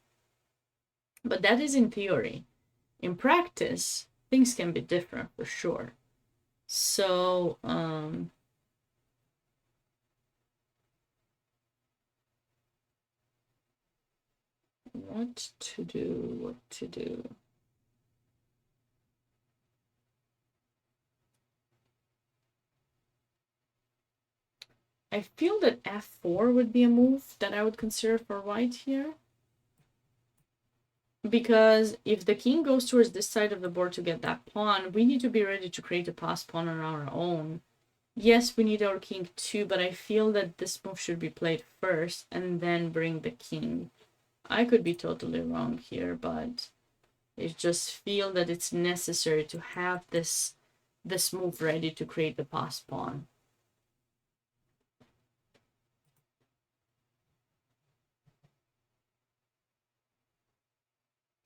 But that is in theory. In practice, things can be different for sure. So, what to do? I feel that f4 would be a move that I would consider for white here. Because if the king goes towards this side of the board to get that pawn, we need to be ready to create a passed pawn on our own. Yes, we need our king too, but I feel that this move should be played first and then bring the king. I could be totally wrong here, but I just feel that it's necessary to have this move ready to create the passed pawn.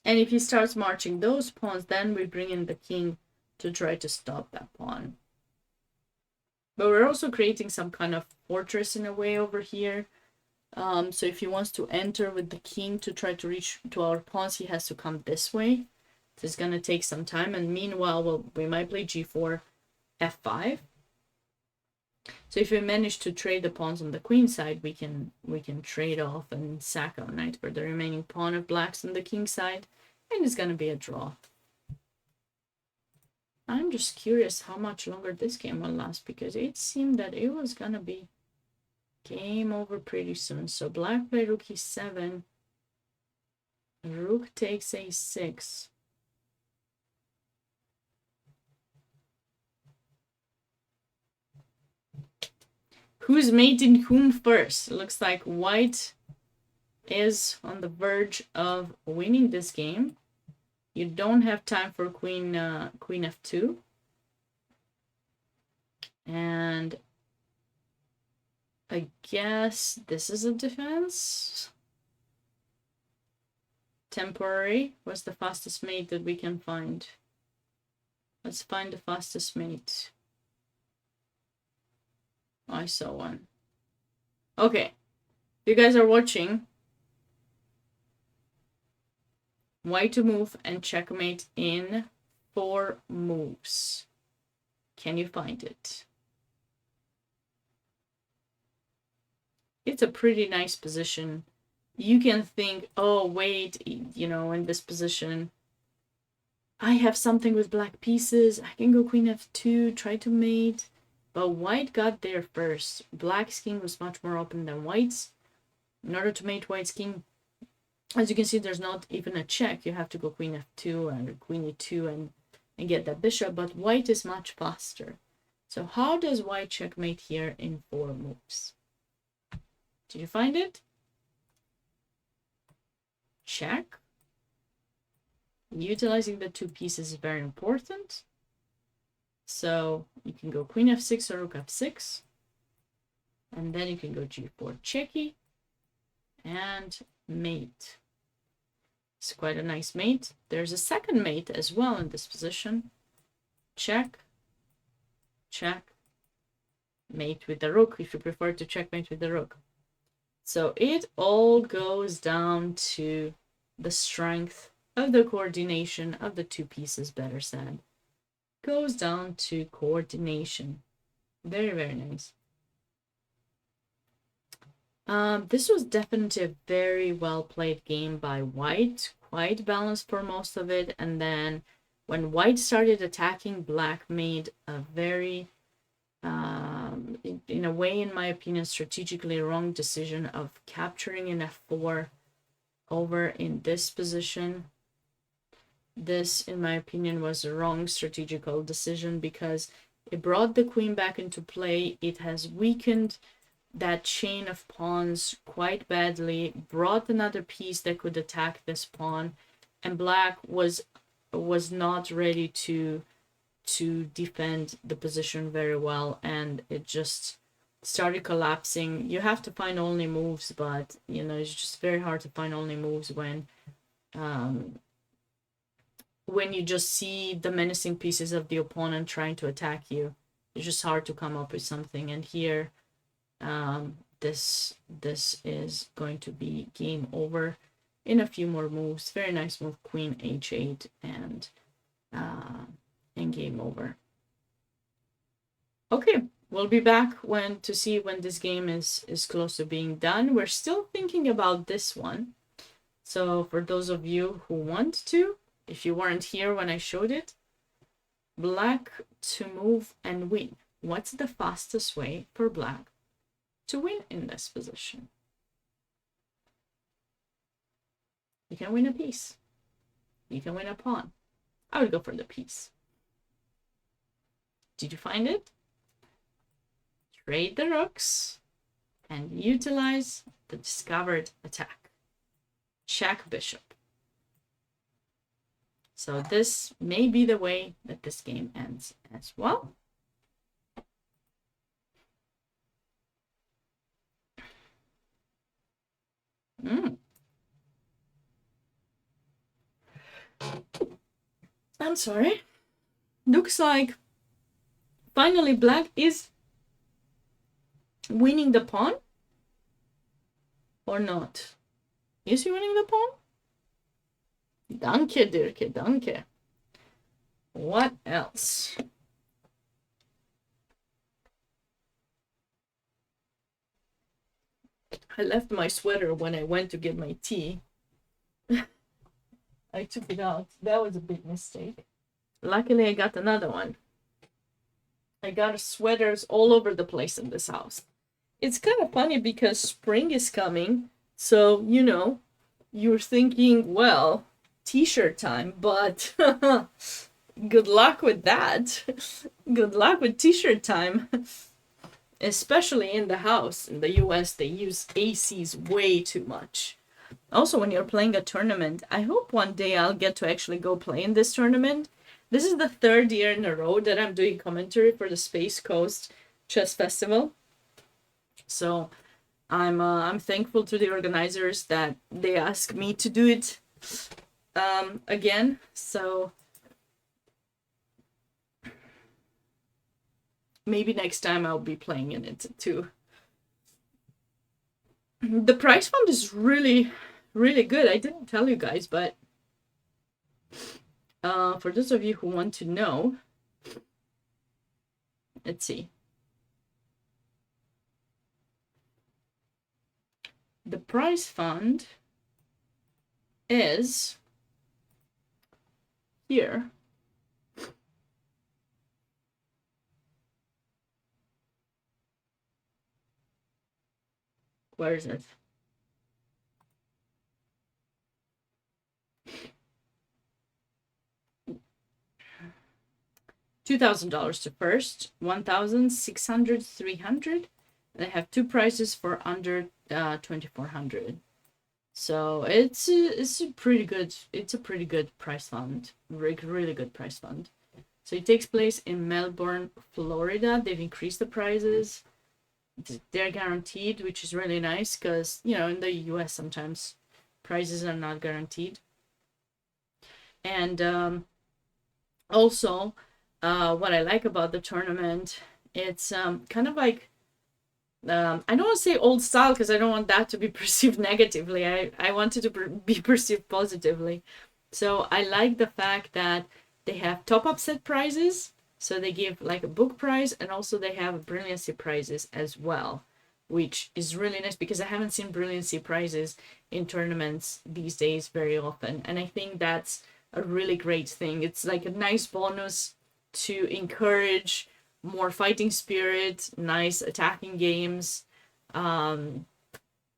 And if he starts marching those pawns, then we bring in the king to try to stop that pawn. But we're also creating some kind of fortress in a way over here. So if he wants to enter with the king to try to reach to our pawns, he has to come this way. So it's going to take some time. And meanwhile, we might play g4, f5. So if we manage to trade the pawns on the queen side, we can trade off and sack our knight for the remaining pawn of black's on the king side. And it's going to be a draw. I'm just curious how much longer this game will last, because it seemed that it was gonna be game over pretty soon. So black played rook e7. Rook takes a6. Who's mating whom first? Looks like white is on the verge of winning this game. You don't have time for queen f2. And I guess this is a defense. Temporary was the fastest mate that we can find. Let's find the fastest mate. I saw one. Okay, if you guys are watching, white to move and checkmate in 4 moves. Can you find it? It's a pretty nice position. You can think, oh, wait, you know, in this position, I have something with black pieces. I can go queen f2, try to mate. But white got there first. Black's king was much more open than white's. In order to mate white's king, as you can see, there's not even a check. You have to go queen f2 and queen e2 and get that bishop. But white is much faster. So how does white checkmate here in 4 moves? Did you find it? Check. Utilizing the 2 pieces is very important. So you can go queen f6 or rook f6. And then you can go g4 checky and mate. It's quite a nice mate. There's a second mate as well in this position. Check, check, mate with the rook if you prefer to checkmate with the rook. So it all goes down to the strength of the coordination of the 2 pieces, better said. Goes down to coordination. Very, very nice. This was definitely a very well played game by white. Quite balanced for most of it. And then when white started attacking, black made a very, in a way, in my opinion, strategically wrong decision of capturing an f4 over in this position. This, in my opinion, was a wrong strategical decision because it brought the queen back into play. It has weakened that chain of pawns quite badly, brought another piece that could attack this pawn, and black was not ready to defend the position very well, and it just started collapsing. You have to find only moves, but you know, it's just very hard to find only moves when you just see the menacing pieces of the opponent trying to attack you. It's just hard to come up with something. And here, this is going to be game over in a few more moves. Very nice move, queen h8, and game over. Okay, we'll be back to see when this game is close to being done. We're still thinking about this one. So for those of you who want to, if you weren't here when I showed it, black to move and win. What's the fastest way for black to win in this position? You can win a piece. You can win a pawn. I would go for the piece. Did you find it? Trade the rooks and utilize the discovered attack. Check bishop. So this may be the way that this game ends as well. I'm sorry. Looks like finally black is winning the pawn, or not? Is he winning the pawn? Danke, Dirke, danke. What else? I left my sweater when I went to get my tea. I took it out. That was a big mistake. luckily I got another one. I got sweaters all over the place in this house. It's kind of funny because spring is coming, so, you know, you're thinking, well, t-shirt time, but good luck with that. Good luck with t-shirt time. Especially in the house. In the US, they use ACs way too much. Also, when you're playing a tournament, I hope one day I'll get to actually go play in this tournament. This is the 3rd year in a row that I'm doing commentary for the Space Coast Chess Festival. So I'm thankful to the organizers that they asked me to do it again. So maybe next time I'll be playing in it too. The prize fund is really, really good. I didn't tell you guys, but for those of you who want to know, let's see. The prize fund is here. Where is it? $2,000 to first, 1,600, 300. They have 2 prizes for under 2,400. So it's a pretty good prize fund. Really good prize fund. So it takes place in Melbourne, Florida. They've increased the prizes. They're guaranteed, which is really nice because, you know, in the US sometimes prizes are not guaranteed. And also, what I like about the tournament, it's kind of like, I don't want to say old style because I don't want that to be perceived negatively. I want it to be perceived positively. So I like the fact that they have top upset prizes. So they give like a book prize, and also they have brilliancy prizes as well, which is really nice because I haven't seen brilliancy prizes in tournaments these days very often. And I think that's a really great thing. It's like a nice bonus to encourage more fighting spirit, nice attacking games, and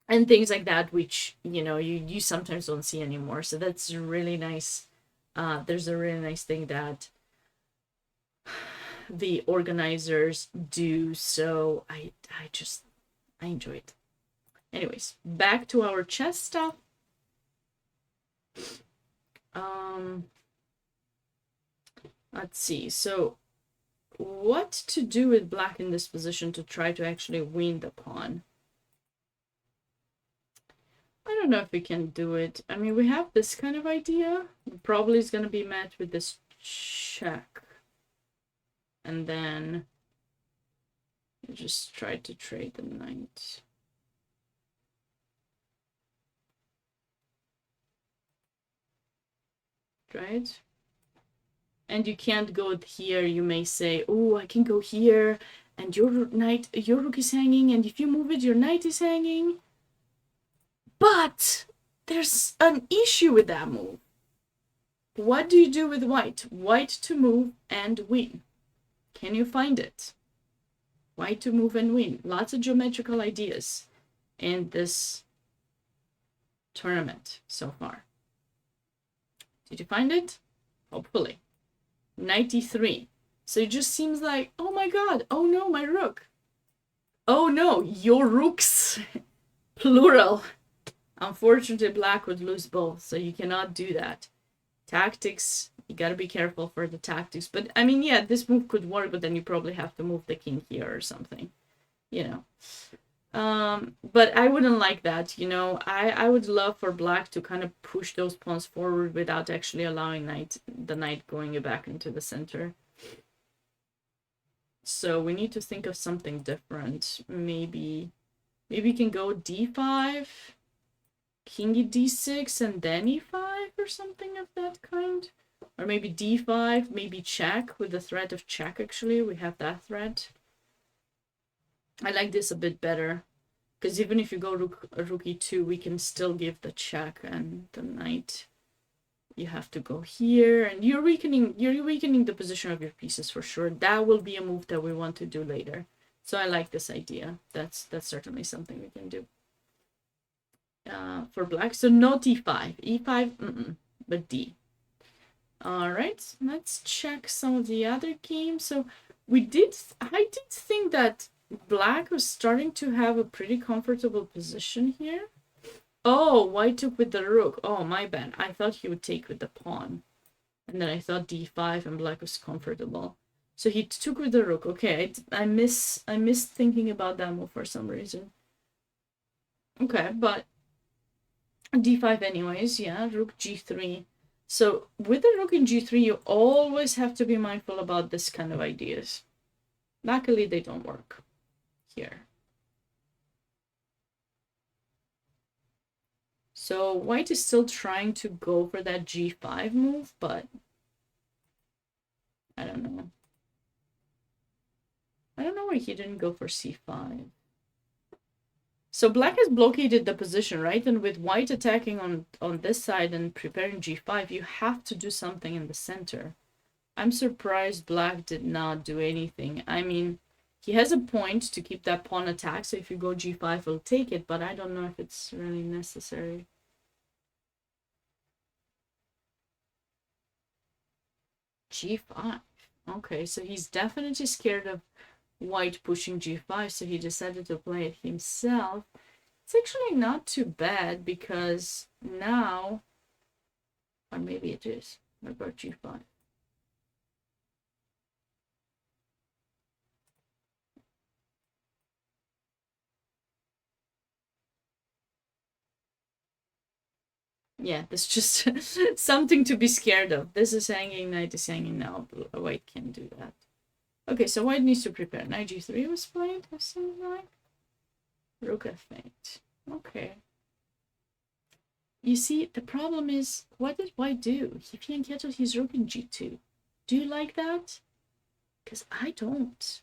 things like that, which, you know, you sometimes don't see anymore. So that's really nice. There's a really nice thing that the organizers do. So I enjoy it. Anyways, back to our chess stuff. Let's see. So what to do with black in this position to try to actually win the pawn? I don't know if we can do it. I mean, we have this kind of idea. Probably is going to be met with this check. And then just try to trade the knight. Right? And you can't go here. You may say, oh, I can go here, and your rook is hanging, and if you move it, your knight is hanging. But there's an issue with that move. What do you do with white? White to move and win. Can you find it? White to move and win. Lots of geometrical ideas in this tournament so far. Did you find it? Hopefully. 93. So it just seems like, oh my god, oh no, my rook. Oh no, your rooks. Plural. Unfortunately, black would lose both, so you cannot do that. Tactics, you gotta be careful for the tactics. But, I mean, yeah, this move could work, but then you probably have to move the king here or something. You know. But I wouldn't like that, you know. I would love for black to kind of push those pawns forward without actually allowing the knight going back into the center. So we need to think of something different. Maybe we can go d5, king d6, and then e5 or something of that kind. Or maybe d5, maybe check with the threat of check, actually. We have that threat. I like this a bit better. Because even if you go rook e2, we can still give the check and the knight You have to go here, and you're weakening the position of your pieces for sure. That will be a move that we want to do later. So I like this idea. That's certainly something we can do. For black, so no d5. e5, but d. All right, let's check some of the other games. So I did think that black was starting to have a pretty comfortable position here. Oh, white took with the rook. Oh, my bad. I thought he would take with the pawn. And then I thought d5 and black was comfortable. So he took with the rook. Okay, I missed thinking about that move for some reason. Okay, but d5 anyways, yeah, rook g3. So with the rook in g3, you always have to be mindful about this kind of ideas. Luckily, they don't work here. So white is still trying to go for that g5 move, but I don't know. I don't know why he didn't go for c5. So black has blockaded the position, right? And with white attacking on this side and preparing g5, you have to do something in the center. I'm surprised black did not do anything. I mean, he has a point to keep that pawn attack, so if you go g5, we'll take it, but I don't know if it's really necessary. g5. Okay, so he's definitely scared of white pushing g5, so he decided to play it himself. It's actually not too bad because now, or maybe it is. What about g5? Yeah, that's just something to be scared of. This is hanging, knight is hanging now. White can't do that. Okay, so white needs to prepare. Knight g3 was played, I seems like. Rook f8. Okay. You see, the problem is, what did white do? He fianchettoed his rook in g2. Do you like that? Because I don't.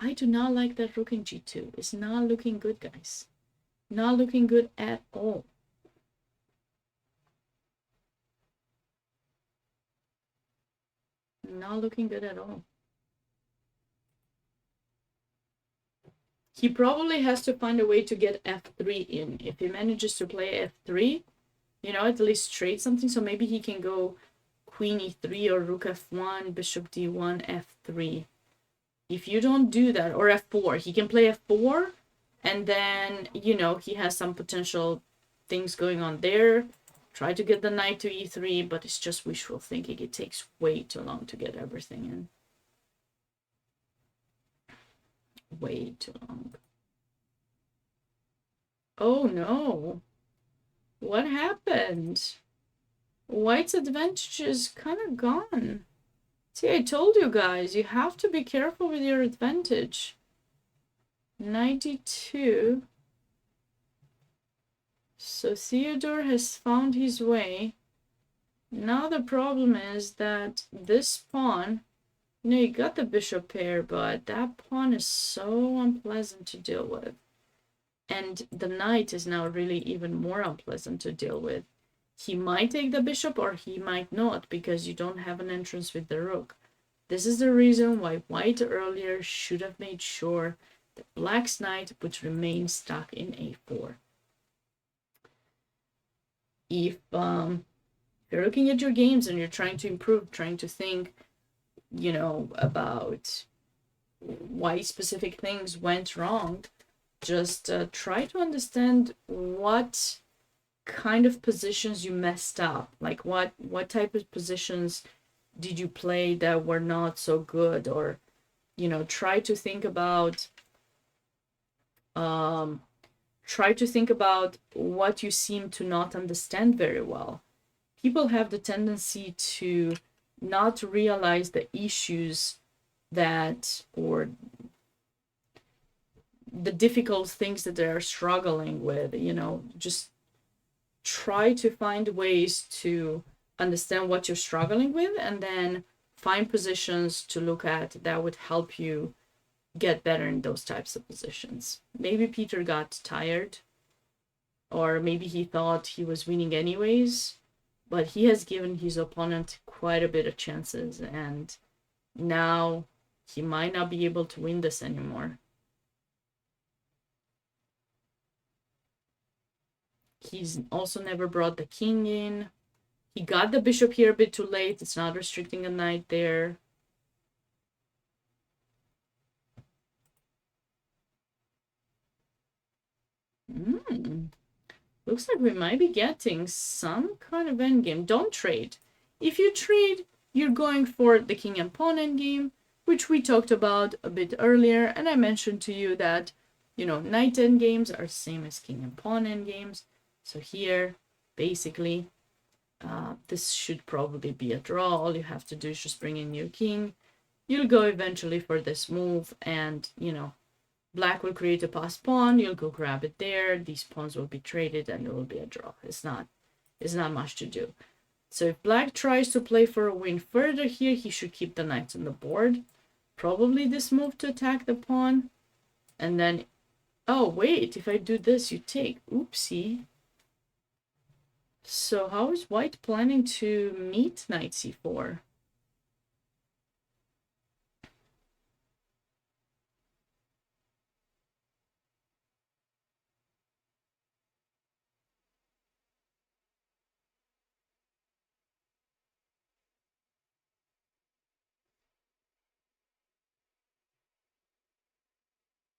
I do not like that rook in g2. It's not looking good, guys. Not looking good at all. Not looking good at all. He probably has to find a way to get f3 in. If he manages to play f3, you know, at least trade something. So maybe he can go queen e3 or rook f1, bishop d1, f3. If you don't do that, or f4, he can play f4, and then, you know, he has some potential things going on there. Try to get the knight to e3, but it's just wishful thinking. It takes way too long to get everything in. Way too long. Oh no. What happened? White's advantage is kind of gone. See, I told you guys, you have to be careful with your advantage. 92. So Theodore has found his way. Now the problem is that this pawn, you know, you got the bishop pair, but that pawn is so unpleasant to deal with. And the knight is now really even more unpleasant to deal with. He might take the bishop or he might not because you don't have an entrance with the rook. This is the reason why white earlier should have made sure that black's knight would remain stuck in a4. If you're looking at your games and you're trying to improve, trying to think, you know, about why specific things went wrong, just try to understand what kind of positions you messed up. Like what type of positions did you play that were not so good, or, you know, try to think about what you seem to not understand very well. People have the tendency to not realize the issues that, or the difficult things that they're struggling with, you know. Just try to find ways to understand what you're struggling with and then find positions to look at that would help you get better in those types of positions. Maybe Peter got tired, or maybe he thought he was winning anyways, but he has given his opponent quite a bit of chances, and now he might not be able to win this anymore. He's also never brought the king in. He got the bishop here a bit too late. It's not restricting a knight there. Looks like we might be getting some kind of endgame. Don't trade. If you trade, you're going for the king and pawn endgame, which we talked about a bit earlier, and I mentioned to you that, you know, knight endgames are the same as king and pawn endgames. So here, basically, this should probably be a draw. All you have to do is just bring in your king. You'll go eventually for this move, and, you know, black will create a passed pawn. You'll go grab it there. These pawns will be traded, and it will be a draw. It's not much to do. So if black tries to play for a win further here, he should keep the knights on the board. Probably this move to attack the pawn. And then, oh wait, if I do this, you take. Oopsie. So how is white planning to meet knight c4?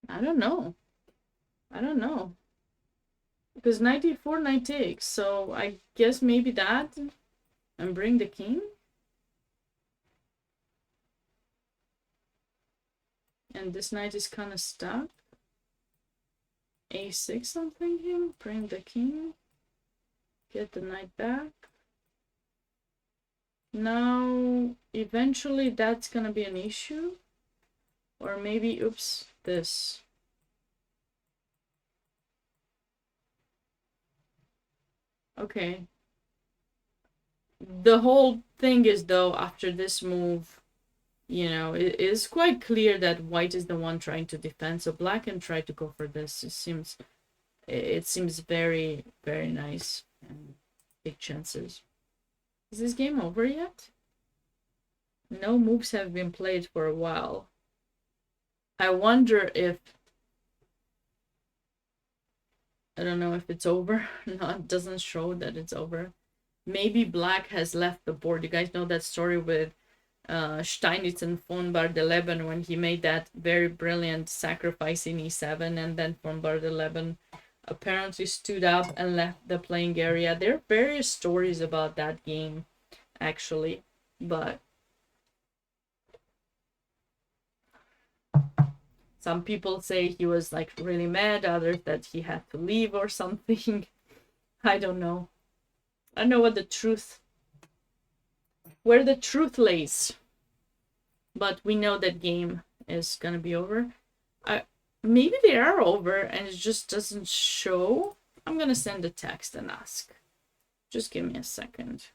I don't know. I don't know. Because knight e4, knight takes. So I guess maybe that and bring the king. And this knight is kind of stuck. a6 I'm thinking. Bring the king. Get the knight back. Now, eventually that's gonna be an issue. Or maybe, oops, this. Okay. The whole thing is, though, after this move, you know, it is quite clear that white is the one trying to defend. So black can try to go for this. It seems very, very nice and big chances. Is this game over yet? No moves have been played for a while. I wonder if, I don't know if it's over. No, it doesn't show that it's over. Maybe black has left the board. You guys know that story with Steinitz and von Bardeleben when he made that very brilliant sacrifice in e7, and then von Bardeleben apparently stood up and left the playing area. There are various stories about that game, actually, but some people say he was like really mad, others that he had to leave or something. I don't know. I don't know where the truth lays. But we know that game is gonna be over. Maybe they are over and it just doesn't show. I'm gonna send a text and ask. Just give me a second.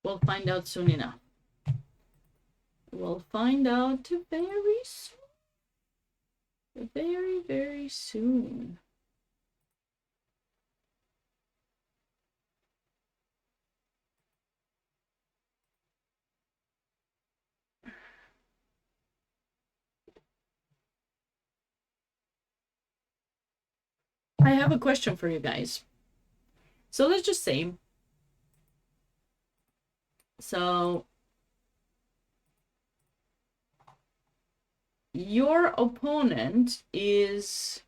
We'll find out soon enough. We'll find out very soon. Very, very soon. I have a question for you guys. So let's just say, so your opponent is,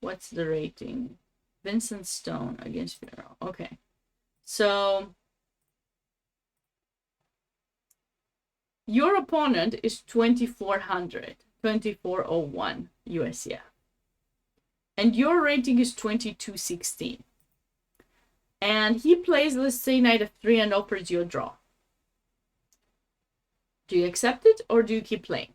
what's the rating? Vincent Stone against Fierro. Okay. So your opponent is 2400, 2401 USCF. And your rating is 2216. And he plays, let's say, knight f3 and offers you a draw. Do you accept it or do you keep playing?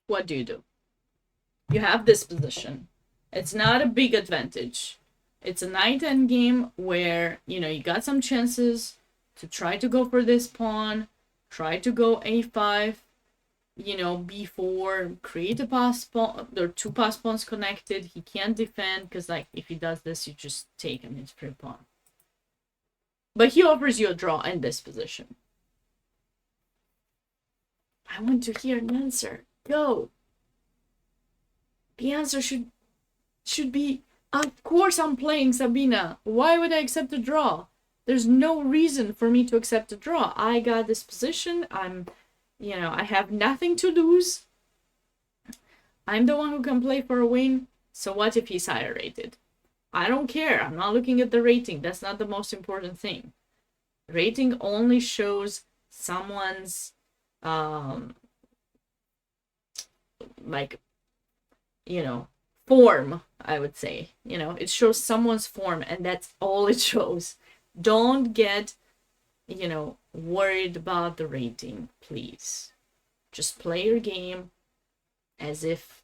what do? You have this position. It's not a big advantage. It's a knight endgame where, you know, you got some chances to try to go for this pawn, try to go a5, you know, b4, create a pass pawn. There are two pass pawns connected. He can't defend because, like, if he does this, you just take him his free pawn. But he offers you a draw in this position. I want to hear an answer. Go. The answer should be, of course I'm playing Sabina. Why would I accept a draw? There's no reason for me to accept a draw. I got this position. You know, I have nothing to lose. I'm the one who can play for a win. So what if he's higher rated? I don't care. I'm not looking at the rating. That's not the most important thing. Rating only shows someone's, like, you know, form, I would say. You know, it shows someone's form, and that's all it shows. Don't get, you know, worried about the rating, please. Just play your game as if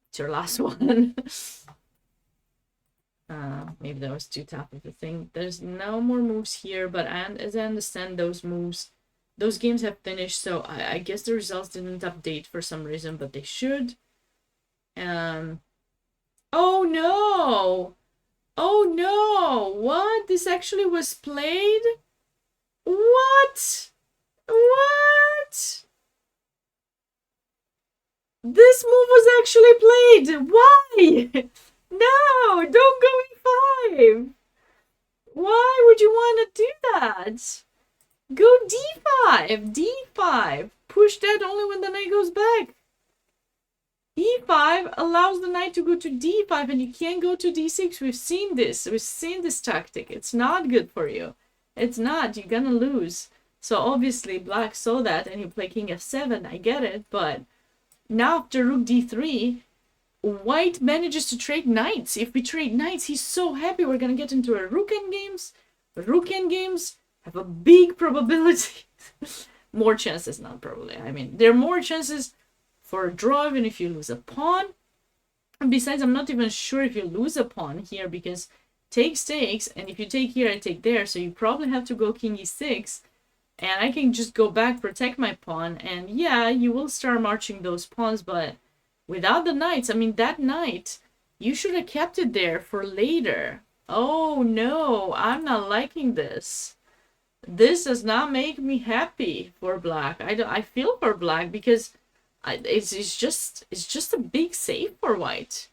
it's your last one. Maybe that was too tough of a thing. There's no more moves here, but as I understand those moves, those games have finished, so I guess the results didn't update for some reason, but they should. Oh no! Oh no! What? This actually was played? What? What? This move was actually played! Why? No! Don't go e5! Why would you want to do that? Go d5! d5! Push that only when the knight goes back. e5 allows the knight to go to d5 and you can't go to d6. We've seen this. We've seen this tactic. It's not good for you. It's not. You're gonna lose. So obviously black saw that and he played king f7. I get it, but now after rook d3, white manages to trade knights. If we trade knights, he's so happy. We're gonna get into a rook endgames. Rook endgames have a big probability. More chances, not probably. I mean, there are more chances for a draw even if you lose a pawn. And besides, I'm not even sure if you lose a pawn here because takes, and if you take here, I take there. So you probably have to go king e6. And I can just go back, protect my pawn. And yeah, you will start marching those pawns, but without the knights, I mean, that knight, you should have kept it there for later. Oh no, I'm not liking this. This does not make me happy for black. I feel for black because it's just a big save for white.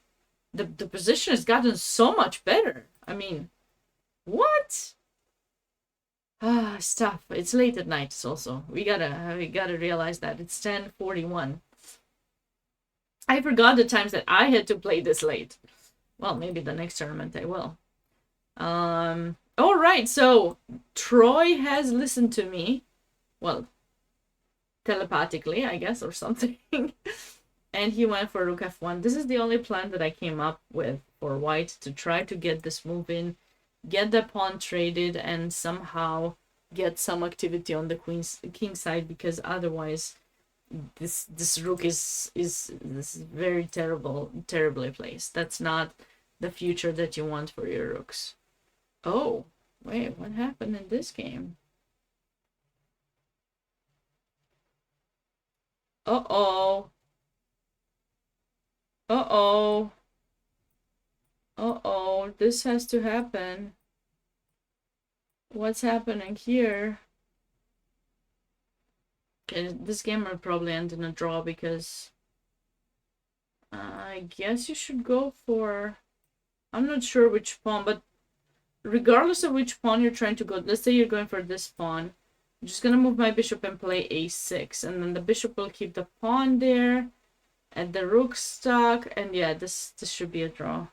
The position has gotten so much better. I mean, what? Stuff. It's late at night also. We gotta realize that it's 10:41. I forgot the times that I had to play this late. Well, maybe the next tournament I will. All right, so Troy has listened to me. Well, telepathically, I guess, or something. And he went for rook f1. This is the only plan that I came up with for white to try to get this move in, get the pawn traded, and somehow get some activity on the king side, because otherwise this rook is very terribly placed. That's not the future that you want for your rooks. Oh, wait, what happened in this game? Uh-oh. Uh-oh. Uh-oh, this has to happen. What's happening here? Okay, this game will probably end in a draw because I guess you should go for... I'm not sure which pawn, but regardless of which pawn you're trying to go, let's say you're going for this pawn. I'm just gonna move my bishop and play a6, and then the bishop will keep the pawn there, and the rook stuck, and yeah, this should be a draw.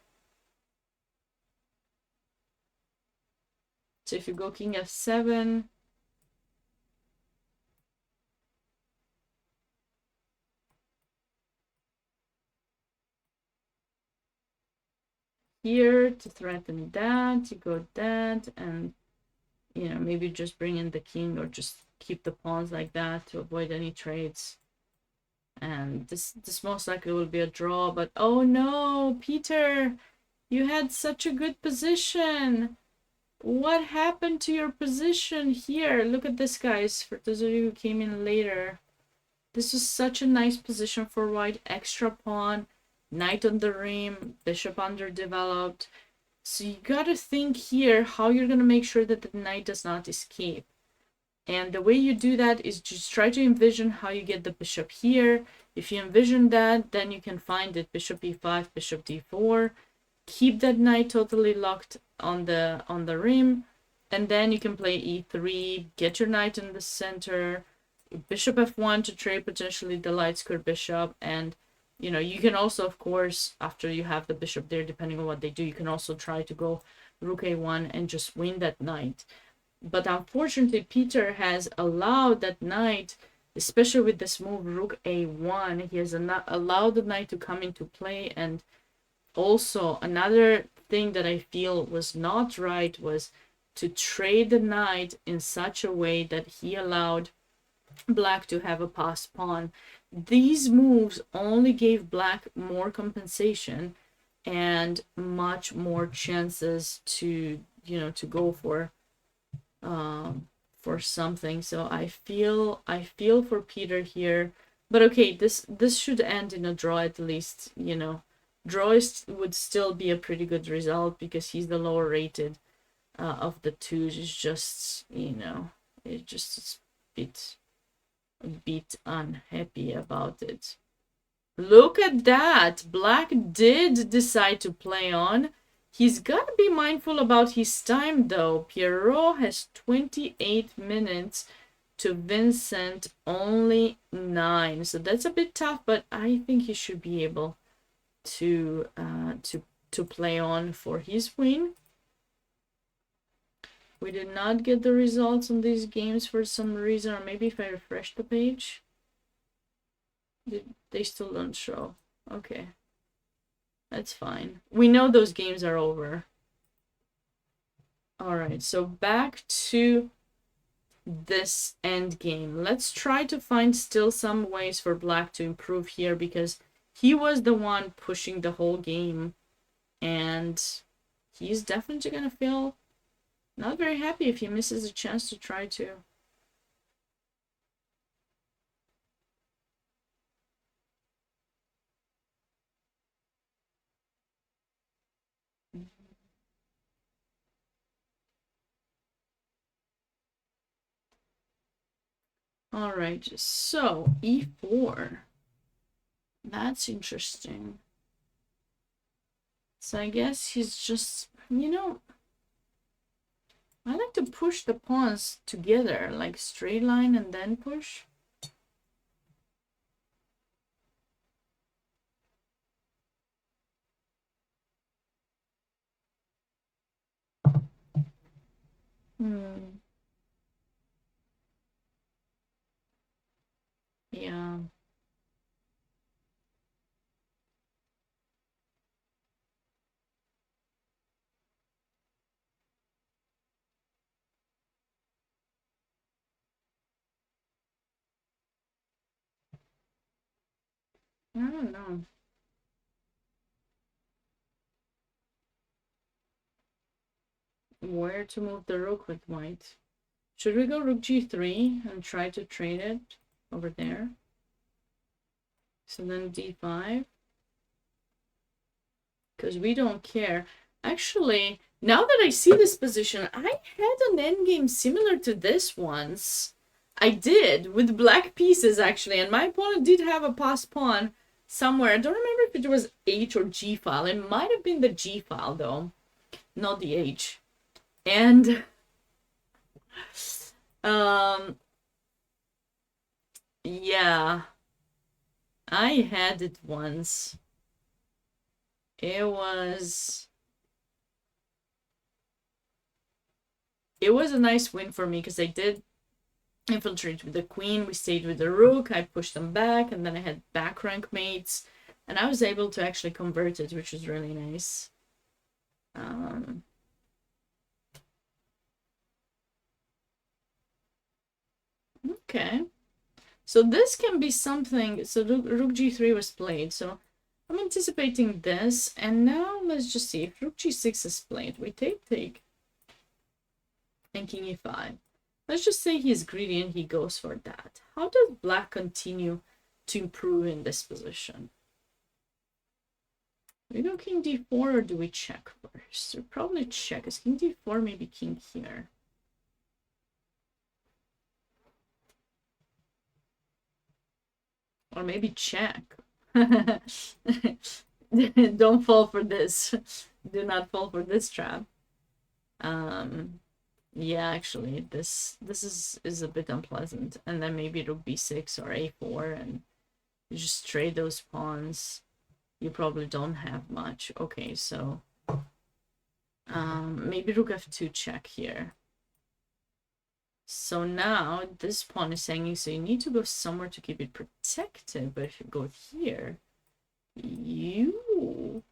So if you go king f7, here to threaten that, you go that, and you know, maybe just bring in the king or just keep the pawns like that to avoid any trades. And this most likely will be a draw, but oh no, Peter, you had such a good position. What happened to your position here? Look at this, guys, for those of you who came in later. This is such a nice position for white. Extra pawn, knight on the rim, bishop underdeveloped. So you gotta think here how you're gonna make sure that the knight does not escape. And the way you do that is just try to envision how you get the bishop here. If you envision that, then you can find it. Bishop e5, bishop d4. Keep that knight totally locked on the rim. And then you can play e3, get your knight in the center, bishop f1 to trade potentially the light square bishop. And, you know, you can also, of course, after you have the bishop there, depending on what they do, you can also try to go rook a1 and just win that knight. But unfortunately, Peter has allowed that knight, especially with this move rook a1, he has allowed the knight to come into play. And also another thing that I feel was not right was to trade the knight in such a way that he allowed black to have a passed pawn. These moves only gave black more compensation and much more chances to, you know, to go for something. So I feel for Peter here. But okay, this should end in a draw at least, you know. Draw would still be a pretty good result because he's the lower rated of the two. It's just, you know, it just is a bit unhappy about it. Look at that! Black did decide to play on. He's got to be mindful about his time, though. Pierrot has 28 minutes to Vincent only 9. So that's a bit tough, but I think he should be able to play on for his win. We did not get the results on these games for some reason, or maybe if I refresh the page, they still don't show. Okay. That's fine. We know those games are over. All right, so back to this end game. Let's try to find still some ways for black to improve here because he was the one pushing the whole game and he's definitely gonna feel not very happy if he misses a chance to try to. All right, so e4. That's interesting. So I guess he's just, you know, I like to push the pawns together, like straight line and then push. Yeah. I don't know. Where to move the rook with white? Should we go rook g3 and try to trade it over there? So then d5. Because we don't care. Actually, now that I see this position, I had an endgame similar to this once. I did, with black pieces, actually. And my opponent did have a passed pawn somewhere. I don't remember if it was H or G file. It might have been the G file, though. Not the H. And yeah, I had it once. It was a nice win for me because I did infiltrate with the queen. We stayed with the rook. I pushed them back, and then I had back rank mates, and I was able to actually convert it, which was really nice. Okay. So this can be something. So rook g3 was played. So I'm anticipating this. And now let's just see if rook g6 is played. We take. And king e5. Let's just say he's greedy and he goes for that. How does black continue to improve in this position? We go king d4 or do we check first? We probably check. Is king d4 maybe king here? Or maybe check. Don't fall for this. Do not fall for this trap. Yeah, actually, this is a bit unpleasant. And then maybe rook b6 or a4 and you just trade those pawns. You probably don't have much. Okay, so maybe rook f2 check here. So now this pawn is hanging, so you need to go somewhere to keep it protected. But if you go here, you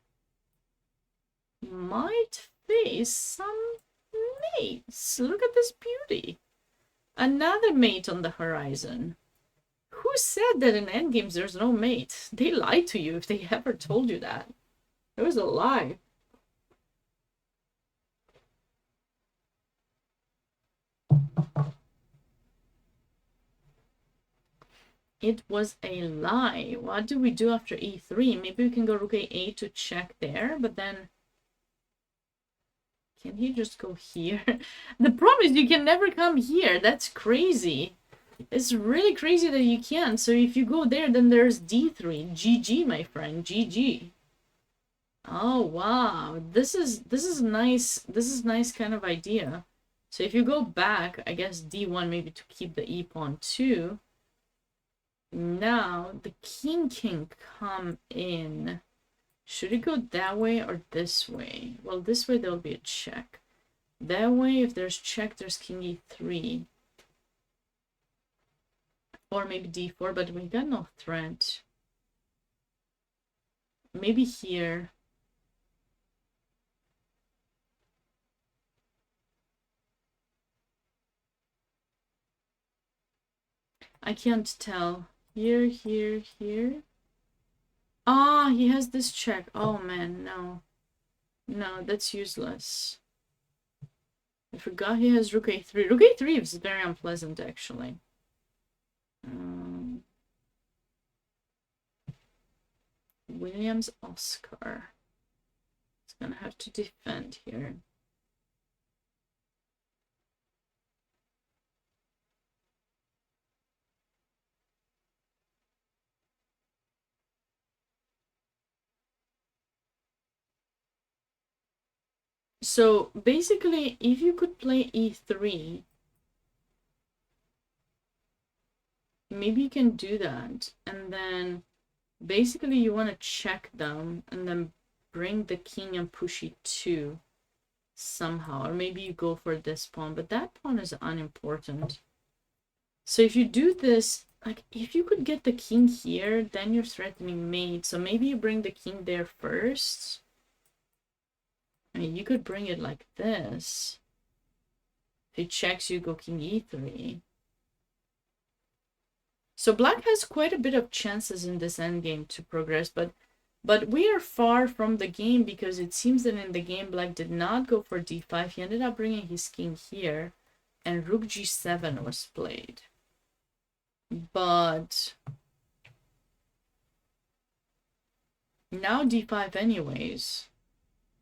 might face some mates. Look at this beauty. Another mate on the horizon. Who said that in endgames there's no mate? They lied to you if they ever told you that. It was a lie. It was a lie. What do we do after e3? Maybe we can go rook a8 to check there, but then can he just go here? The problem is you can never come here. That's crazy. It's really crazy that you can't. So if you go there, then there's d3. GG, my friend. GG. Oh wow. This is nice. This is nice kind of idea. So if you go back, I guess d1 maybe to keep the e pawn too. Now the king can come in. Should it go that way or this way? Well, this way there'll be a check. That way, if there's check, there's king e3. Or maybe d4, but we got no threat. Maybe here. I can't tell. Here, here, here. Ah, he has this check. Oh man, no. No, that's useless. I forgot he has rook a3. Rook a3 is very unpleasant, actually. Williams Oscar. He's gonna have to defend here. So basically, if you could play e3, maybe you can do that. And then basically you want to check them and then bring the king and push e2 somehow. Or maybe you go for this pawn, but that pawn is unimportant. So if you do this, like if you could get the king here, then you're threatening mate. So maybe you bring the king there first. I mean, you could bring it like this. If he checks, you go king e3. So black has quite a bit of chances in this endgame to progress, but we are far from the game because it seems that in the game black did not go for d5. He ended up bringing his king here, and rook g7 was played. But now d5 anyways.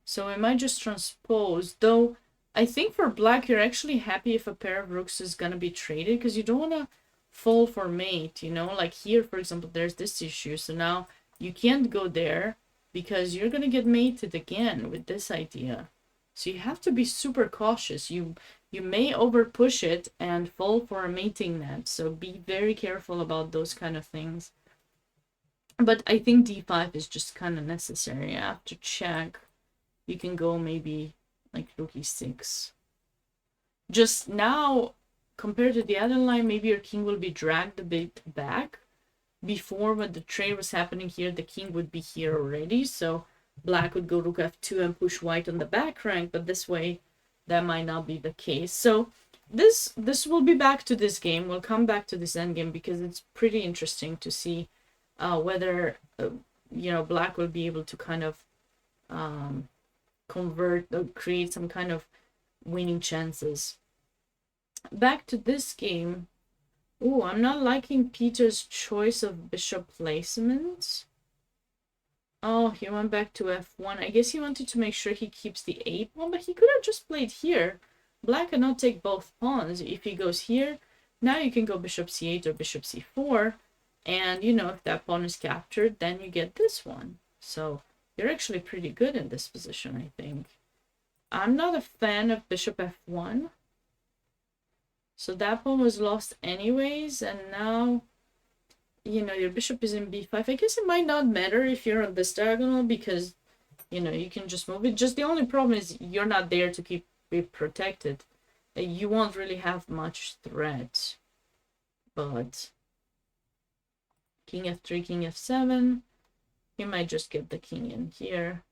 So we might just transpose, though I think for black you're actually happy if a pair of rooks is gonna be traded because you don't want to fall for mate, you know? Like here, for example, there's this issue. So now you can't go there because you're gonna get mated again with this idea. So you have to be super cautious. You may over push it and fall for a mating net. So be very careful about those kind of things. But I think d5 is just kind of necessary. After check, you can go maybe like rook e6. Just now, compared to the other line, maybe your king will be dragged a bit back. Before, when the trade was happening here, the king would be here already. So black would go rook f2 and push white on the back rank. But this way, that might not be the case. So this will be back to this game. We'll come back to this endgame because it's pretty interesting to see whether black will be able to kind of convert or create some kind of winning chances. Back to this game. Ooh, I'm not liking Peter's choice of bishop placement. Oh, he went back to f1. I guess he wanted to make sure he keeps the a pawn, but he could have just played here. Black cannot take both pawns. If he goes here, now you can go bishop c8 or bishop c4. And, if that pawn is captured, then you get this one. So you're actually pretty good in this position, I think. I'm not a fan of bishop f1. So that pawn was lost anyways, and now, your bishop is in b5. I guess it might not matter if you're on this diagonal because, you can just move it. Just the only problem is you're not there to keep it protected. You won't really have much threat. But king f3, king f7. You might just get the king in here.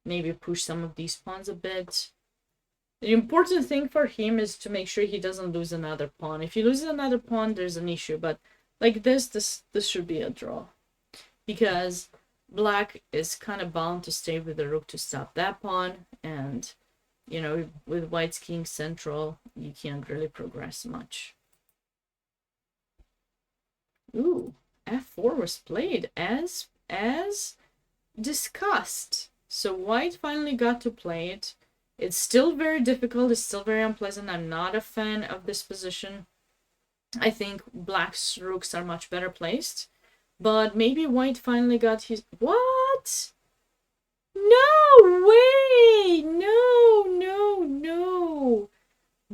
Maybe push some of these pawns a bit. The important thing for him is to make sure he doesn't lose another pawn. If he loses another pawn, there's an issue. But like this should be a draw. Because black is kind of bound to stay with the rook to stop that pawn. And, with white's king central, you can't really progress much. Ooh, f4 was played as discussed. So white finally got to play it. It's still very difficult. It's still very unpleasant. I'm not a fan of this position. I think black's rooks are much better placed. But maybe white finally got his... What? No way! No.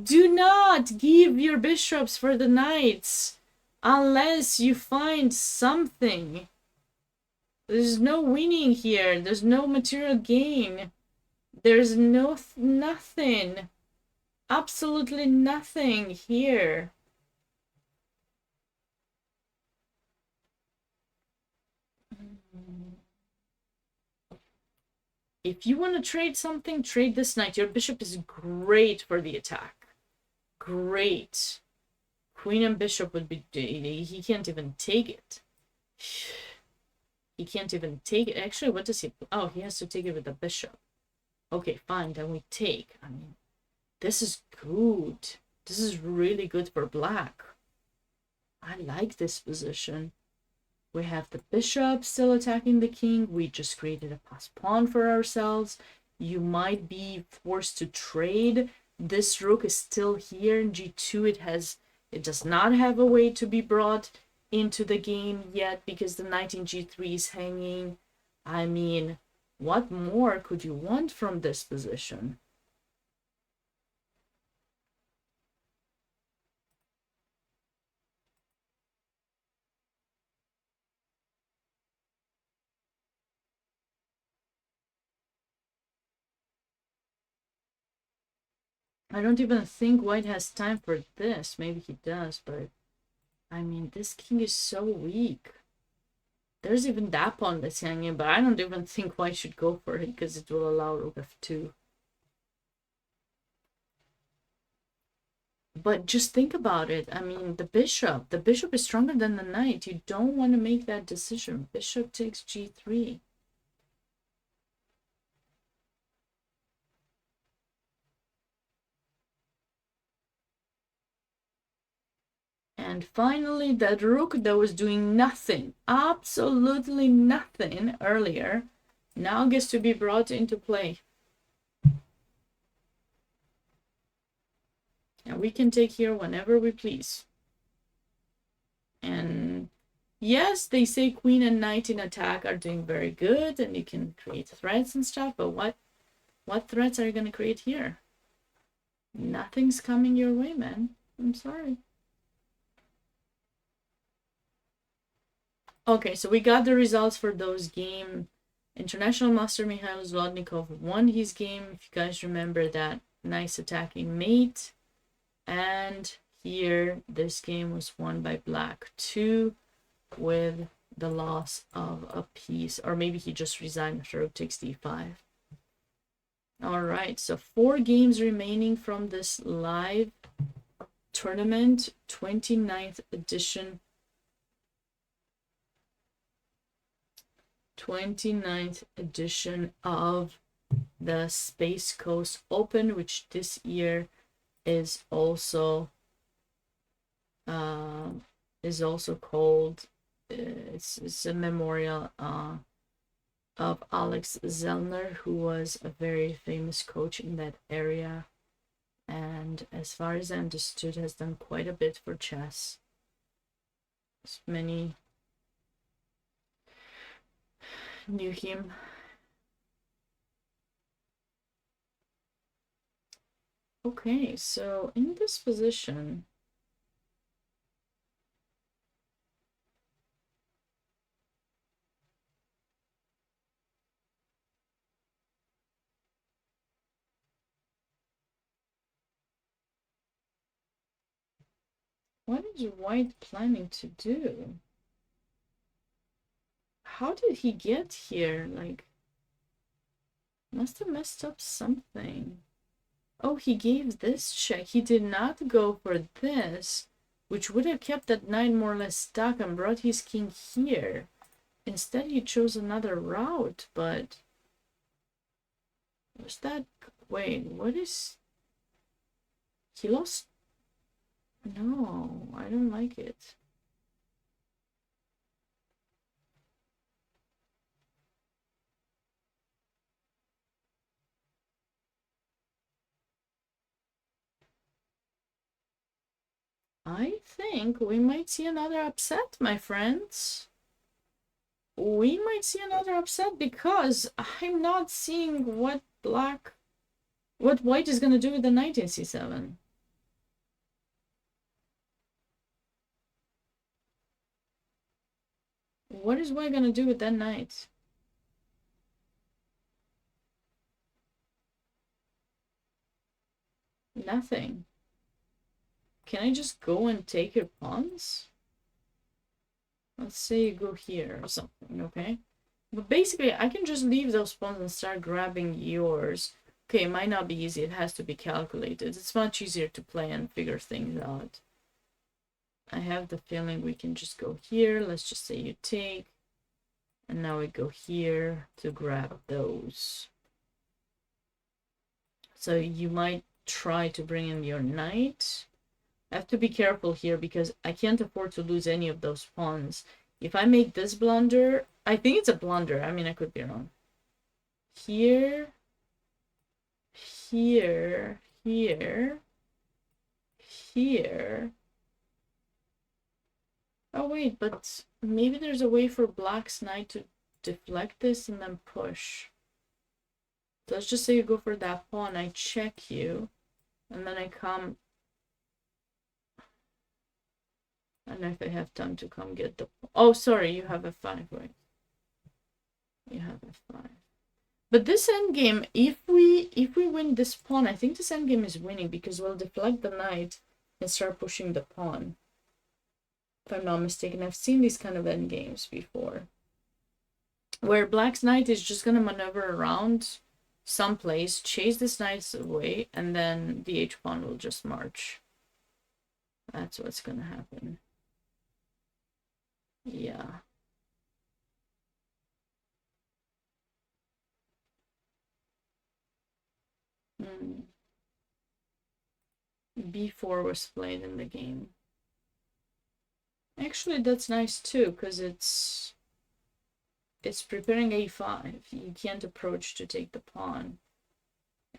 Do not give your bishops for the knights unless you find something. There's no winning here. There's no material gain. There's nothing. Absolutely nothing here. If you want to trade something, trade this knight. Your bishop is great for the attack. Great. Queen and bishop would be... He can't even take it. He can't even take it. Actually, what does he... Oh, he has to take it with the bishop. Okay, fine, then we take. I mean, this is good. This is really good for black. I like this position. We have the bishop still attacking the king. We just created a pass pawn for ourselves. You might be forced to trade. This rook is still here in g2. It does not have a way to be brought into the game yet because the knight in g3 is hanging. I mean, what more could you want from this position? I don't even think white has time for this. Maybe he does, but I mean, this king is so weak. There's even that pawn that's hanging, but I don't even think white should go for it because it will allow rook f2. But just think about it. I mean, the bishop is stronger than the knight. You don't want to make that decision. Bishop takes g3. And finally, that rook that was doing nothing, absolutely nothing earlier, now gets to be brought into play. And we can take here whenever we please. And yes, they say queen and knight in attack are doing very good, and you can create threats and stuff, but what threats are you going to create here? Nothing's coming your way, man. I'm sorry. Okay, so we got the results for those games. International Master Mikhail Zlotnikov won his game. If you guys remember that nice attacking mate. And here, this game was won by black 2 with the loss of a piece. Or maybe he just resigned after rook takes d5. All right, so 4 games remaining from this live tournament, 29th edition. 29th edition of the Space Coast Open, which this year is also called it's a memorial of Alex Zelner, who was a very famous coach in that area, and as far as I understood has done quite a bit for chess. Many knew him. Okay, so in this position, what is White planning to do? How did he get here? Like, must have messed up something. Oh, he gave this check. He did not go for this, which would have kept that knight more or less stuck and brought his king here. Instead, he chose another route, but... was that... wait, what is... he lost... no, I don't like it. I think we might see another upset, my friends. We might see another upset because I'm not seeing what White is going to do with the knight in c7. What is White going to do with that knight? Nothing. Can I just go and take your pawns? Let's say you go here or something, okay? But basically, I can just leave those pawns and start grabbing yours. Okay, it might not be easy. It has to be calculated. It's much easier to play and figure things out. I have the feeling we can just go here. Let's just say you take. And now we go here to grab those. So you might try to bring in your knight. I have to be careful here because I can't afford to lose any of those pawns. If I make this blunder, I think it's a blunder. I mean, I could be wrong. Here, here, here, here. Oh, wait, but maybe there's a way for Black's knight to deflect this and then push. So let's just say you go for that pawn, I check you, and then I come... I don't know if I have time to come get the... oh, sorry, you have f5, right? You have f5. But this endgame, if we win this pawn, I think this endgame is winning because we'll deflect the knight and start pushing the pawn. If I'm not mistaken, I've seen these kind of endgames before. Where Black's knight is just going to maneuver around someplace, chase this knight away, and then the h-pawn will just march. That's what's going to happen. Yeah. B4 was played in the game. Actually, that's nice too, because it's preparing a5. You can't approach to take the pawn.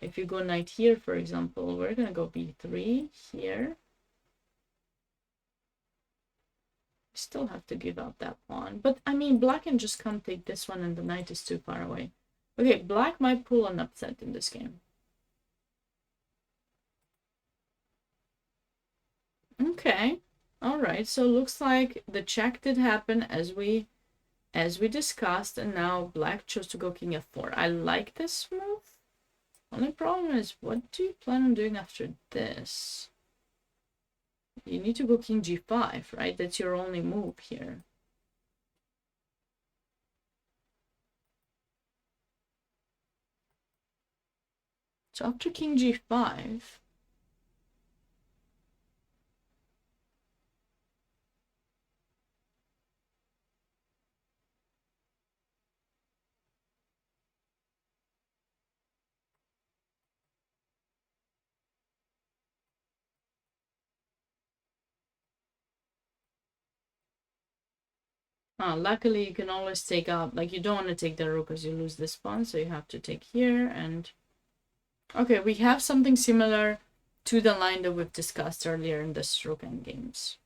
If you go knight here, for example, we're going to go b3 here. Still have to give up that pawn. But, I mean, Black can just come take this one and the knight is too far away. Okay, Black might pull an upset in this game. Okay. Alright, so looks like the check did happen as we discussed, and now Black chose to go king f4. I like this move. Only problem is, what do you plan on doing after this? You need to go king g5, right? That's your only move here. So after king g5, luckily you can always take out, like you don't want to take the rook because you lose this pawn, so you have to take here. And okay, we have something similar to the line that we've discussed earlier in the rook endgames.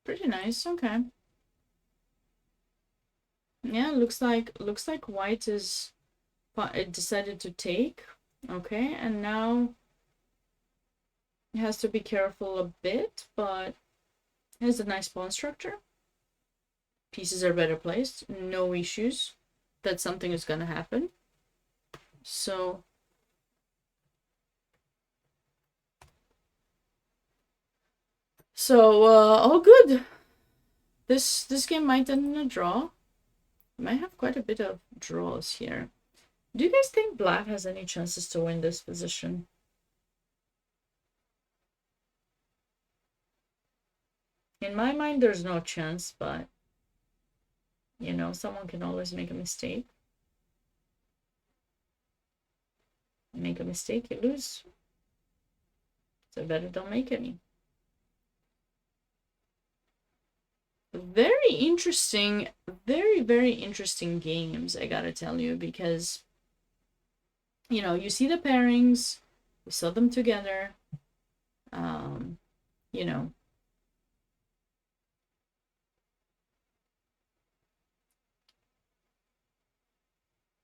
Pretty nice. Okay. Yeah, looks like white is it decided to take. Okay, and now it has to be careful a bit, but it has a nice pawn structure. Pieces are better placed, no issues that something is gonna happen. So all good. This game might end in a draw. Might have quite a bit of draws here. Do you guys think black has any chances to win this position? In my mind, there's no chance, but you know, someone can always make a mistake. Make a mistake, you lose. So better don't make any. Very interesting, very interesting games, I gotta tell you, because you know, you see the pairings, we saw them together. You know,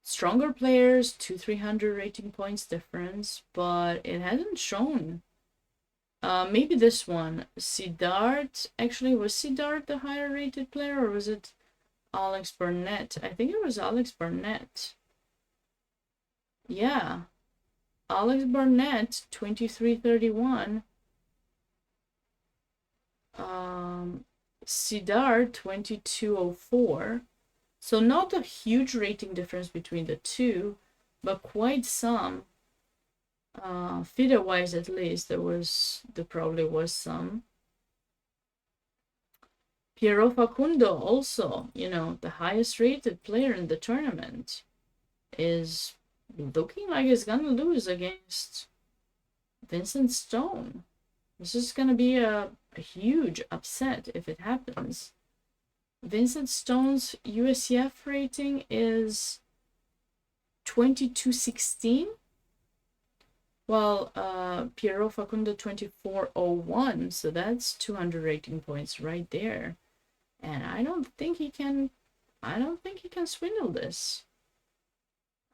stronger players, 200-300 rating points difference, but it hasn't shown. Maybe this one, Siddharth. Actually, was Siddharth the higher rated player, or was it Alex Burnett? I think it was Alex Burnett. Yeah, Alex Burnett, 2331. Siddharth, 2204. So not a huge rating difference between the two, but quite some. FIDE wise, at least, there probably was some. Piero Facundo, also, you know, the highest rated player in the tournament, is looking like he's gonna lose against Vincent Stone. This is gonna be a huge upset if it happens. Vincent Stone's USCF rating is 2216, while Piero Facundo 2401, so that's 200 rating points right there. And I don't think he can swindle this.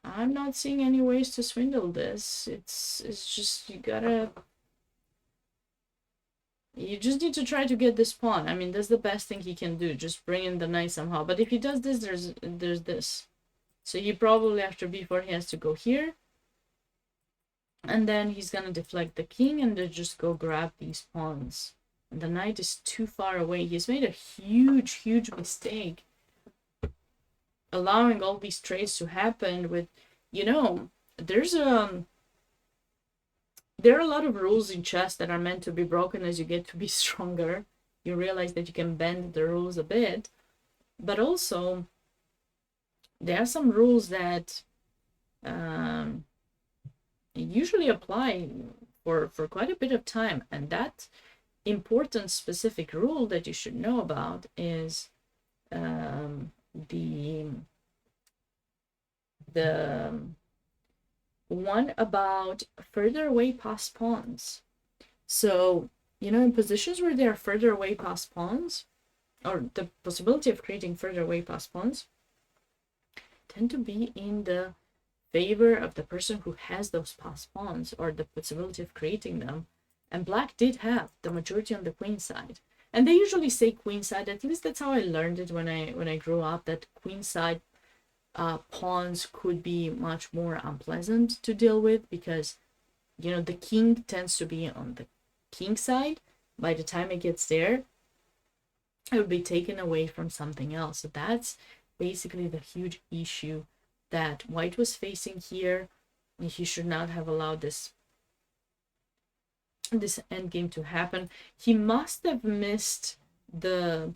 I'm not seeing any ways to swindle this. It's just you just need to try to get this pawn. I mean, that's the best thing he can do. Just bring in the knight somehow. But if he does this, there's this. So he probably, after b4, he has to go here. And then he's gonna deflect the king and then just go grab these pawns. And the knight is too far away. He's made a huge mistake, allowing all these trades to happen with, you know, there are a lot of rules in chess that are meant to be broken as you get to be stronger. You realize that you can bend the rules a bit, but also there are some rules that usually apply for quite a bit of time, and that important specific rule that you should know about is the one about further away passed pawns. So, you know, in positions where they are further away passed pawns, or the possibility of creating further away passed pawns, tend to be in the favor of the person who has those passed pawns, or the possibility of creating them. And black did have the majority on the queen side. And they usually say queen side, at least that's how I learned it when I grew up, that queen side pawns could be much more unpleasant to deal with, because, you know, the king tends to be on the king side. By the time it gets there, it would be taken away from something else. So that's basically the huge issue that white was facing here, and he should not have allowed this endgame to happen. He must have missed in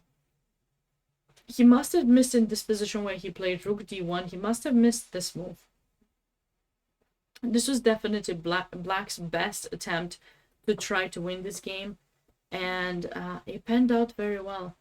this position where he played rook d1. He must have missed this move. This was definitely black's best attempt to try to win this game, and it panned out very well.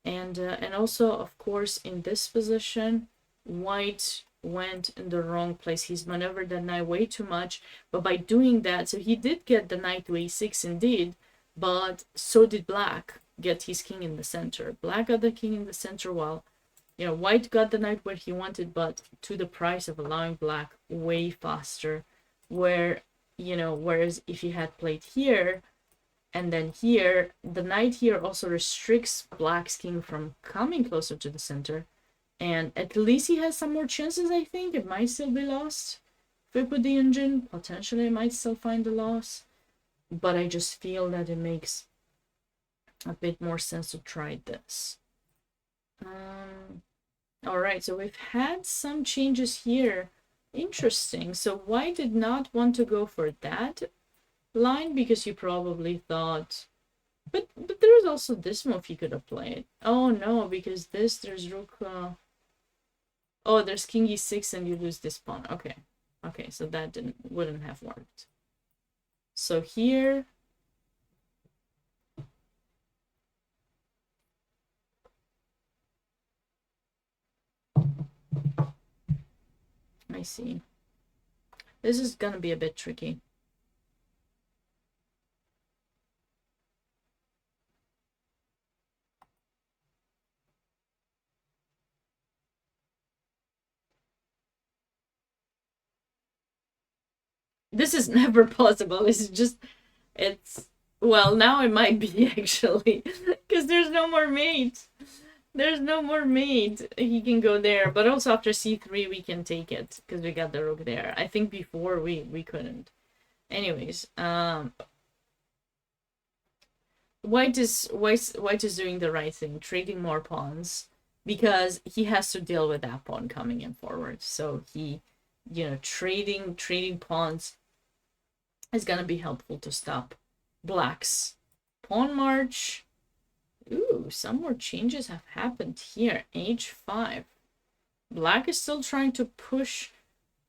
And also, of course, in this position, white went in the wrong place. He's maneuvered the knight way too much, but by doing that, so he did get the knight to a6 indeed, but so did black get his king in the center. Black got the king in the center while, white got the knight where he wanted, but to the price of allowing black way faster, whereas if he had played here and then here, the knight here also restricts black's king from coming closer to the center, and at least he has some more chances. I think it might still be lost if we put the engine. Potentially I might still find the loss, but I just feel that it makes a bit more sense to try this. All right, so we've had some changes here. Interesting. So white did not want to go for that line because he probably thought, but there was also this move he could have played. Oh no, because there's rook. Oh, there's king e6 and you lose this pawn. Okay, so that wouldn't have worked. So here. I see. This is gonna be a bit tricky. This is never possible. Well, now it might be actually, because there's no more mate. There's no more mate. He can go there, but also after c3 we can take it because we got the rook there. I think before we couldn't. Anyways, white is doing the right thing, trading more pawns because he has to deal with that pawn coming in forward. So he, trading pawns is gonna be helpful to stop black's pawn march. Ooh, some more changes have happened here. h5. Black is still trying to push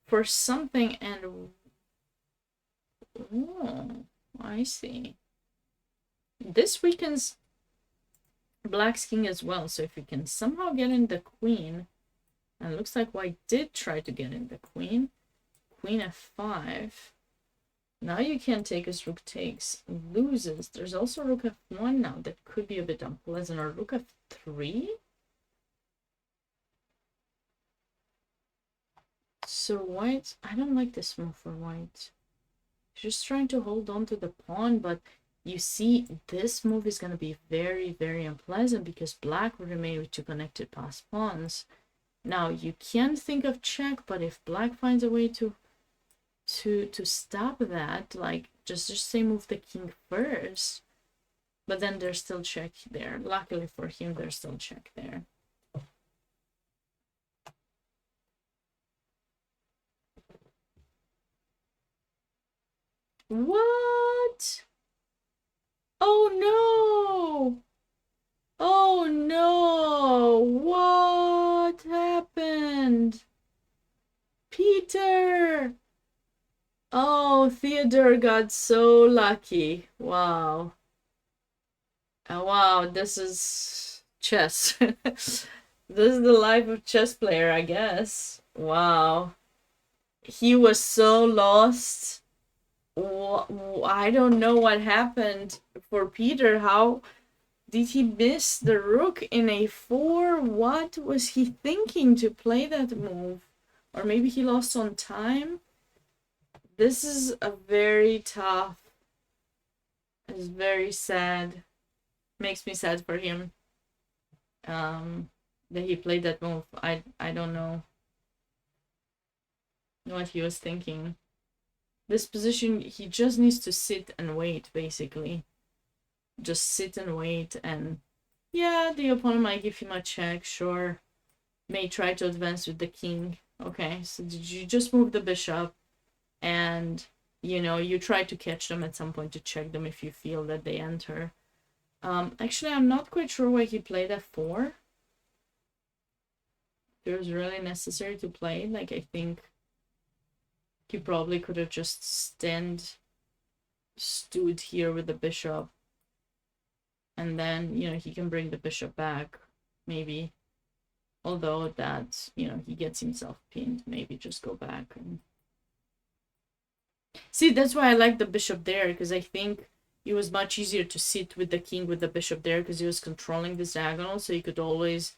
for something, and oh, I see. This weakens black's king as well. So if we can somehow get in the queen, and it looks like white did try to get in the queen. Queen f5. Now you can't take as rook takes, loses. There's also rook f1 now that could be a bit unpleasant, or rook f3. So white, I don't like this move for white. Just trying to hold on to the pawn, but you see this move is going to be very, very unpleasant because black will remain with two connected passed pawns. Now you can think of check, but if black finds a way to stop that, like just say move the king first, but then there's still check there. Luckily for him, there's still check there. What? Oh no! Oh no! What happened? Peter! Oh, Theodore got so lucky. Wow. Wow, this is chess. This is the life of chess player, I guess. Wow. He was so lost. I don't know what happened for Peter. How did he miss the rook in a4? What was he thinking to play that move? Or maybe he lost on time? This is a very tough. It's very sad. Makes me sad for him. That he played that move. I don't know what he was thinking. This position, he just needs to sit and wait, basically. Just sit and wait, and yeah, the opponent might give him a check, sure. May try to advance with the king. Okay, so did you just move the bishop and, you know, you try to catch them at some point to check them if you feel that they enter. Actually, I'm not quite sure why he played f4. It was really necessary to play. Like, I think he probably could have just stood here with the bishop, and then, you know, he can bring the bishop back, maybe. Although that, you know, he gets himself pinned, maybe just go back and... See, that's why I like the bishop there, because I think it was much easier to sit with the king with the bishop there, because he was controlling this diagonal, so he could always,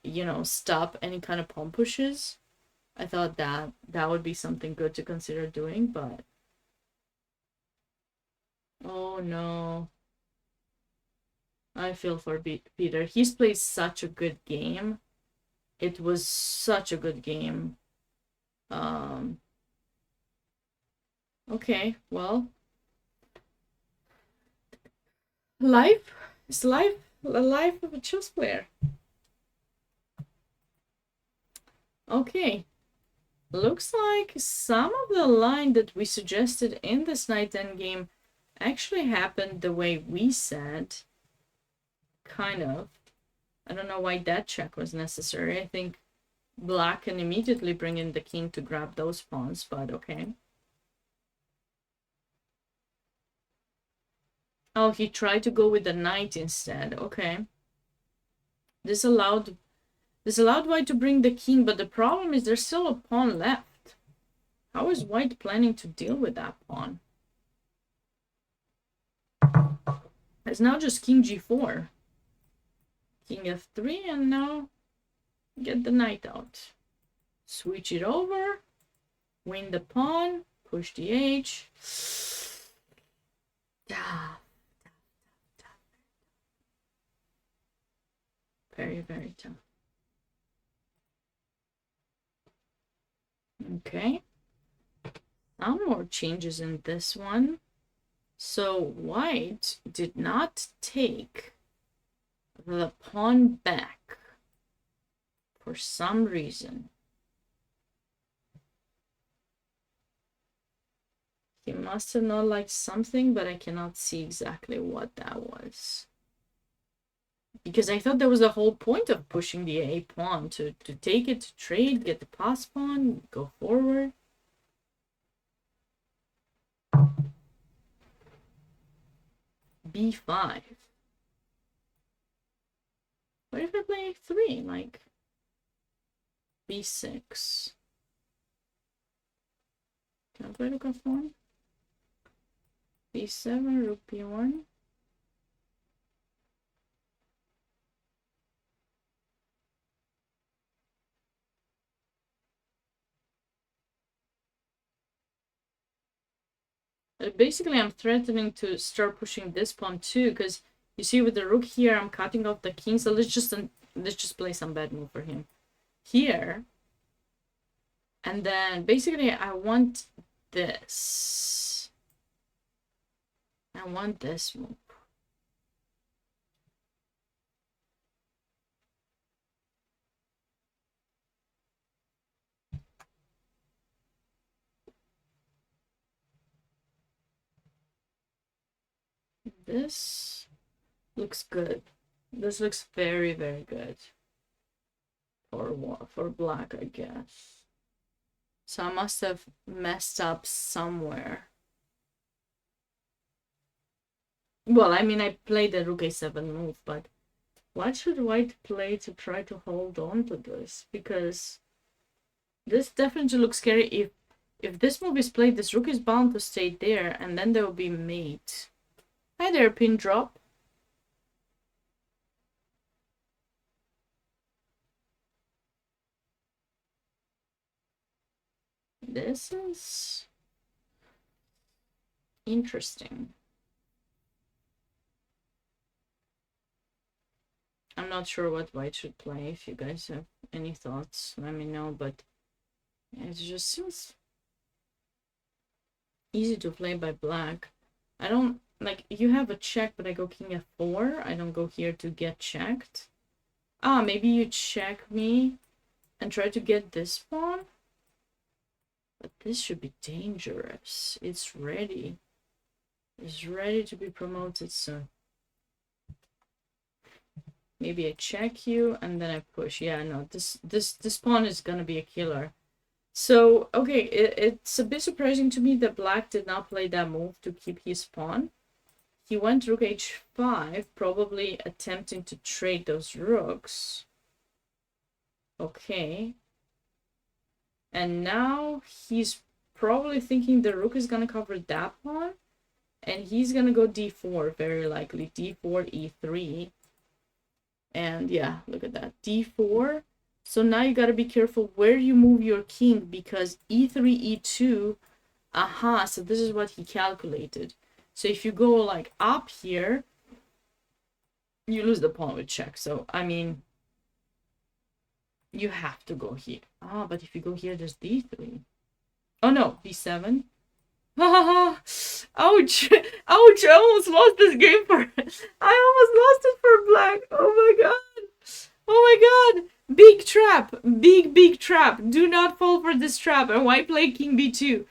you know, stop any kind of pawn pushes. I thought that would be something good to consider doing, but... Oh no. I feel for Peter. He's played such a good game. It was such a good game. Okay, well... Life is life. The life of a chess player. Okay. Looks like some of the line that we suggested in this knight endgame actually happened the way we said. Kind of. I don't know why that check was necessary. I think black can immediately bring in the king to grab those pawns, but okay. Oh, he tried to go with the knight instead. Okay. This allowed white to bring the king, but the problem is there's still a pawn left. How is white planning to deal with that pawn? It's now just king g4. King f3, and now get the knight out. Switch it over. Win the pawn. Push the h. Very, very tough. Okay. Some more changes in this one. So white did not take the pawn back for some reason. He must have not liked something, but I cannot see exactly what that was. Because I thought that was the whole point of pushing the a pawn, to take it, to trade, get the pass pawn, go forward. b5. What if I play 3? Like b6. Can I play rook f1? b7, rook b1. Basically, I'm threatening to start pushing this pawn too, because you see with the rook here, I'm cutting off the king. So let's just play some bad move for him here. And then basically, I want this. I want this move. This looks good. This looks very, very good for black, I guess. So I must have messed up somewhere. Well, I mean, I played the rook a7 move, but what should white play to try to hold on to this? Because this definitely looks scary. If this move is played, this rook is bound to stay there, and then there will be mate. Hi there, pin drop. This is interesting. I'm not sure what white should play. If you guys have any thoughts, let me know, but it just seems easy to play by black. I don't, like, you have a check, but I go king f4. I don't go here to get checked. Ah, maybe you check me and try to get this pawn? But this should be dangerous. It's ready. It's ready to be promoted soon. Maybe I check you and then I push. Yeah, no, this pawn is gonna be a killer. So, okay, it's a bit surprising to me that black did not play that move to keep his pawn. He went rook h5, probably attempting to trade those rooks. Okay. And now he's probably thinking the rook is gonna cover that pawn. And he's gonna go d4, very likely. d4, e3. And yeah, look at that. d4. So now you gotta be careful where you move your king, because e3, e2. Aha, so this is what he calculated. So if you go like up here, you lose the pawn with check. So, I mean, you have to go here. Ah, but if you go here, there's d3. Oh no, b7. Ouch! Ouch! I almost lost this game for... I almost lost it for black. Oh my god! Oh my god! Big trap! Big trap! Do not fall for this trap. And white play king b2.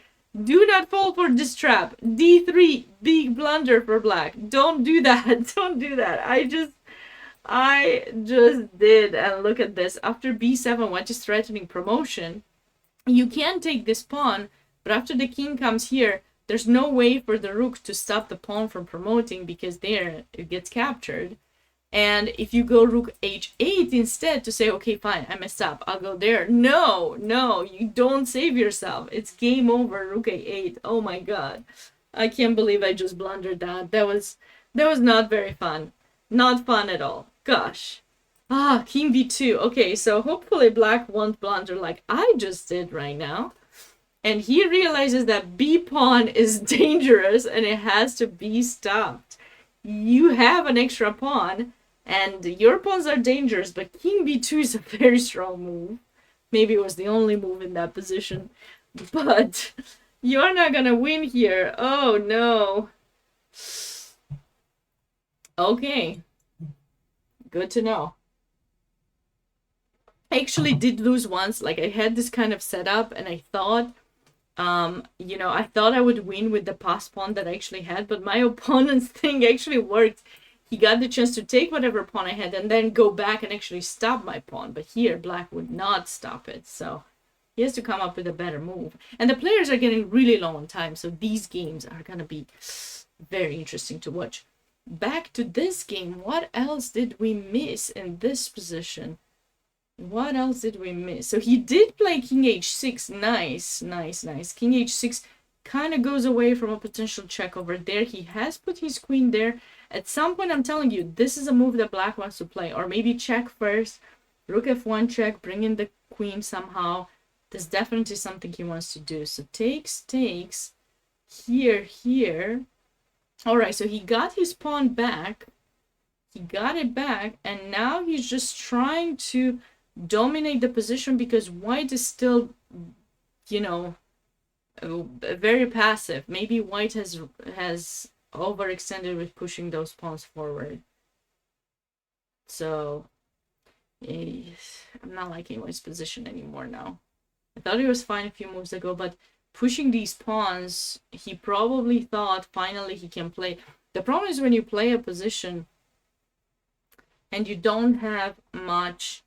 Do not fall for this trap. d3. Big blunder for black. Don't do that. Don't do that. I just did. And look at this. After b7, white is threatening promotion. You can take this pawn, but after the king comes here, there's no way for the rook to stop the pawn from promoting, because there it gets captured. And if you go rook h8 instead to say, okay, fine, I messed up, I'll go there. No, you don't save yourself. It's game over, rook a8. Oh my god. I can't believe I just blundered that. That was not very fun. Not fun at all. Gosh. Ah, king b2. Okay, so hopefully black won't blunder like I just did right now. And he realizes that b pawn is dangerous and it has to be stopped. You have an extra pawn and your pawns are dangerous, but king b2 is a very strong move. Maybe it was the only move in that position, but you're not gonna win here. Oh no. Okay. Good to know. I actually did lose once. Like, I had this kind of setup and I thought, I thought I would win with the pass pawn that I actually had, but my opponent's thing actually worked. He got the chance to take whatever pawn I had and then go back and actually stop my pawn. But here, black would not stop it. So he has to come up with a better move. And the players are getting really low on time, so these games are going to be very interesting to watch. Back to this game. What else did we miss in this position? What else did we miss? So he did play king h6. Nice. King h6 kind of goes away from a potential check over there. He has put his queen there. At some point, I'm telling you, this is a move that black wants to play. Or maybe check first. Rook f1 check. Bring in the queen somehow. There's definitely something he wants to do. So takes. Here. Alright, so he got his pawn back. He got it back. And now he's just trying to dominate the position because white is still, very passive. Maybe white has overextended with pushing those pawns forward. So I'm not liking white's position anymore now. I thought he was fine a few moves ago, but pushing these pawns, he probably thought finally he can play. The problem is when you play a position and you don't have much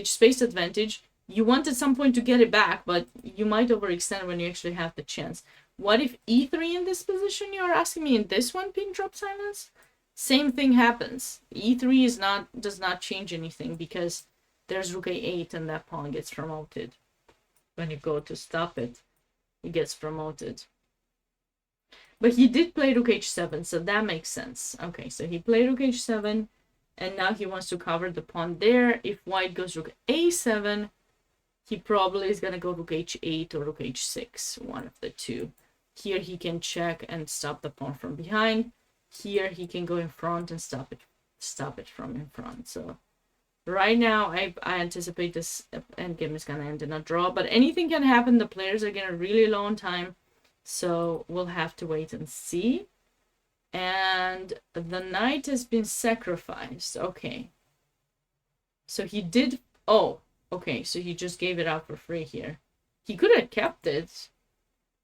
space advantage, you want at some point to get it back, but you might overextend when you actually have the chance. What if e3 in this position? You're asking me in this one, pink drop silence? Same thing happens. e3 does not change anything because there's rook a8 and that pawn gets promoted. When you go to stop it, it gets promoted. But he did play rook h7, so that makes sense. Okay, so he played rook h7, and now he wants to cover the pawn there. If white goes rook a7, he probably is going to go rook h8 or rook h6, one of the two. Here he can check and stop the pawn from behind. Here he can go in front and stop it from in front. So right now, I anticipate this endgame is going to end in a draw, but anything can happen. The players are getting really low on time, so we'll have to wait and see. And the knight has been sacrificed. Okay. So he did... Oh, Okay, so he just gave it out for free here. He could have kept it,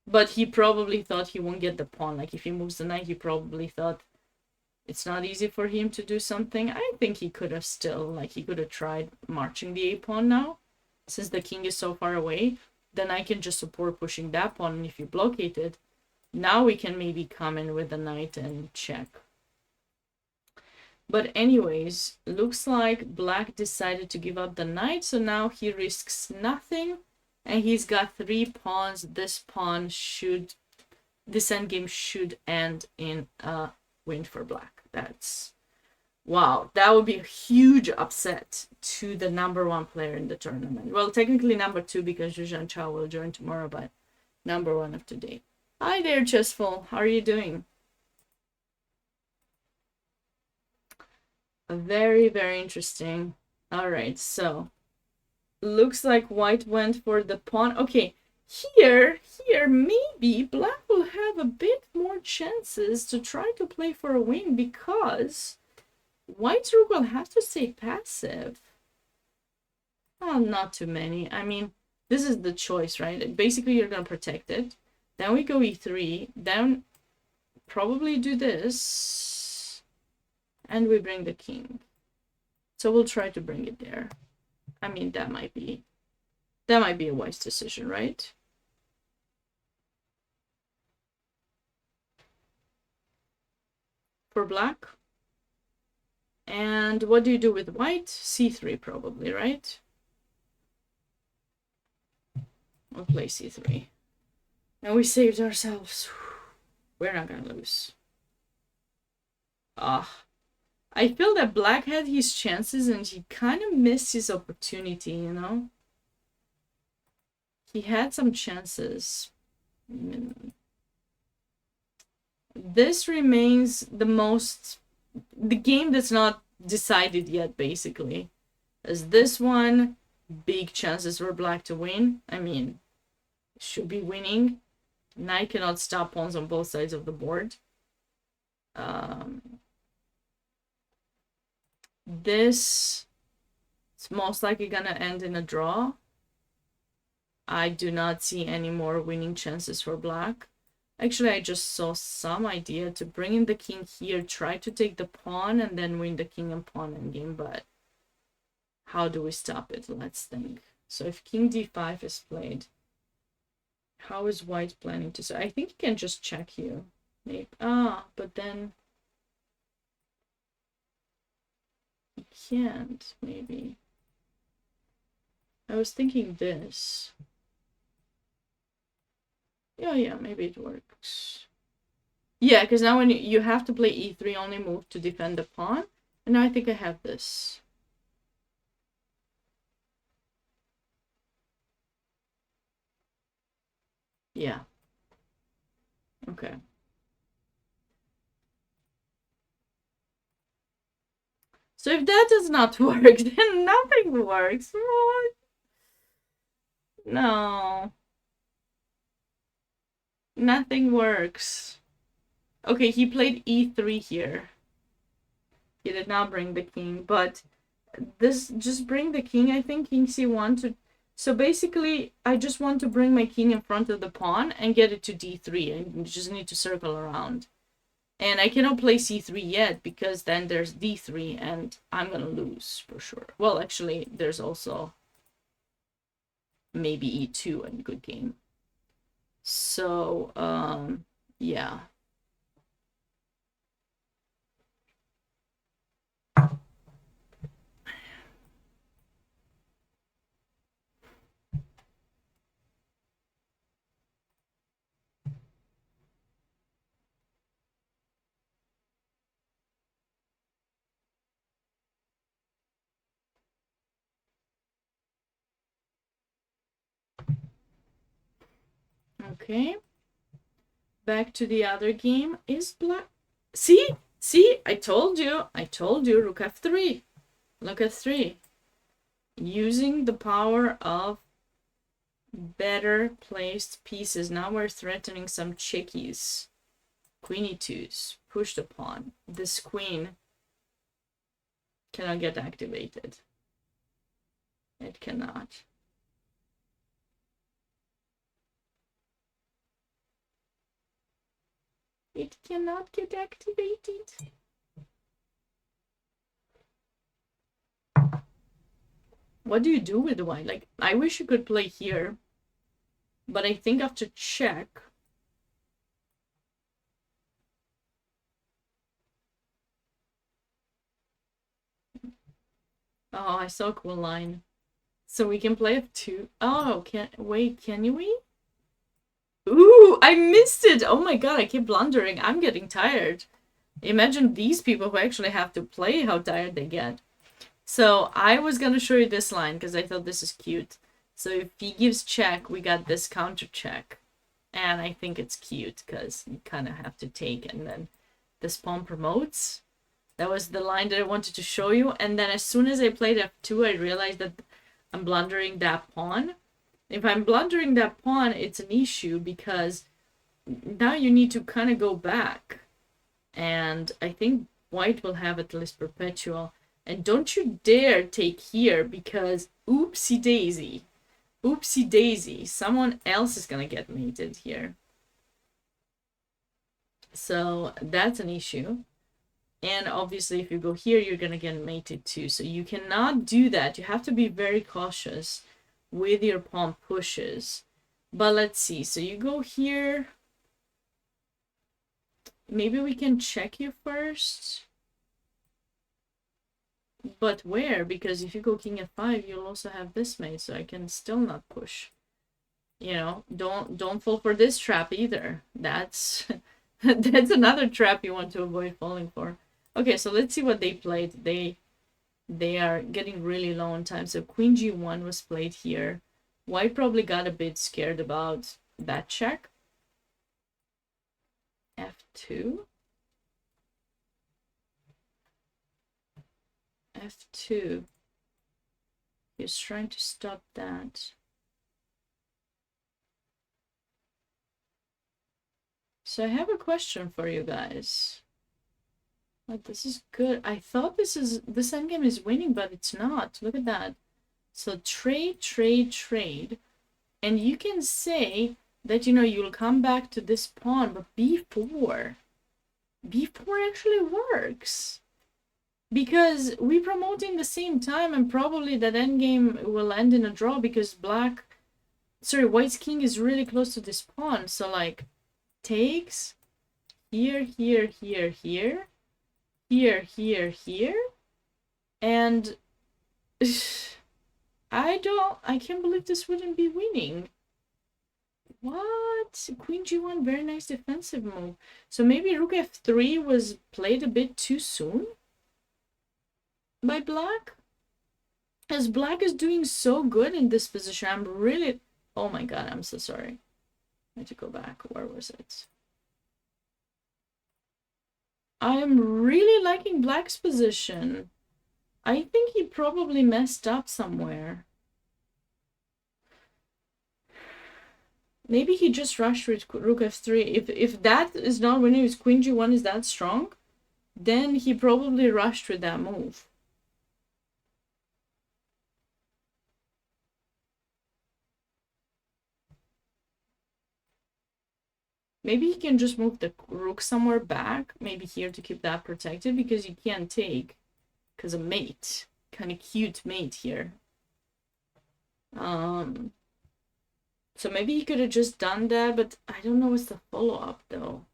but he probably thought he won't get the pawn. Like, if he moves the knight, he probably thought it's not easy for him to do something. I think he could have still, like, he could have tried marching the a-pawn now. Since the king is so far away, then I can just support pushing that pawn, and if you blockade it, now we can maybe come in with the knight and check. But anyways, looks like black decided to give up the knight, so now he risks nothing, and he's got 3 pawns. This endgame should end in a win for black. That's, wow, that would be a huge upset to the #1 player in the tournament. Well, technically #2 because Zhu Zhanchao will join tomorrow, but #1 of today. Hi there, Chessful. How are you doing? Very, very interesting. All right, so looks like white went for the pawn. Okay, here, maybe black will have a bit more chances to try to play for a win because white's rook will have to stay passive. Oh, not too many. I mean, this is the choice, right? Basically, you're going to protect it. Then we go e3. Then probably do this. And we bring the king. So we'll try to bring it there. I mean, that might be a wise decision, right? For black. And what do you do with white? c3 probably, right? We'll play c3. And we saved ourselves. We're not gonna lose. I feel that black had his chances and he kind of missed his opportunity, you know? He had some chances. This remains the game that's not decided yet, basically. As this one, big chances for black to win. I mean, should be winning. Knight cannot stop pawns on both sides of the board. This is most likely gonna end in a draw. I do not see any more winning chances for black. Actually, I just saw some idea to bring in the king here, try to take the pawn, and then win the king and pawn endgame, but how do we stop it? Let's think. So if king d5 is played, how is white planning to... So I think he can just check you. Maybe. But then... he can't, maybe. I was thinking this. Yeah, maybe it works. Yeah, because now when you have to play e3 only move to defend the pawn. And now I think I have this. Yeah. Okay. So if that does not work, then nothing works. What? No. Nothing works. Okay, he played e3 here. He did not bring the king, but this just bring the king. I think king c1 to... So basically, I just want to bring my king in front of the pawn and get it to d3. I just need to circle around. And I cannot play c3 yet because then there's d3 and I'm gonna lose for sure. Well, actually, there's also maybe e2 and good game. So, yeah. Okay. Back to the other game. Is black... See? I told you. Rook f3. Look at 3. Using the power of better placed pieces. Now we're threatening some chickies. Queen e2s. Push the pawn. This queen cannot get activated. It cannot. It cannot get activated. What do you do with the white? Like, I wish you could play here, but I think I have to check. Oh, I saw a cool line. So we can play f2. Oh, can we? Ooh, I missed it! Oh my god, I keep blundering. I'm getting tired. Imagine these people who actually have to play, how tired they get. So I was gonna show you this line because I thought this is cute. So if he gives check, we got this counter check. And I think it's cute because you kind of have to take, and then this pawn promotes. That was the line that I wanted to show you. And then as soon as I played f2, I realized that I'm blundering that pawn. If I'm blundering that pawn, it's an issue because now you need to kind of go back. And I think white will have at least perpetual. And don't you dare take here because oopsie daisy. Oopsie daisy. Someone else is gonna get mated here. So that's an issue. And obviously if you go here, you're gonna get mated too. So you cannot do that. You have to be very cautious with your pawn pushes. But let's see. So you go here. Maybe we can check you first. But where? Because if you go king f5, you'll also have this mate, so I can still not push. You know, don't fall for this trap either. That's that's another trap you want to avoid falling for. Okay, so let's see what they played. They are getting really low on time. So queen g1 was played here. White probably got a bit scared about that check. f2. f2. He's trying to stop that. So I have a question for you guys. But this is good. I thought this endgame is winning, but it's not. Look at that. So trade, trade, trade. And you can say that, you know, you'll come back to this pawn, but b4 actually works. Because we promote in the same time, and probably that endgame will end in a draw because white's king is really close to this pawn. So like takes here, here, here, here, here, here, here, and I can't believe this wouldn't be winning. What? Queen g1, very nice defensive move. So maybe rook f3 was played a bit too soon by black? As black is doing so good in this position, I'm really... Oh my god, I'm so sorry. I had to go back. Where was it? I'm really liking black's position. I think he probably messed up somewhere. Maybe he just rushed with rook f3. If that is not winning, his queen g1 is that strong, then he probably rushed with that move. Maybe he can just move the rook somewhere back, maybe here to keep that protected, because you can't take, because a mate, kind of cute mate here. So maybe he could have just done that, but I don't know what's the follow-up though.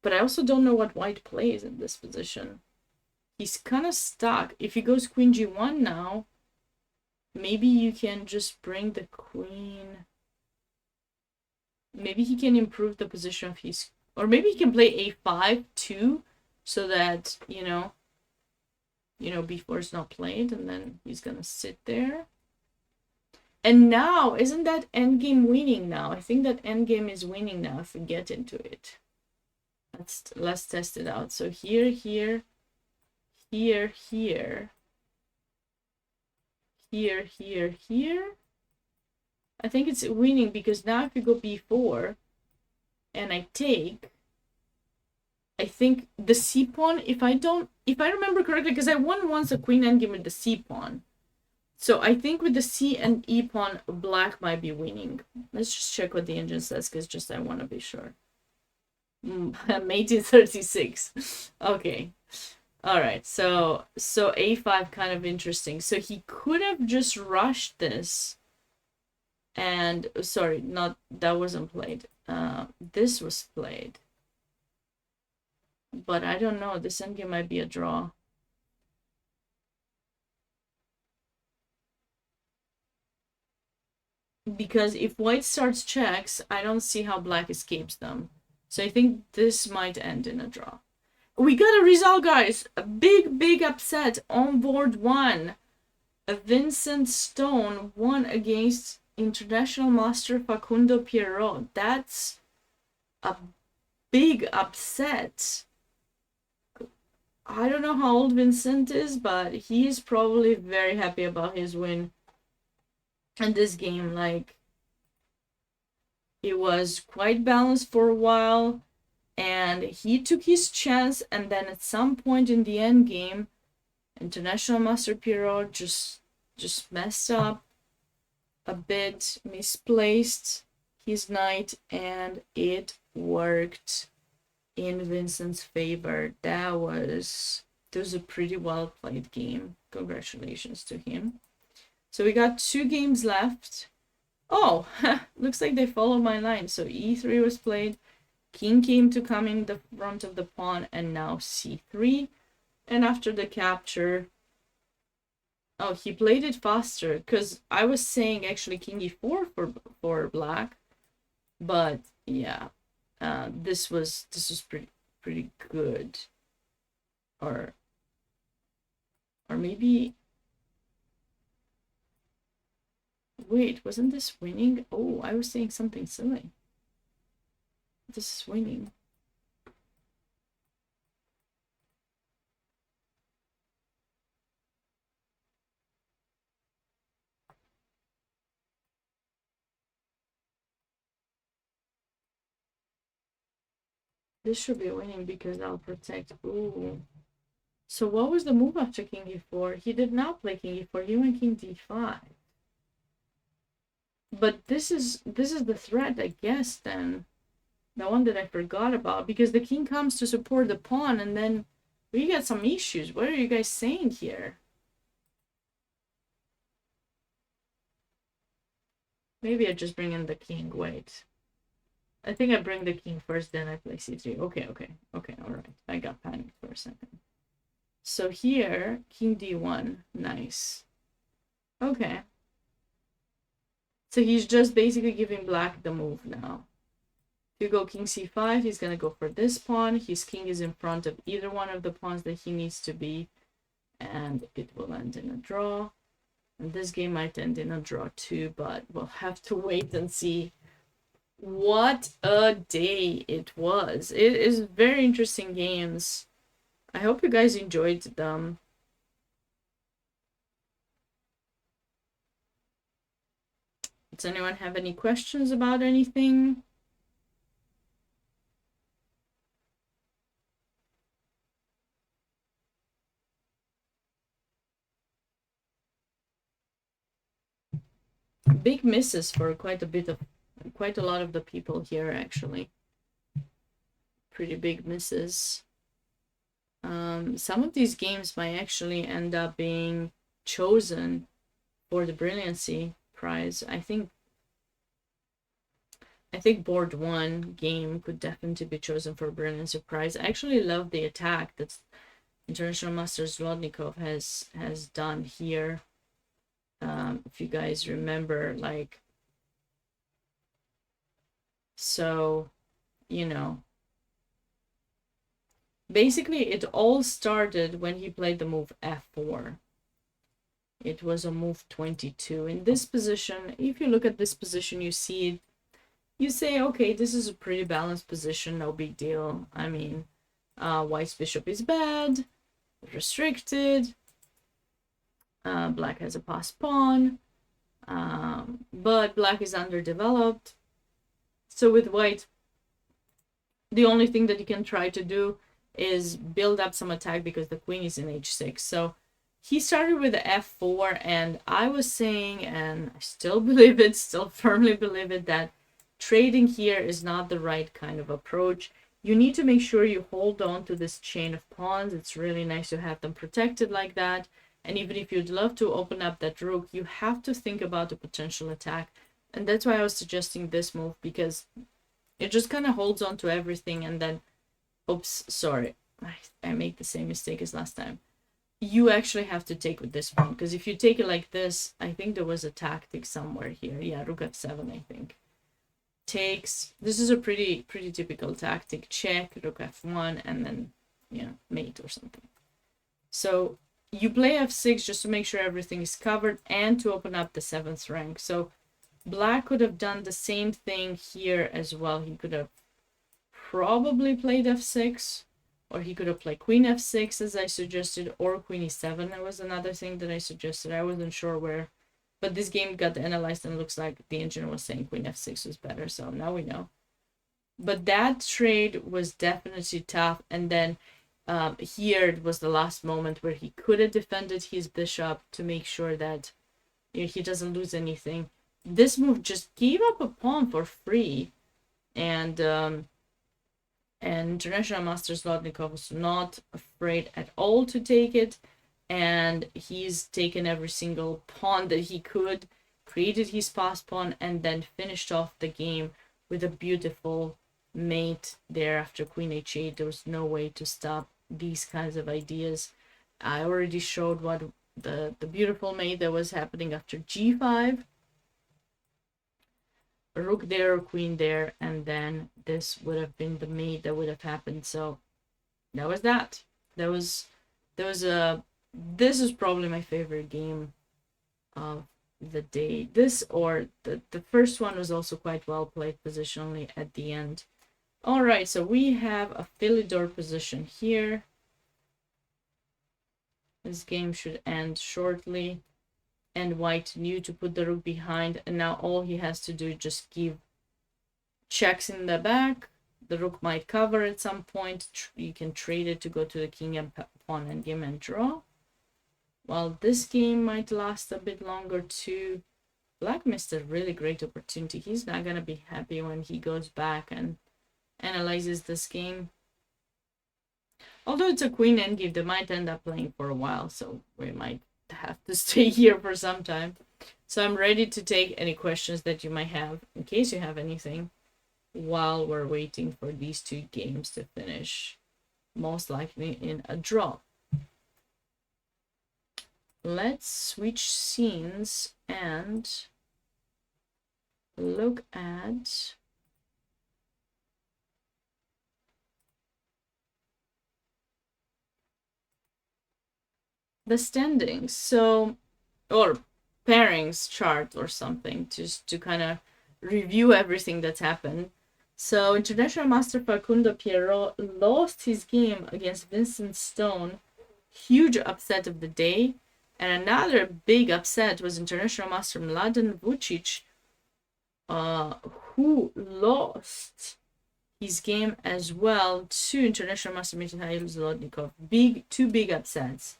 But I also don't know what white plays in this position. He's kind of stuck. If he goes queen g1 now, maybe you can just bring the queen... Maybe he can improve the position of his... Or maybe he can play a5 too, so that, you know, b4 is not played, and then he's gonna sit there. And now, isn't that endgame winning now? I think that endgame is winning now if we get into it. Let's test it out. So here, here, here, here, here, here, here. I think it's winning because now if you go b4 and I take, I think the c pawn, if I remember correctly, because I won once a queen endgame with the c pawn, So I think with the C and E pawn, black might be winning. Let's just check what the engine says, because just I want to be sure. 1836. Okay. All right. So A5 kind of interesting. So he could have just rushed this. And sorry, not that wasn't played. This was played. But I don't know. This endgame might be a draw. Because if white starts checks, I don't see how black escapes them. So I think this might end in a draw. We got a result, guys. A big upset on board one. A Vincent Stone won against international master Facundo Pierrot. That's a big upset. I don't know how old Vincent is, but he's probably very happy about his win. And this game, like, it was quite balanced for a while, and he took his chance, and then at some point in the end game, International Master Pierrot just messed up a bit, misplaced his knight, and it worked in Vincent's favor. That was a pretty well played game. Congratulations to him. So we got 2 games left. Oh, looks like they follow my line. So E3 was played, king came to come in the front of the pawn, and now C3. And after the capture, oh, he played it faster, because I was saying actually king E4 for black, but yeah, this was pretty good, or maybe. Wait, wasn't this winning? Oh, I was saying something silly. This is winning. This should be winning because I'll protect. Ooh. So what was the move after king e4? He did not play king e4. He went king d5. But this is the threat, I guess, then. The one that I forgot about, because the king comes to support the pawn, and then we got some issues. What are you guys saying here? Maybe I just bring in the king. Wait. I think I bring the king first, then I play c3. Okay, all right. I got panicked for a second. So here, king d1. Nice. Okay. So he's just basically giving black the move now. If you go king c5, he's going to go for this pawn. His king is in front of either one of the pawns that he needs to be, and it will end in a draw. And this game might end in a draw too, but we'll have to wait and see. What a day it was. It is very interesting games. I hope you guys enjoyed them. Does anyone have any questions about anything? Big misses for quite a lot of the people here, actually. Pretty big misses. Some of these games might actually end up being chosen for the Brilliancy prize. I think board 1 game could definitely be chosen for Brilliancy prize. I actually love the attack that International Master Zlotnikov has done here. If you guys remember, like, so, you know, basically it all started when he played the move f4. It was a move 22. In this position, if you look at this position, you see, you say, okay, this is a pretty balanced position, no big deal. I mean, white's bishop is bad, restricted, black has a passed pawn, but black is underdeveloped. So with white, the only thing that you can try to do is build up some attack because the queen is in h6. So he started with the f4, and I was saying, and I still believe it, still firmly believe it, that trading here is not the right kind of approach. You need to make sure you hold on to this chain of pawns. It's really nice to have them protected like that. And even if you'd love to open up that rook, you have to think about a potential attack. And that's why I was suggesting this move, because it just kind of holds on to everything, and then, oops, sorry, I made the same mistake as last time. You actually have to take with this one, because if you take it like this, I think there was a tactic somewhere here. Yeah, rook f7, I think. Takes. This is a pretty typical tactic. Check, rook f1, and then, you know, mate or something. So you play f6 just to make sure everything is covered and to open up the 7th rank. So black could have done the same thing here as well. He could have probably played f6, or he could have played queen f6 as I suggested, or queen e7. That was another thing that I suggested. I wasn't sure where, but this game got analyzed and looks like the engine was saying queen f6 was better, so now we know. But that trade was definitely tough, and then here it was the last moment where he could have defended his bishop to make sure that, you know, he doesn't lose anything. This move just gave up a pawn for free, and International Master Zlotnikov was not afraid at all to take it, and he's taken every single pawn that he could, created his pass pawn, and then finished off the game with a beautiful mate there after queen h8. There was no way to stop these kinds of ideas. I already showed what the beautiful mate that was happening after g5. Rook there, queen there, and then this would have been the mate that would have happened. So that was that. This is probably my favorite game of the day. This, or the first one, was also quite well played positionally at the end. All right, so we have a Philidor position here. This game should end shortly, and white knew to put the rook behind, and now all he has to do is just give checks in the back. The rook might cover at some point. You can trade it to go to the king and pawn and game and draw. While this game might last a bit longer too. Black missed a really great opportunity. He's not gonna be happy when he goes back and analyzes this game. Although it's a queen endgame, they might end up playing for a while, so we might have to stay here for some time. So I'm ready to take any questions that you might have, in case you have anything, while we're waiting for these two games to finish, most likely in a draw. Let's switch scenes and look at the standings. So, or pairings chart or something, just to kind of review everything that's happened. So International Master Facundo Pierrot lost his game against Vincent Stone. Huge upset of the day. And another big upset was International Master Mladen Vucic, who lost his game as well to International Master Mikhail Zlotnikov. Two big upsets.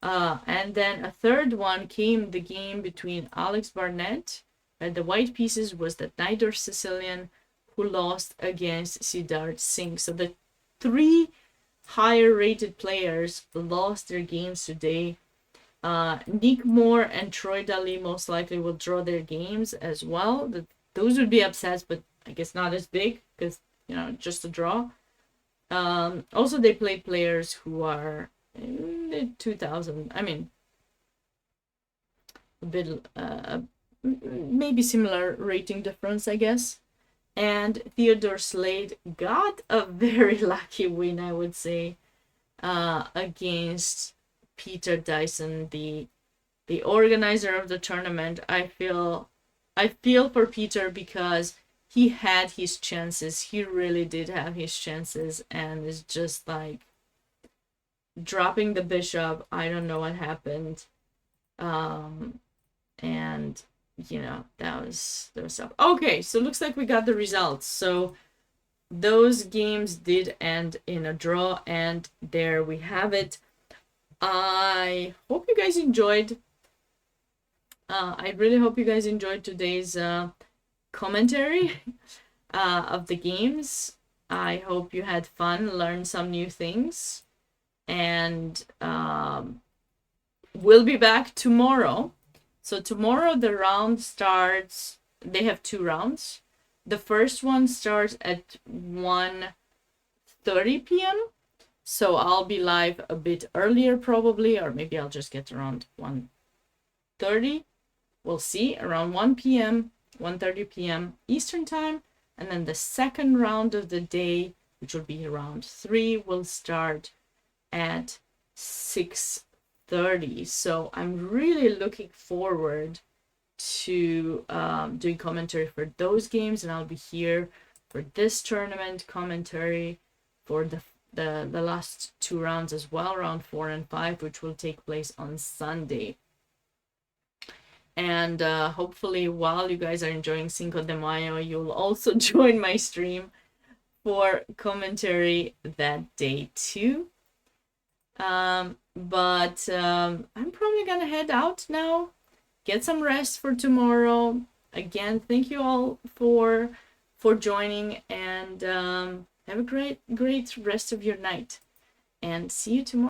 And then a third one came the game between Alex Barnett, and the white pieces was the Nidor Sicilian, who lost against Siddharth Singh. So the three higher rated players lost their games today. Nick Moore and Troy Daly most likely will draw their games as well. Those would be upsets, but I guess not as big, because, you know, just a draw. Also, they played players who are in the 2000, I mean, a bit, maybe similar rating difference, I guess. And Theodore Slade got a very lucky win, I would say, against Peter Dyson, the organizer of the tournament. I feel for Peter, because he had his chances. He really did have his chances, and it's just like dropping the bishop. I don't know what happened. And you know, that was stuff. Okay, so looks like we got the results. So those games did end in a draw, and there we have it. I hope you guys enjoyed. I really hope you guys enjoyed today's commentary of the games. I hope you had fun, learned some new things, and we'll be back tomorrow. So tomorrow the round starts. They have 2 rounds. The first one starts at 1:30 p.m. So I'll be live a bit earlier probably, or maybe I'll just get around 1:30. We'll see, around 1 p.m., 1:30 p.m. Eastern time. And then the second round of the day, which will be around 3, will start at 6:30. So I'm really looking forward to doing commentary for those games, and I'll be here for this tournament commentary for the last 2 rounds as well, round 4 and 5, which will take place on Sunday. And hopefully while you guys are enjoying Cinco de Mayo, you'll also join my stream for commentary that day too. But I'm probably gonna head out now, get some rest for tomorrow. Again, thank you all for joining, and have a great rest of your night, and see you tomorrow.